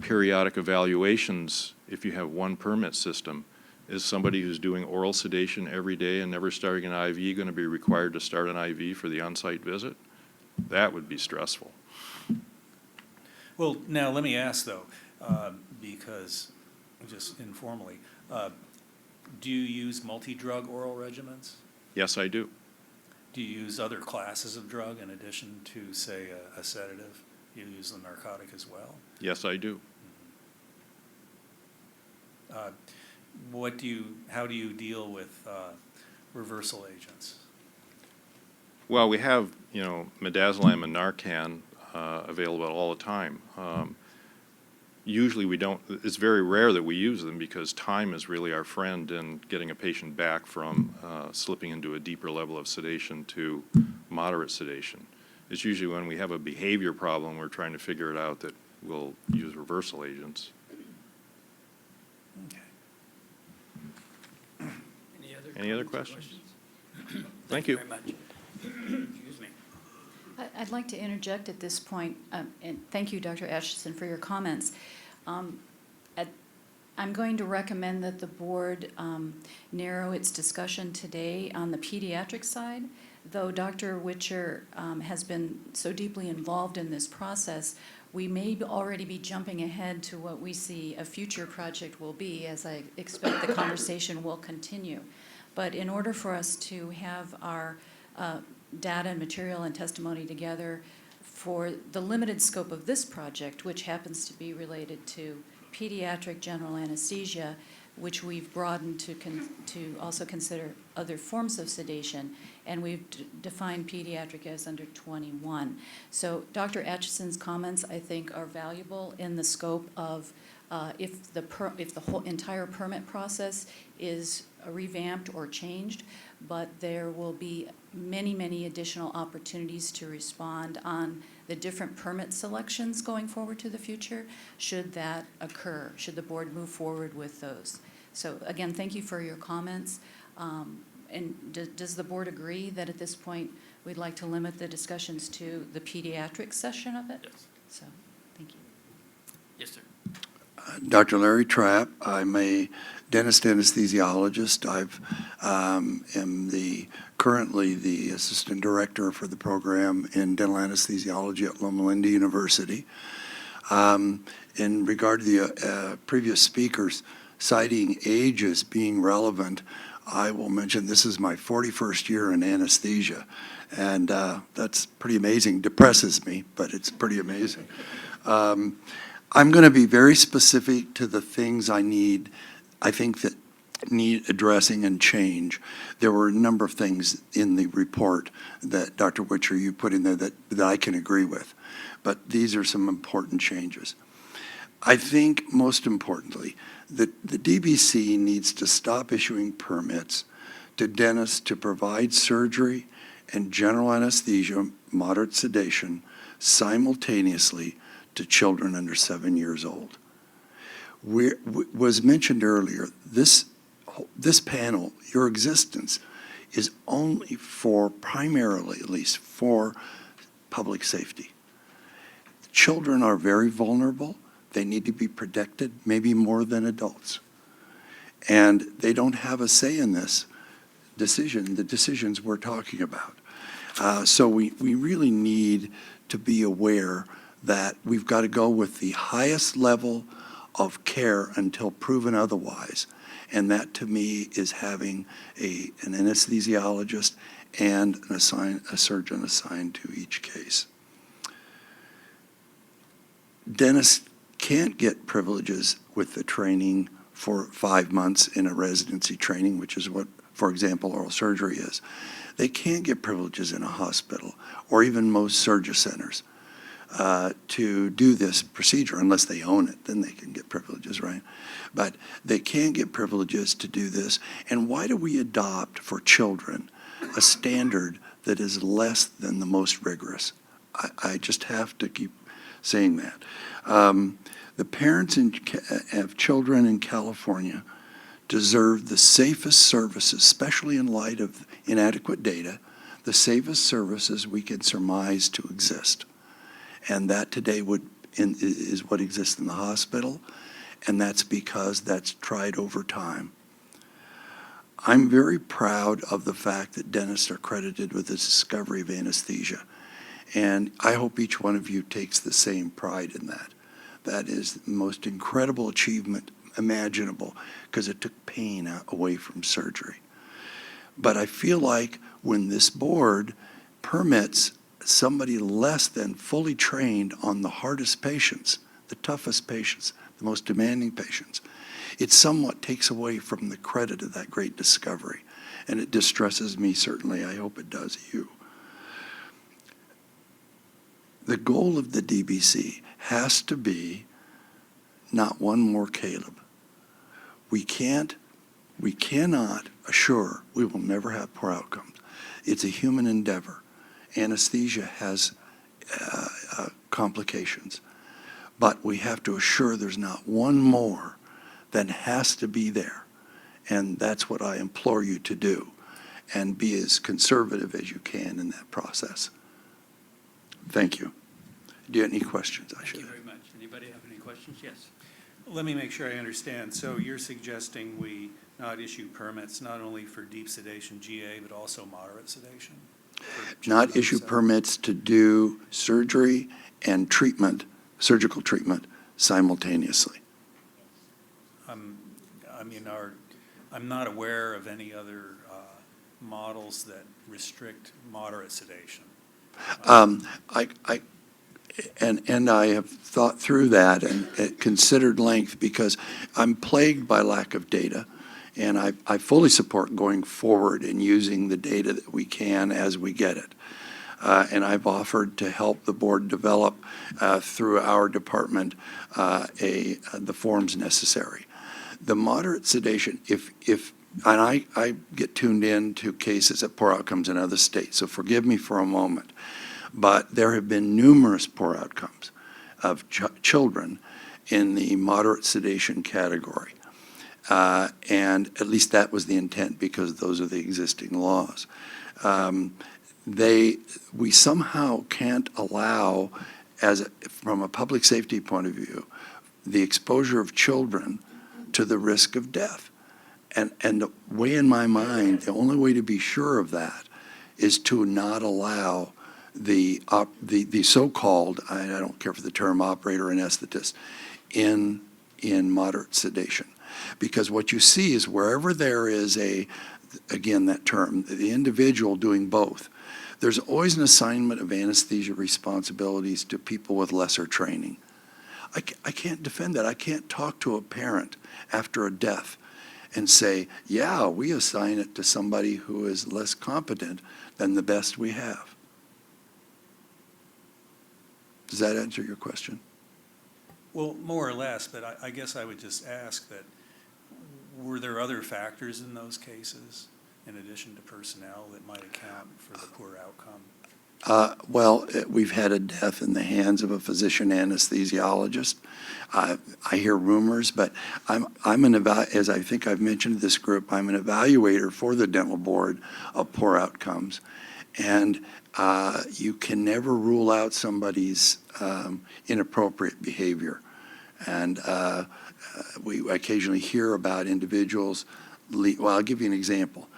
periodic evaluations if you have one permit system. Is somebody who's doing oral sedation every day and never starting an IV going to be required to start an IV for the on-site visit? That would be stressful. Well, now let me ask though, because just informally, do you use multi-drug oral regimens? Yes, I do. Do you use other classes of drug in addition to, say, a sedative? You use the narcotic as well? Yes, I do. How do you deal with reversal agents? Well, we have, midazolam and Narcan available all the time. Usually we don't, it's very rare that we use them because time is really our friend in getting a patient back from slipping into a deeper level of sedation to moderate sedation. It's usually when we have a behavior problem, we're trying to figure it out that we'll use reversal agents. Any other questions? Thank you. Very much. Excuse me. I'd like to interject at this point, and thank you, Dr. Atchison, for your comments. I'm going to recommend that the board narrow its discussion today on the pediatric side. Though Dr. Witcher has been so deeply involved in this process, we may already be jumping ahead to what we see a future project will be, as I expect the conversation will continue. But in order for us to have our data and material and testimony together for the limited scope of this project, which happens to be related to pediatric general anesthesia, which we've broadened to also consider other forms of sedation, and we've defined pediatric as under 21. So Dr. Atchison's comments, I think, are valuable in the scope of if the whole entire permit process is revamped or changed, but there will be many, many additional opportunities to respond on the different permit selections going forward to the future, should that occur, should the board move forward with those. So again, thank you for your comments. And does the board agree that at this point we'd like to limit the discussions to the pediatric session of it? Yes. So, thank you. Yes, sir. Dr. Larry Trapp. I'm a dentist anesthesiologist. Currently the assistant director for the program in dental anesthesiology at Loma Linda University. In regard to the previous speakers citing age as being relevant, I will mention this is my 41st year in anesthesia, and that's pretty amazing. Depresses me, but it's pretty amazing. I'm going to be very specific to the things I think that need addressing and change. There were a number of things in the report that Dr. Witcher, you put in there that I can agree with, but these are some important changes. I think most importantly, that the DBC needs to stop issuing permits to dentists to provide surgery and general anesthesia, moderate sedation, simultaneously to children under 7 years old. Was mentioned earlier, this panel, your existence, is only for, primarily at least, for public safety. Children are very vulnerable. They need to be protected, maybe more than adults. And they don't have a say in this decision, the decisions we're talking about. So we really need to be aware that we've got to go with the highest level of care until proven otherwise. And that, to me, is having an anesthesiologist and a surgeon assigned to each case. Dentists can't get privileges with the training for 5 months in a residency training, which is what, for example, oral surgery is. They can't get privileges in a hospital or even most surgery centers to do this procedure unless they own it. Then they can get privileges, right? But they can't get privileges to do this. And why do we adopt for children a standard that is less than the most rigorous? I just have to keep saying that. The parents of children in California deserve the safest services, especially in light of inadequate data, the safest services we can surmise to exist. And that today is what exists in the hospital, and that's because that's tried over time. I'm very proud of the fact that dentists are credited with the discovery of anesthesia, and I hope each one of you takes the same pride in that. That is the most incredible achievement imaginable, because it took pain away from surgery. But I feel like when this board permits somebody less than fully trained on the hardest patients, the toughest patients, the most demanding patients, it somewhat takes away from the credit of that great discovery. And it distresses me, certainly. I hope it does you. The goal of the DBC has to be not one more Caleb. We cannot assure we will never have poor outcomes. It's a human endeavor. Anesthesia has complications. but we have to assure there's not one more that has to be there. And that's what I implore you to do, and be as conservative as you can in that process. Thank you. Do you have any questions? Thank you very much. Anybody have any questions? Yes. Let me make sure I understand. So you're suggesting we not issue permits not only for deep sedation, GA, but also moderate sedation? Not issue permits to do surgery and treatment, surgical treatment, simultaneously. I'm not aware of any other models that restrict moderate sedation. And I have thought through that and considered length, because I'm plagued by lack of data, and I fully support going forward and using the data that we can as we get it. And I've offered to help the board develop through our department the forms necessary. The moderate sedation, and I get tuned in to cases of poor outcomes in other states, so forgive me for a moment, but there have been numerous poor outcomes of children in the moderate sedation category. And at least that was the intent, because those are the existing laws. We somehow can't allow, from a public safety point of view, the exposure of children to the risk of death. And the way, in my mind, the only way to be sure of that is to not allow the so-called, I don't care for the term, operator anesthetist in moderate sedation. Because what you see is wherever there is again, that term, the individual doing both, there's always an assignment of anesthesia responsibilities to people with lesser training. I can't defend that. I can't talk to a parent after a death and say, yeah, we assign it to somebody who is less competent than the best we have. Does that answer your question? Well, more or less, but I guess I would just ask that, were there other factors in those cases, in addition to personnel, that might account for the poor outcome? Well, we've had a death in the hands of a physician anesthesiologist. I hear rumors, but as I think I've mentioned to this group, I'm an evaluator for the dental board of poor outcomes. And you can never rule out somebody's inappropriate behavior. And we occasionally hear about individuals, well, I'll give you an example.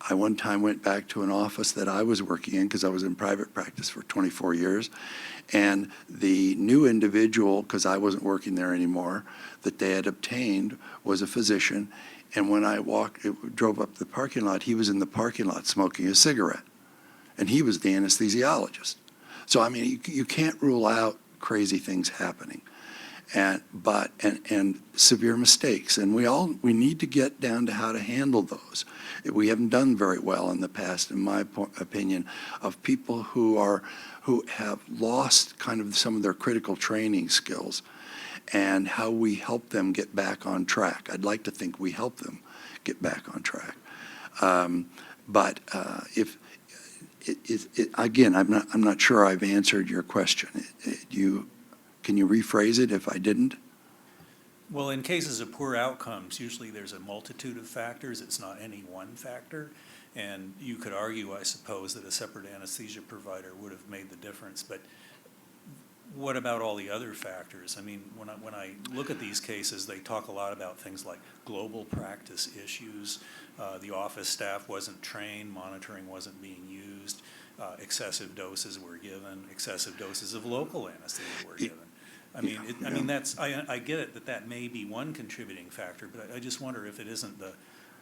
I one time went back to an office that I was working in, because I was in private practice for 24 years, and the new individual, because I wasn't working there anymore, that they had obtained was a physician, and when I drove up the parking lot, he was in the parking lot smoking a cigarette, and he was the anesthesiologist. So, I mean, you can't rule out crazy things happening. And severe mistakes, and we need to get down to how to handle those. We haven't done very well in the past, in my opinion, of people who have lost kind of some of their critical training skills, and how we help them get back on track. I'd like to think we help them get back on track. Again, I'm not sure I've answered your question. Can you rephrase it if I didn't? Well, in cases of poor outcomes, usually there's a multitude of factors. It's not any one factor. And you could argue, I suppose, that a separate anesthesia provider would have made the difference. But what about all the other factors? I mean, when I look at these cases, they talk a lot about things like global practice issues. The office staff wasn't trained, monitoring wasn't being used, excessive doses were given, excessive doses of local anesthesia were given. I mean, I get it that may be one contributing factor, but I just wonder if it isn't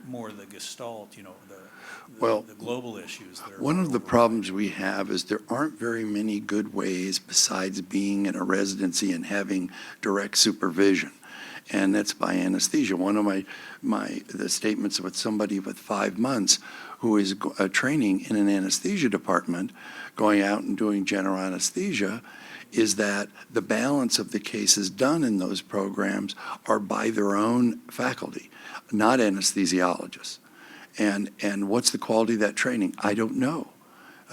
more the gestalt, the global issues that are. One of the problems we have is there aren't very many good ways besides being in a residency and having direct supervision, and that's by anesthesia. One of the statements with somebody with 5 months who is training in an anesthesia department, going out and doing general anesthesia, is that the balance of the cases done in those programs are by their own faculty, not anesthesiologists. And what's the quality of that training? I don't know.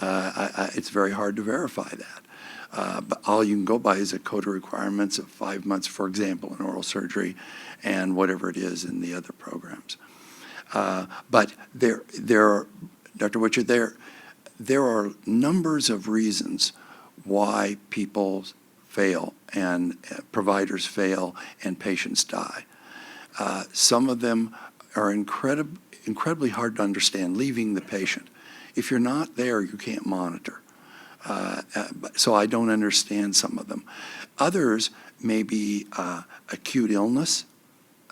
It's very hard to verify that. But all you can go by is a code of requirements of 5 months, for example, in oral surgery and whatever it is in the other programs. But there are, Dr. Witcher, there are numbers of reasons why people fail and providers fail and patients die. Some of them are incredibly hard to understand, leaving the patient. If you're not there, you can't monitor. So I don't understand some of them. Others may be acute illness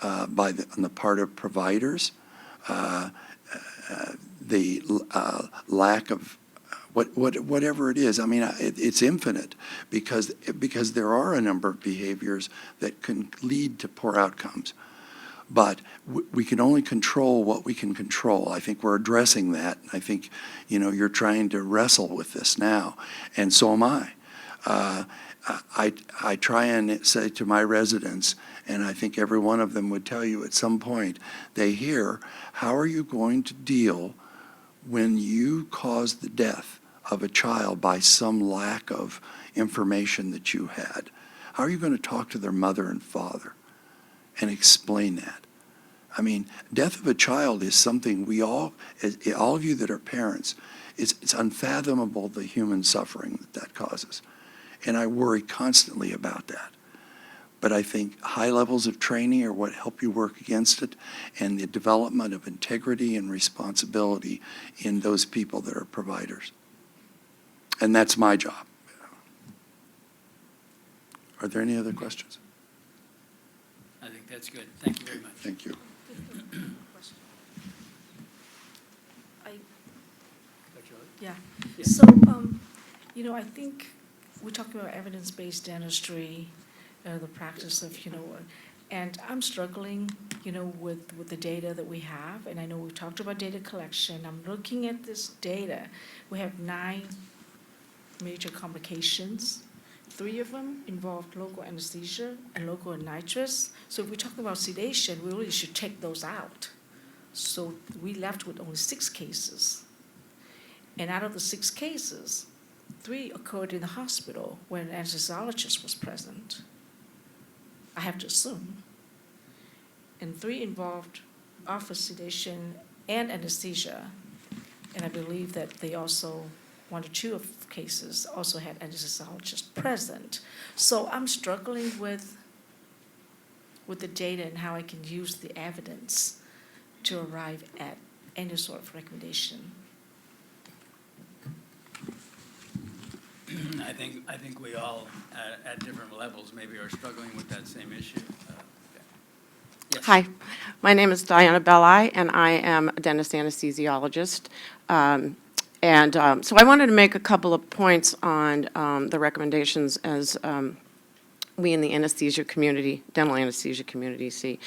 on the part of providers, the lack of whatever it is. I mean, it's infinite because there are a number of behaviors that can lead to poor outcomes. But we can only control what we can control. I think we're addressing that. I think, you're trying to wrestle with this now, and so am I. I try and say to my residents, and I think every one of them would tell you at some point, they hear, how are you going to deal when you cause the death of a child by some lack of information that you had? How are you going to talk to their mother and father and explain that? I mean, death of a child is something we all of you that are parents, it's unfathomable the human suffering that causes. And I worry constantly about that. But I think high levels of training are what help you work against it, and the development of integrity and responsibility in those people that are providers. And that's my job. Are there any other questions? I think that's good. Thank you very much. Thank you. Yeah. Yeah. So, I think we're talking about evidence-based dentistry, the practice of, and I'm struggling, with the data that we have, and I know we've talked about data collection. I'm looking at this data. We have 9 major complications. 3 of them involved local anesthesia and local nitrous. So if we're talking about sedation, we really should take those out. So we left with only 6 cases. And out of the 6 cases, 3 occurred in the hospital when an anesthesiologist was present, I have to assume. And 3 involved office sedation and anesthesia. And I believe that they also, 1 or 2 of cases also had anesthesiologists present. So I'm struggling with the data and how I can use the evidence to arrive at any sort of recommendation. I think we all, at different levels, maybe are struggling with that same issue. Yes. Hi, my name is Diana Belli, and I am a dentist anesthesiologist. So I wanted to make a couple of points on the recommendations as we in the anesthesia community, dental anesthesia community, see.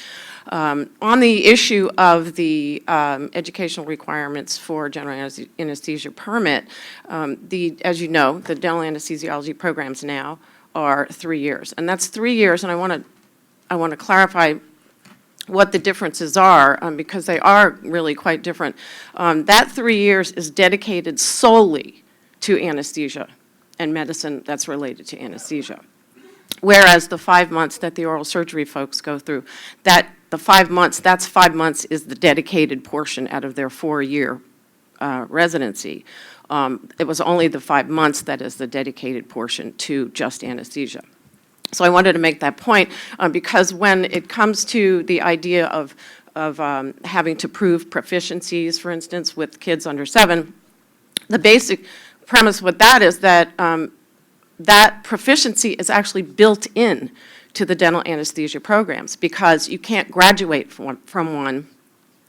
On the issue of the educational requirements for general anesthesia permit, as you know, the dental anesthesiology programs now are 3 years. And that's 3 years, and I want to clarify what the differences are, because they are really quite different. That 3 years is dedicated solely to anesthesia and medicine that's related to anesthesia. Whereas the 5 months that the oral surgery folks go through, that's 5 months is the dedicated portion out of their 4-year residency. It was only the 5 months that is the dedicated portion to just anesthesia. So I wanted to make that point because when it comes to the idea of having to prove proficiencies, for instance, with kids under 7, the basic premise with that is that that proficiency is actually built in to the dental anesthesia programs because you can't graduate from one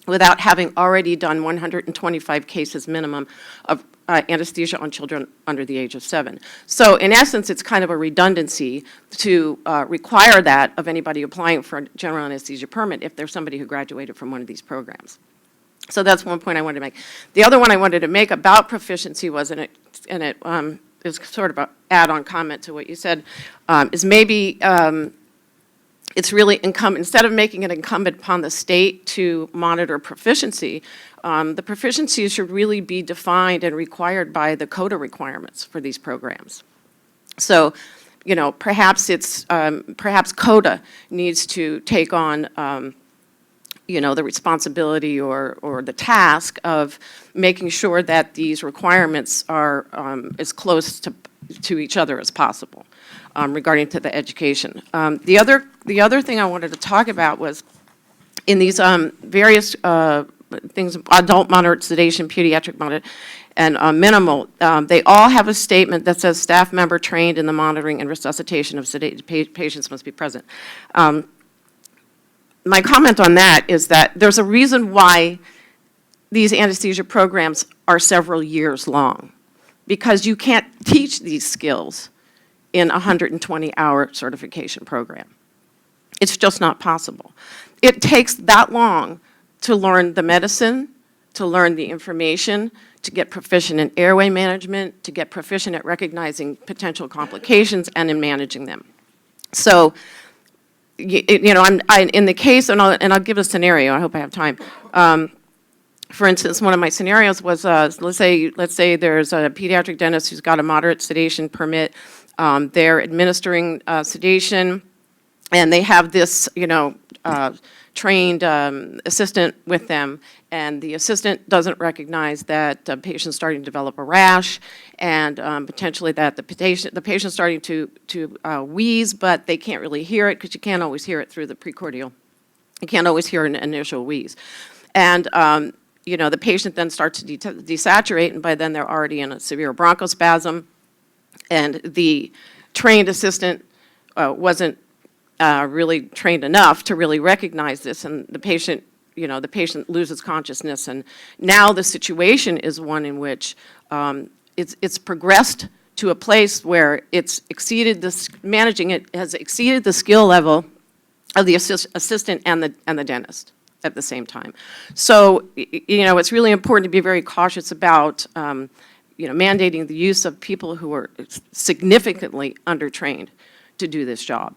without having already done 125 cases minimum of anesthesia on children under the age of 7. So in essence, it's kind of a redundancy to require that of anybody applying for a general anesthesia permit if there's somebody who graduated from one of these programs. So that's one point I wanted to make. The other one I wanted to make about proficiency was, and it is sort of an add-on comment to what you said, is maybe it's really instead of making it incumbent upon the state to monitor proficiency, the proficiency should really be defined and required by the CODA requirements for these programs. So, you know, perhaps CODA needs to take on, you know, the responsibility or the task of making sure that these requirements are as close to each other as possible regarding to the education. The other thing I wanted to talk about was in these various things, adult moderate sedation, pediatric moderate, and minimal, they all have a statement that says staff member trained in the monitoring and resuscitation of sedated patients must be present. My comment on that is that there's a reason why these anesthesia programs are several years long, because you can't teach these skills in a 120-hour certification program. It's just not possible. It takes that long to learn the medicine, to learn the information, to get proficient in airway management, to get proficient at recognizing potential complications and in managing them. So, you know, in the case, and I'll give a scenario, I hope I have time. For instance, one of my scenarios was, let's say there's a pediatric dentist who's got a moderate sedation permit. They're administering sedation, and they have this, you know, trained assistant with them, and the assistant doesn't recognize that the patient's starting to develop a rash, and potentially that the patient's starting to wheeze, but they can't really hear it because you can't always hear it through the precordial. You can't always hear an initial wheeze. And you know, the patient then starts to desaturate, and by then they're already in a severe bronchospasm, and the trained assistant wasn't really trained enough to really recognize this, and the patient, you know, the patient loses consciousness, and now the situation is one in which it's progressed to a place where it's exceeded this, managing it has exceeded the skill level of the assistant and the dentist at the same time. So, you know, it's really important to be very cautious about, you know, mandating the use of people who are significantly undertrained to do this job.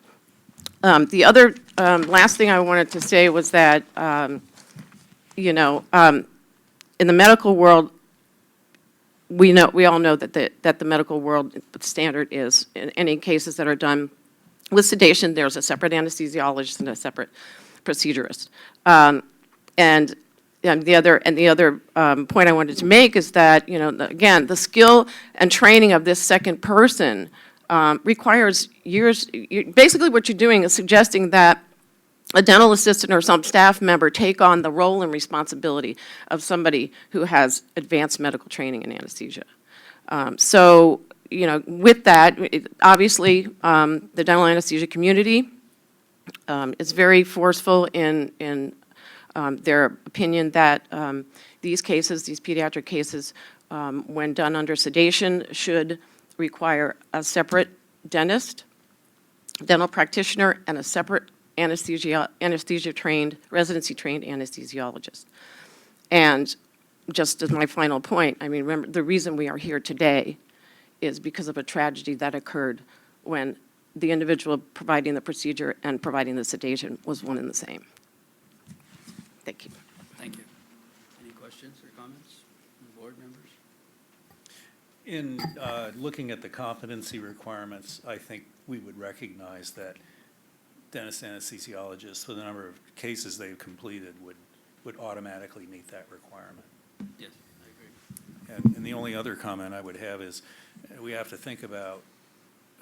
The other last thing I wanted to say was that, you know, in the medical world, we all know that the medical world standard is in any cases that are done with sedation, there's a separate anesthesiologist and a separate procedurist. And the other point I wanted to make is that, you know, again, the skill and training of this second person requires years. Basically, what you're doing is suggesting that a dental assistant or some staff member take on the role and responsibility of somebody who has advanced medical training in anesthesia. So, you know, with that, obviously, the dental anesthesia community is very forceful in their opinion that these cases, these pediatric cases, when done under sedation, should require a separate dentist, dental practitioner, and a separate anesthesia-trained, residency-trained anesthesiologist. And just as my final point, I mean, remember, the reason we are here today is because of a tragedy that occurred when the individual providing the procedure and providing the sedation was one and the same. Thank you. Thank you. Any questions or comments from board members? In looking at the competency requirements, I think we would recognize that dentist anesthesiologists, with the number of cases they've completed, would automatically meet that requirement. Yes, I agree. And the only other comment I would have is we have to think about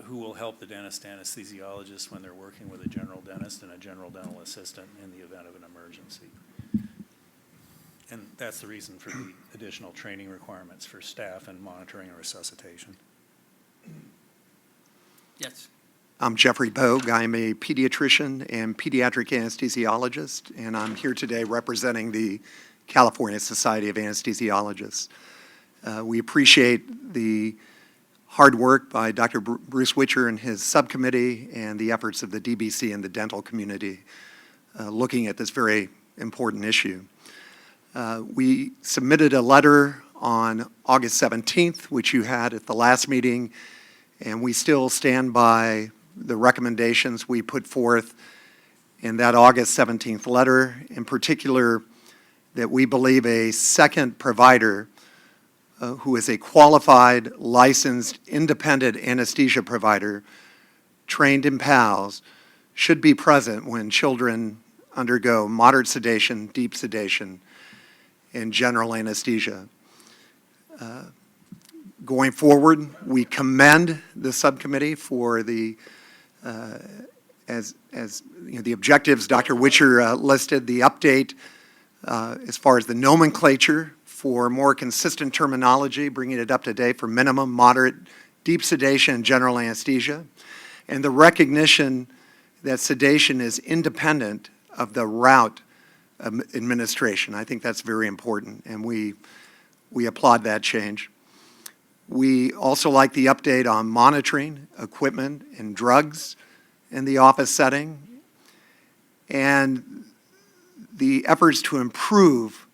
who will help the dentist anesthesiologist when they're working with a general dentist and a general dental assistant in the event of an emergency. And that's the reason for the additional training requirements for staff and monitoring and resuscitation. Yes. I'm Jeffrey Bogue. I'm a pediatrician and pediatric anesthesiologist, and I'm here today representing the California Society of Anesthesiologists. We appreciate the hard work by Dr. Bruce Witcher and his subcommittee and the efforts of the DBC and the dental community looking at this very important issue. We submitted a letter on August 17th, which you had at the last meeting, and we still stand by the recommendations we put forth in that August 17th letter, in particular, that we believe a second provider who is a qualified, licensed, independent anesthesia provider trained in PALS should be present when children undergo moderate sedation, deep sedation, and general anesthesia. Going forward, we commend the subcommittee for the, as you know, the objectives Dr. Witcher listed, the update as far as the nomenclature for more consistent terminology, bringing it up to date for minimum, moderate, deep sedation, and general anesthesia, and the recognition that sedation is independent of the route of administration. I think that's very important, and we applaud that change. We also like the update on monitoring, equipment, and drugs in the office setting, and the efforts to improve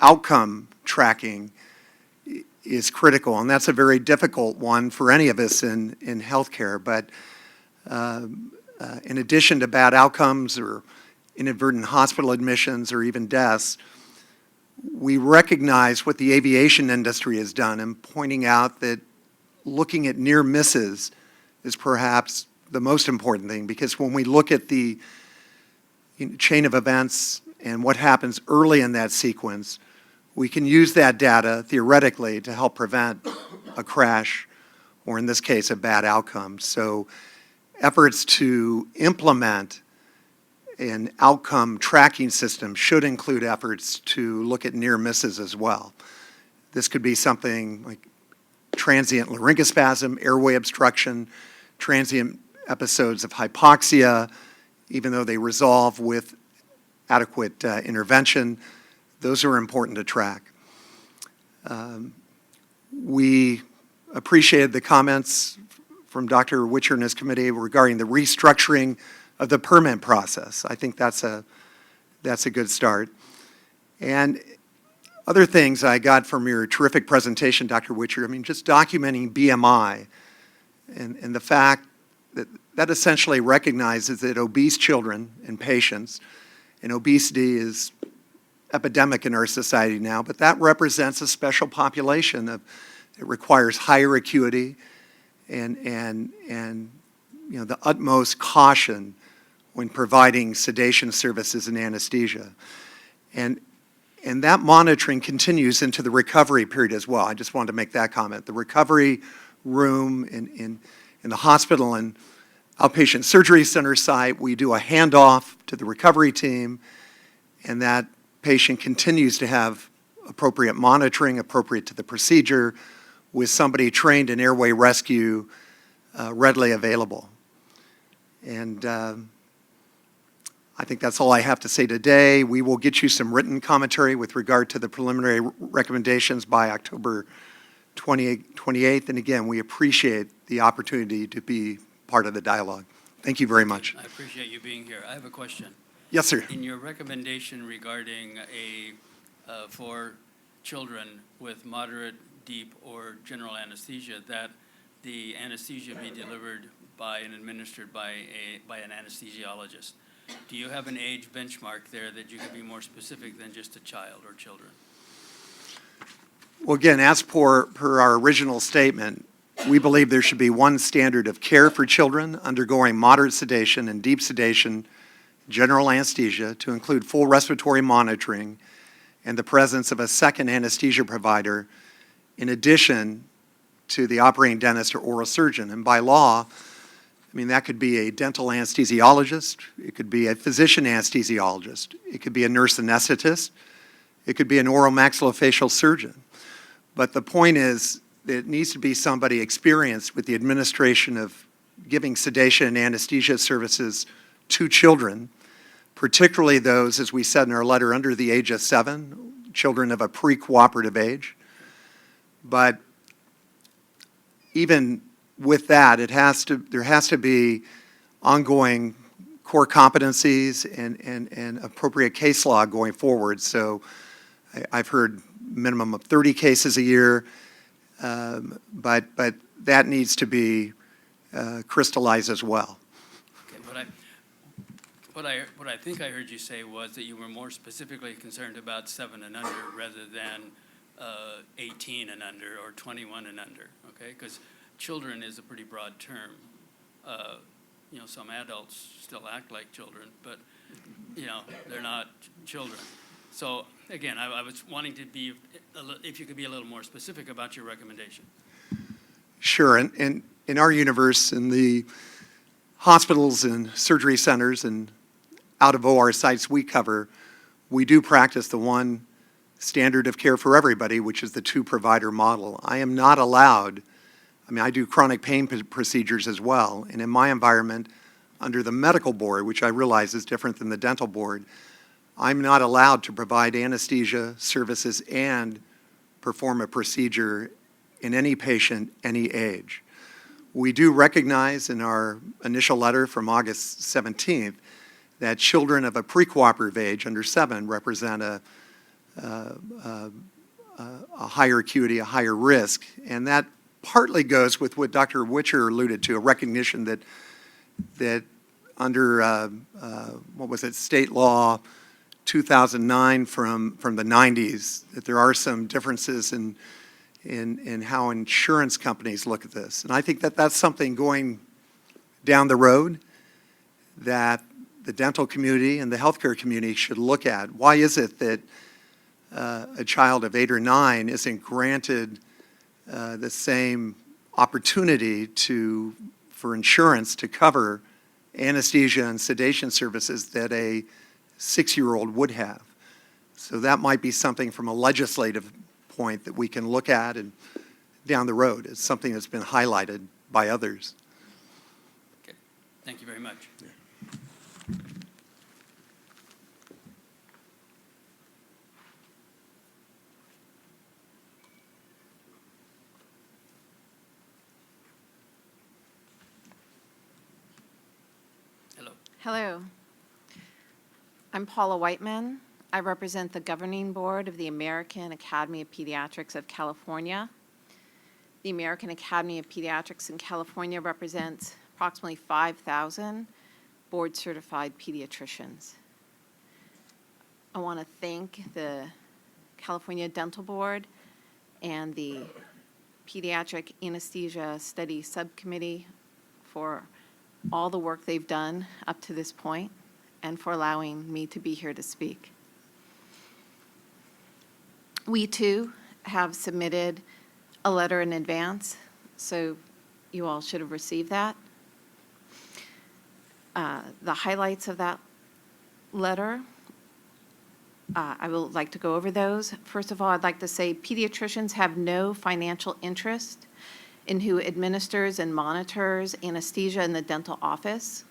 outcome tracking is critical, and that's a very difficult one for any of us in healthcare. But in addition to bad outcomes or inadvertent hospital admissions or even deaths, we recognize what the aviation industry has done in pointing out that looking at near misses is perhaps the most important thing, because when we look at the chain of events and what happens early in that sequence, we can use that data theoretically to help prevent a crash, or in this case, a bad outcome. So efforts to implement an outcome tracking system should include efforts to look at near misses as well. This could be something like transient laryngospasm, airway obstruction, transient episodes of hypoxia, even though they resolve with adequate intervention. Those are important to track. We appreciated the comments from Dr. Witcher and his committee regarding the restructuring of the permit process. I think that's a good start. And other things I got from your terrific presentation, Dr. Witcher, I mean, just documenting BMI and the fact that that essentially recognizes that obese children and patients, and obesity is epidemic in our society now, but that represents a special population that requires higher acuity and you know, the utmost caution when providing sedation services and anesthesia. And that monitoring continues into the recovery period as well. I just wanted to make that comment. The recovery room in the hospital and outpatient surgery center site, we do a handoff to the recovery team, and that patient continues to have appropriate monitoring, appropriate to the procedure, with somebody trained in airway rescue readily available. And I think that's all I have to say today. We will get you some written commentary with regard to the preliminary recommendations by October 28th. And again, we appreciate the opportunity to be part of the dialogue. Thank you very much. I appreciate you being here. I have a question. Yes, sir. In your recommendation regarding for children with moderate, deep, or general anesthesia, that the anesthesia be delivered by and administered by an anesthesiologist, do you have an age benchmark there that you could be more specific than just a child or children? Well, again, as per our original statement, we believe there should be one standard of care for children undergoing moderate sedation and deep sedation, general anesthesia, to include full respiratory monitoring and the presence of a second anesthesia provider in addition to the operating dentist or oral surgeon. And by law, I mean, that could be a dental anesthesiologist, it could be a physician anesthesiologist, it could be a nurse anesthetist, it could be an oral maxillofacial surgeon. But the point is that it needs to be somebody experienced with the administration of giving sedation and anesthesia services to children, particularly those, as we said in our letter, under the age of 7, children of a pre-cooperative age. But even with that, there has to be ongoing core competencies and appropriate case law going forward. So I've heard minimum of 30 cases a year, but that needs to be crystallized as well. Okay, but What I think I heard you say was that you were more specifically concerned about 7 and under rather than 18 and under or 21 and under, okay? Because children is a pretty broad term. You know, some adults still act like children, but, you know, they're not children. So, again, I was wanting to be, if you could be a little more specific about your recommendation. Sure, and in our universe, in the hospitals and surgery centers and out of OR sites we cover, we do practice the one standard of care for everybody, which is the 2-provider model. I am not allowed, I mean, I do chronic pain procedures as well, and in my environment, under the medical board, which I realize is different than the dental board, I'm not allowed to provide anesthesia services and perform a procedure in any patient, any age. We do recognize in our initial letter from August 17th that children of a pre-cooperative age, under 7, represent a higher acuity, a higher risk, and that partly goes with what Dr. Witcher alluded to, a recognition that under, what was it, state law 2009 from the 90s, that there are some differences in how insurance companies look at this. And I think that that's something going down the road that the dental community and the healthcare community should look at. Why is it that a child of 8 or 9 isn't granted the same opportunity for insurance to cover anesthesia and sedation services that a 6-year-old would have? So that might be something from a legislative point that we can look at and down the road. It's something that's been highlighted by others. Okay, thank you very much. Hello. Hello. I'm Paula Whiteman. I represent the governing board of the American Academy of Pediatrics of California. The American Academy of Pediatrics in California represents approximately 5,000 board-certified pediatricians. I want to thank the California Dental Board and the Pediatric Anesthesia Study Subcommittee for all the work they've done up to this point and for allowing me to be here to speak. We, too, have submitted a letter in advance, so you all should have received that. The highlights of that letter, I would like to go over those. First of all, I'd like to say pediatricians have no financial interest in who administers and monitors anesthesia in the dental office.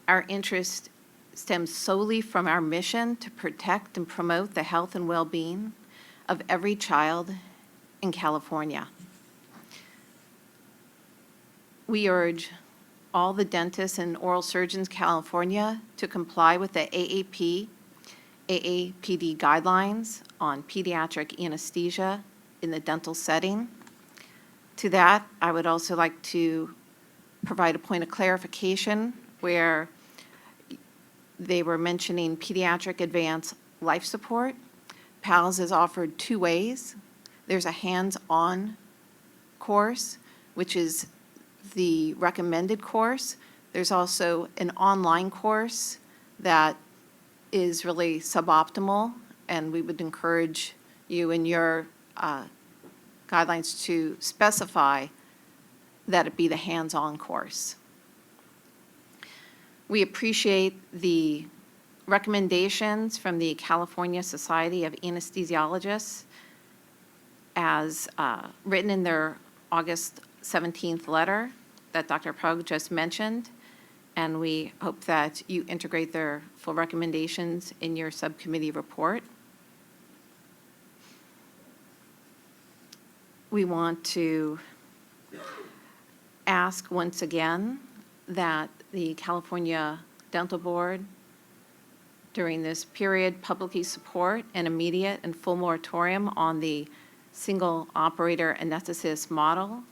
Our interest stems solely from our mission to protect and promote the health and well-being of every child in California. We urge all the dentists and oral surgeons in California to comply with the AAPD guidelines on pediatric anesthesia in the dental setting. To that, I would also like to provide a point of clarification where they were mentioning pediatric advanced life support. PALS is offered 2 ways. There's a hands-on course, which is the recommended course. There's also an online course that is really suboptimal, and we would encourage you in your guidelines to specify that it be the hands-on course. We appreciate the recommendations from the California Society of Anesthesiologists as written in their August 17th letter that Dr. Prug just mentioned, and we hope that you integrate their full recommendations in your subcommittee report. We want to ask once again that the California Dental Board during this period publicly support an immediate and full moratorium on the single operator anesthetist model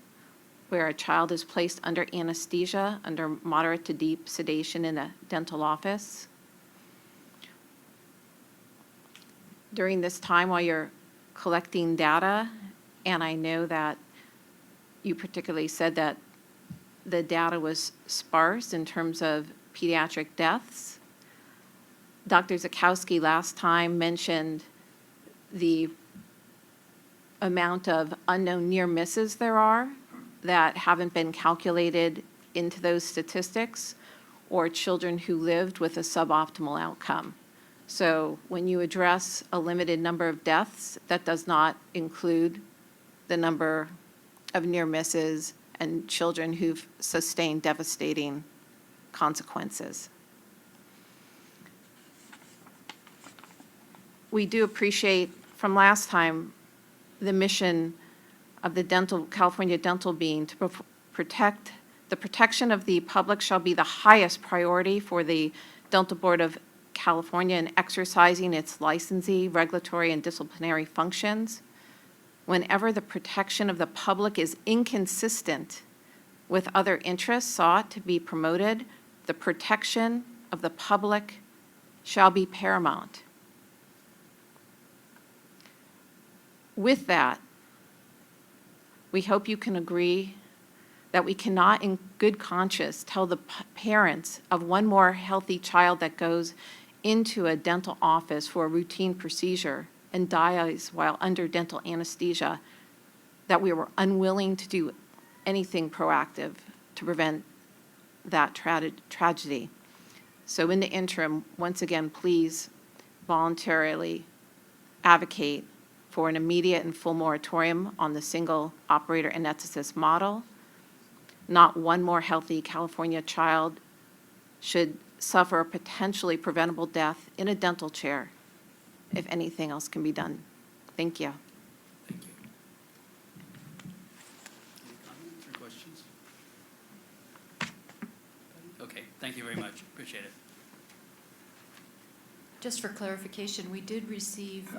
where a child is placed under anesthesia, under moderate to deep sedation in a dental office. During this time while you're collecting data, and I know that you particularly said that the data was sparse in terms of pediatric deaths. Dr. Zakowski last time mentioned the amount of unknown near misses there are that haven't been calculated into those statistics, or children who lived with a suboptimal outcome. So when you address a limited number of deaths, that does not include the number of near misses and children who've sustained devastating consequences. We do appreciate from last time the mission of the California Dental being to protect, the protection of the public shall be the highest priority for the Dental Board of California in exercising its licensee, regulatory, and disciplinary functions. Whenever the protection of the public is inconsistent with other interests sought to be promoted, the protection of the public shall be paramount. With that, we hope you can agree that we cannot in good conscience tell the parents of one more healthy child that goes into a dental office for a routine procedure and dies while under dental anesthesia that we were unwilling to do anything proactive to prevent that tragedy. So in the interim, once again, please voluntarily advocate for an immediate and full moratorium on the single operator anesthetist model. Not one more healthy California child should suffer a potentially preventable death in a dental chair if anything else can be done. Thank you. Thank you. Any comments or questions? Okay, thank you very much. Appreciate it. Just for clarification, we did receive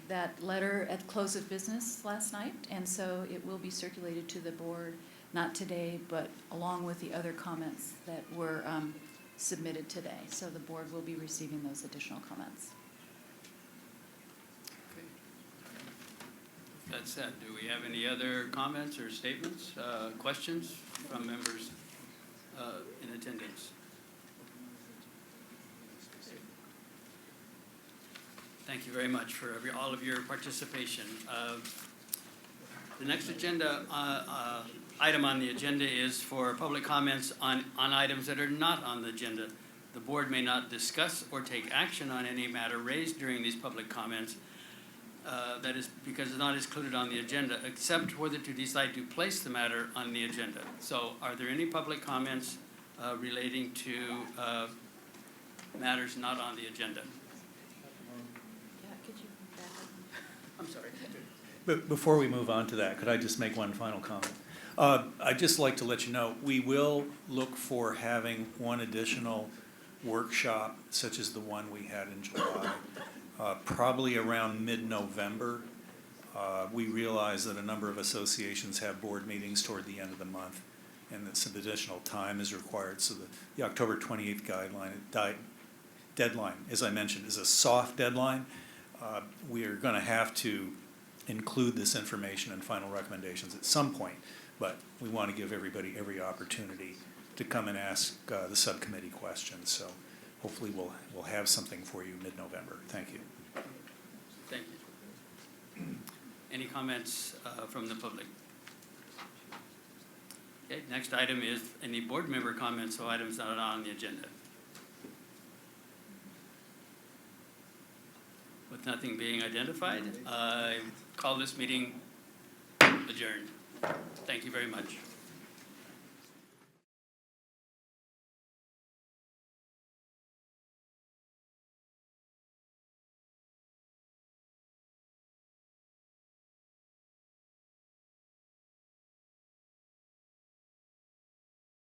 that letter at close of business last night, and so it will be circulated to the board, not today, but along with the other comments that were submitted today. So the board will be receiving those additional comments. Okay. That said, do we have any other comments or statements, questions from members in attendance? Thank you very much for all of your participation. The next agenda item on the agenda is for public comments on items that are not on the agenda. The board may not discuss or take action on any matter raised during these public comments. That is because it's not included on the agenda, except whether to decide to place the matter on the agenda. So are there any public comments relating to matters not on the agenda? I'm sorry. But before we move on to that, could I just make one final comment? I'd just like to let you know, we will look for having one additional workshop, such as the one we had in July, probably around mid-November. We realize that a number of associations have board meetings toward the end of the month, and that some additional time is required. So the October 28th deadline, as I mentioned, is a soft deadline. We are going to have to include this information in final recommendations at some point, but we want to give everybody every opportunity to come and ask the subcommittee questions. So hopefully we'll have something for you mid-November. Thank you. Thank you. Any comments from the public? Okay, next item is any board member comments, so items not on the agenda. With nothing being identified, I call this meeting adjourned. Thank you very much.